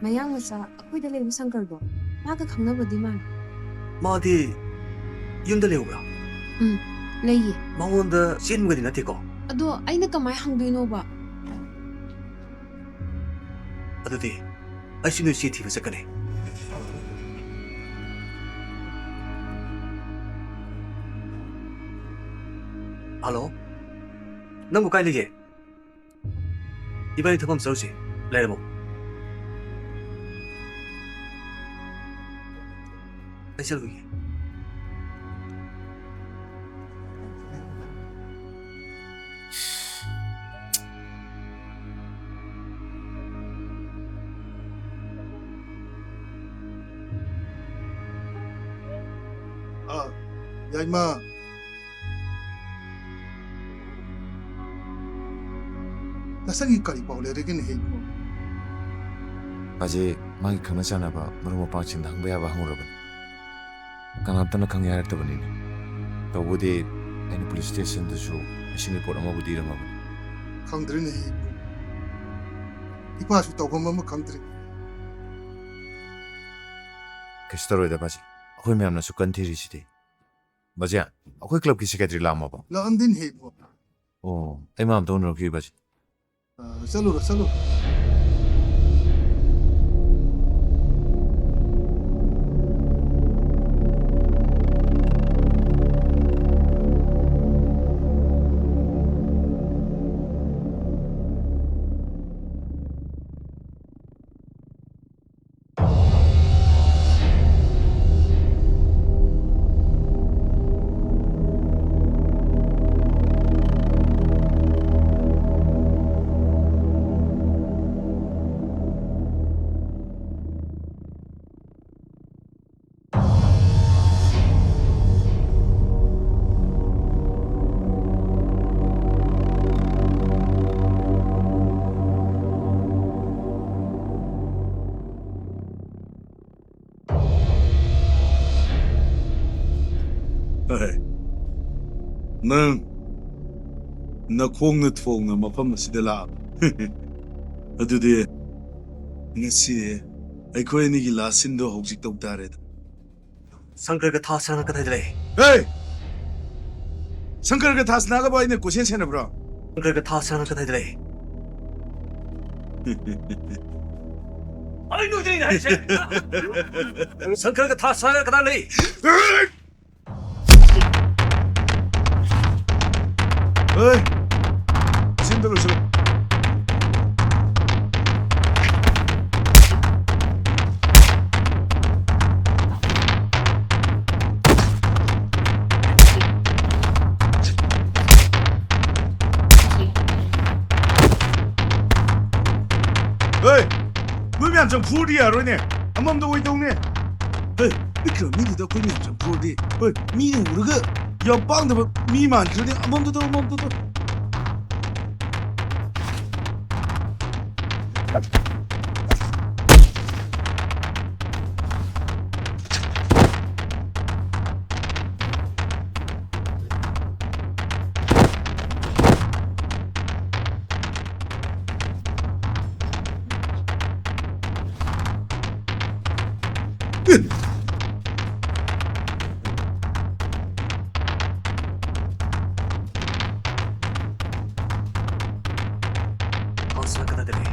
ꯃꯌꯥꯡ ꯃꯆꯥ ꯑꯩꯈꯣꯏꯗ ꯂꯩꯕ ꯁꯪꯀꯔꯗꯣ ꯃꯥꯒ ꯈꯪꯅꯕꯗꯤ ꯃꯥꯜꯂꯦ ꯃꯥꯗꯤ ꯌꯨꯝꯗ ꯂꯩꯍꯧꯕ꯭ꯔꯥ ꯂꯩꯌꯦ ꯃꯉꯣꯟꯗ ꯆꯦꯟꯕꯒꯗꯤ ꯅꯠꯇꯦꯀꯣ ꯑꯗꯣ ꯑꯩꯅ ꯀꯃꯥꯏꯅ ꯍꯪꯗꯣꯏꯅꯣꯕ ꯑꯗꯨꯗꯤ ꯑꯩꯁꯨ ꯅꯣꯏ ꯆꯦ ꯊꯤꯕ ꯆꯠꯀꯅꯤ ꯍꯜꯂꯣ ꯅꯪꯕꯨ ꯀꯥꯏ ꯂꯩꯒꯦ 이번에 ꯊꯕꯛ ꯆꯠꯂꯨꯁꯤ ꯂꯩꯔꯝꯃꯣ ꯑꯩ ꯆꯠꯂꯨꯒꯦ 야이마 나상이까지 바울레르긴 해 아직 마기 강나 자나봐 머르모 빵친 항배야바 항우러분 강남따나 강야 할때버니니 너보디 아니 police station도주 machine report 아마보디 이름하고 강들이네 이파수 떠보면 강들이 그시더로이다 바지 아코이 매암나 수건 티리시디 뭐지야 아코이 클럽 기시게들이 라마봐 라안딘 해 오 아이 마음 돈으로 기바지 살로라 살로 ꯅꯪ ꯅꯈꯣꯡꯅ ꯊꯣꯡꯅ ꯃꯐꯝ ꯑꯁꯤꯗ ꯂꯥꯛꯑꯕ ꯑꯗꯨꯗꯤ ꯉꯁꯤ ꯑꯩꯈꯣꯏ ꯑꯅꯤꯒꯤ ꯂꯥꯁ ꯁꯤꯟꯗꯣ ꯍꯧꯖꯤꯛ ꯇꯧ ꯇꯥꯔꯦꯗ ꯁꯪꯀꯔꯒ ꯊꯥꯁꯅꯥꯒ ꯀꯗꯥꯏꯗ ꯂꯩ ꯍꯦ ꯁꯪꯀꯔꯒ ꯊꯥꯁꯅꯥꯒꯕꯨ ꯑꯩꯅ ꯀꯣꯏꯁꯦꯟ ꯁꯦꯟꯅꯕ꯭ꯔꯣ ꯁꯪꯀꯔꯒ ꯊꯥꯁꯅꯥꯒ ꯀꯗꯥꯏꯗ ꯂꯩ ꯑꯩ ꯅꯣꯏꯗꯩꯅ ꯍꯥꯏꯁꯦ ꯁꯪꯀꯔꯒ ꯊꯥꯁꯅꯥꯒ ꯀꯗꯥꯏ ꯂꯩ ꯍꯦ ꯁꯤꯟꯗ ꯂꯣꯏꯁꯤꯜꯂꯨ ꯍꯦ ꯅꯣꯏ ꯃꯌꯥꯝ ꯆꯪ ꯐꯨꯔꯗꯤ ꯌꯥꯔꯣꯏꯅꯦ ꯑꯃꯃꯝꯗ ꯑꯣꯏꯗꯧꯅꯦ ꯍꯦ ꯄꯤꯛꯈ꯭ꯔꯕ ꯃꯤꯗꯨꯗ ꯑꯩꯈꯣꯏ ꯃꯌꯥꯝ ꯆꯪ ꯐꯨꯔꯗꯤ ꯍꯣꯏ ꯃꯤꯅ ꯎꯔꯒ ꯌꯥꯝ ꯄꯥꯡꯗꯕ ꯃꯤ ꯃꯥꯟꯈ꯭ꯔꯗꯤ ꯑꯃꯃꯝꯗ House나 kadadali.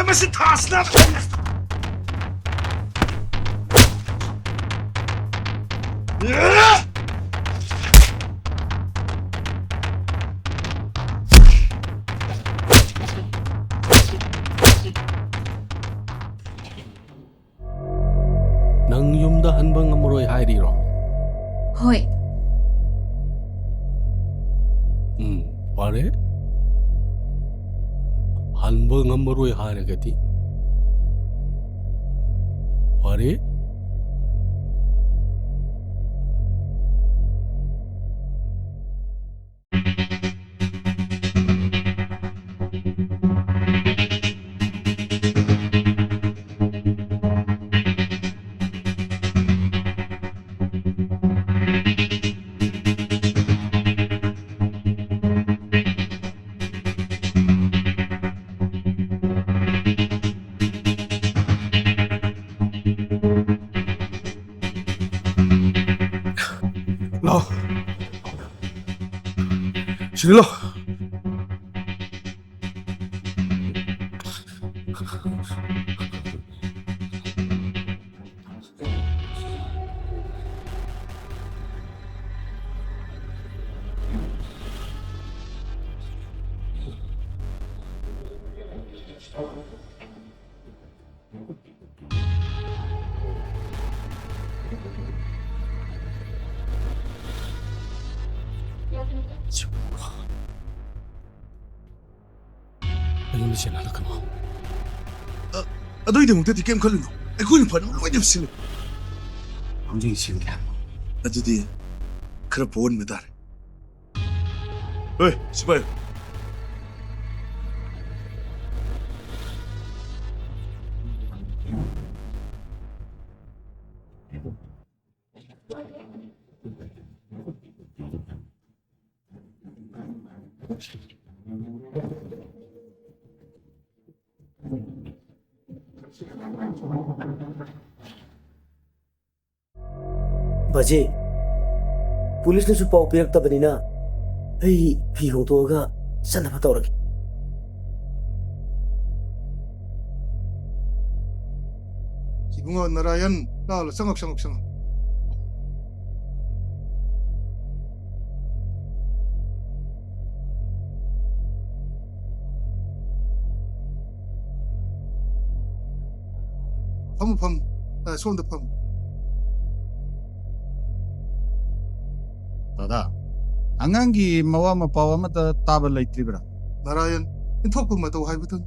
Masi tasna. ꯅꯪ ꯌꯨꯝꯗ ꯍꯟꯕ ꯉꯝꯃꯔꯣꯏ ꯍꯥꯏꯔꯤꯔꯣ? ꯍꯣꯏ. ꯐꯔꯦ. ꯍꯟꯕ ꯉꯝꯃꯔꯣꯏ ꯍꯥꯏꯔꯒꯗꯤ ꯐꯔꯦ. 나 실러 ꯑꯩꯉꯣꯟꯗ ꯆꯦꯟꯍꯜꯂꯛꯀꯅꯣ. ꯑꯗꯨꯒꯤꯗꯃꯛꯇꯗꯤ ꯀꯩꯝ ꯈꯜꯂꯨꯅꯨ. ꯑꯩꯈꯣꯏꯅ ꯐꯅꯕ ꯂꯣꯏꯅ ꯁꯤꯜꯂꯨ. ꯍꯧꯖꯤꯛ ꯁꯤꯟꯒꯦ. ꯑꯗꯨꯗꯤ ꯈꯔ ꯄꯣꯟꯕ ꯇꯥꯔꯦ. ꯍꯣꯏ ꯁꯤꯄꯥꯏ. ꯕꯥꯖꯤ, ꯄꯨꯂꯤꯁꯅꯁꯨ ꯄꯥꯎ ꯄꯤꯔꯛꯇꯕꯅꯤꯅ ꯑꯩ ꯐꯤ ꯍꯣꯡꯗꯣꯛꯑꯒ ꯆꯠꯅꯕ ꯇꯧꯔꯒꯦ. 이붕어 나라연 나올라 쌍옥. 펌. 손도 펌. 다다. 안강기 마와 마파와 마다 따발 레이트리브라. 나라연 인톡부 마도 하이부터.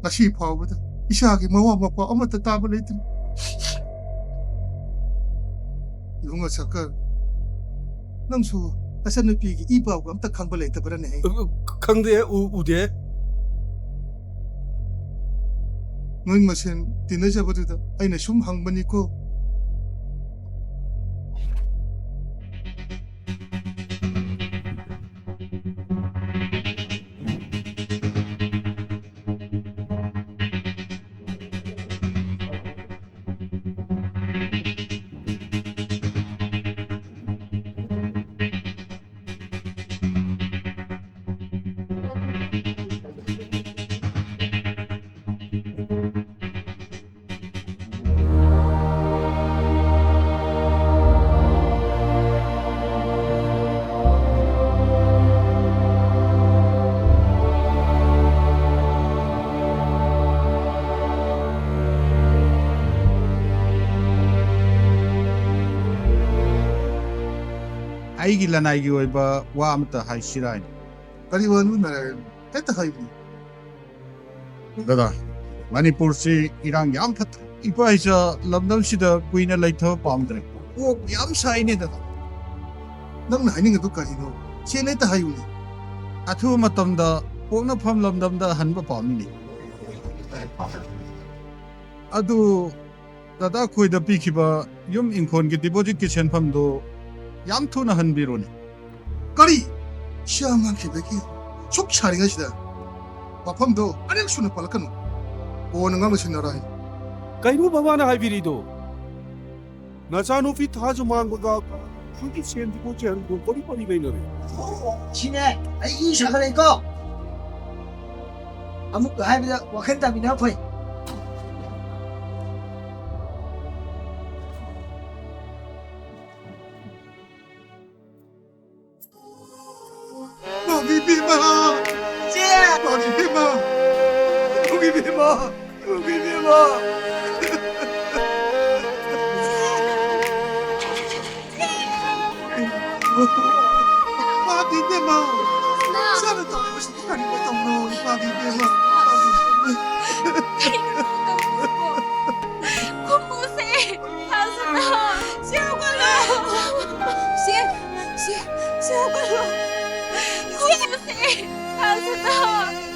나시 파워부터. 이샤기 마와 마파 아무도 따발 레이트. 이붕어 잠깐. 남수 아산의 비기 이바고 암딱 강벌 레이트 버라네. 강대 우대. 너희 마신 디너자버드다. 아이나 숨 항번이고. 아이기 라나이기 오이바 와 아무타 하이시라이. 까리와누 나라연 했다 하이부. 다다. 마니푸르시 이랑 얌 fat. 이바이자 람담시다 구이나 라이터 밤드레. 오 얌사이네 다다. ꯅꯪꯅ ꯍꯥꯏꯅꯤꯡꯉꯤꯗꯨ ꯀꯔꯤꯅꯣ? ꯁꯦꯟ ꯍꯦꯛꯇ ꯍꯥꯏꯌꯨꯅꯦ. ꯑꯊꯨꯕ ꯃꯇꯝꯗ ꯄꯣꯛꯅꯐꯝ ꯂꯝꯗꯝꯗ ꯍꯟꯕ ꯄꯥꯝꯃꯤꯅꯤ. ꯑꯗꯨ ꯗꯗꯥ ꯈꯣꯏꯗ ꯄꯤꯈꯤꯕ ꯌꯨꯝ ꯏꯪꯈꯣꯜꯒꯤ ꯗꯤꯄꯣꯖꯤꯠꯀꯤ ꯁꯦꯟꯐꯝꯗꯨ ꯌꯥꯝ ꯊꯨꯅ ꯍꯟꯕꯤꯔꯣꯅꯦ. ꯀꯔꯤ? ꯁꯤꯌꯥꯉꯥꯡꯈꯤꯕꯒꯤ ꯁꯨꯛ ꯁꯥꯔꯤꯉꯩꯁꯤꯗ ꯋꯥꯐꯝꯗꯣ ꯑꯅꯤꯔꯛ ꯁꯨꯅ ꯄꯜꯂꯛꯀꯅꯨ. ꯀꯣꯟꯅ ꯉꯥꯡꯅꯁꯤ ꯅꯥꯔꯥꯏ. ꯀꯩꯅꯣ ꯕꯕꯥꯅ ꯍꯥꯏꯕꯤꯔꯤꯗꯣ ꯅꯆꯥꯅꯨꯄꯤ ꯊꯥꯁꯨ ꯃꯥꯡꯕꯒ ꯑꯩꯈꯣꯏꯒꯤ ꯁꯦꯟ ꯗꯤꯄꯣꯖꯤꯠ ꯍꯟꯕ ꯀꯔꯤ ꯀꯔꯤ ꯂꯩꯅꯔꯦ 시네 이 사그레고 아무 그 하이브다 와켄다미나 포이 Pag-ibig Siya! Pag-ibig Pag-ibig mo! Pag-ibig mo! Pag-ibig Sana tayo mas nakalimutan mo. Pag-ibig 콩고세 하스나 시아걸로 시아걸로 콩고세 하스나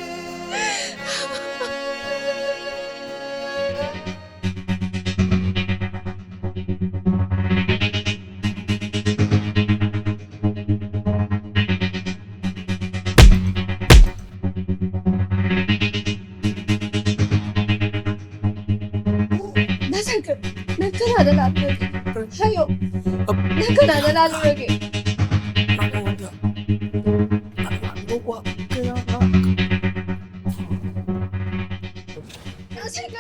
난 그나다 나누게 하요 난 그나다 나누게 나 지금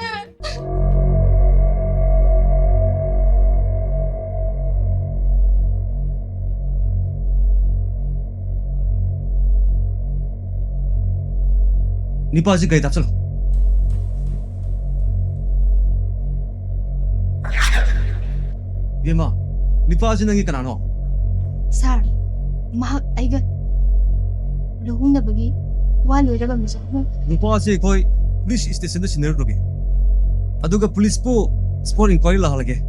니빠지 가이다 쩔어 얘마 니빠지 능이 까나노 ꯁꯥꯔ ꯃꯍꯥꯛ ꯑꯩꯒ ꯂꯨꯍꯣꯡꯅꯕꯒꯤ ꯋꯥ ꯂꯣꯏꯔꯒ ꯃꯤꯁꯛ 니빠지 거의 police 스테이션에 지내려게 아두가 police부 스포 인quiry 라하게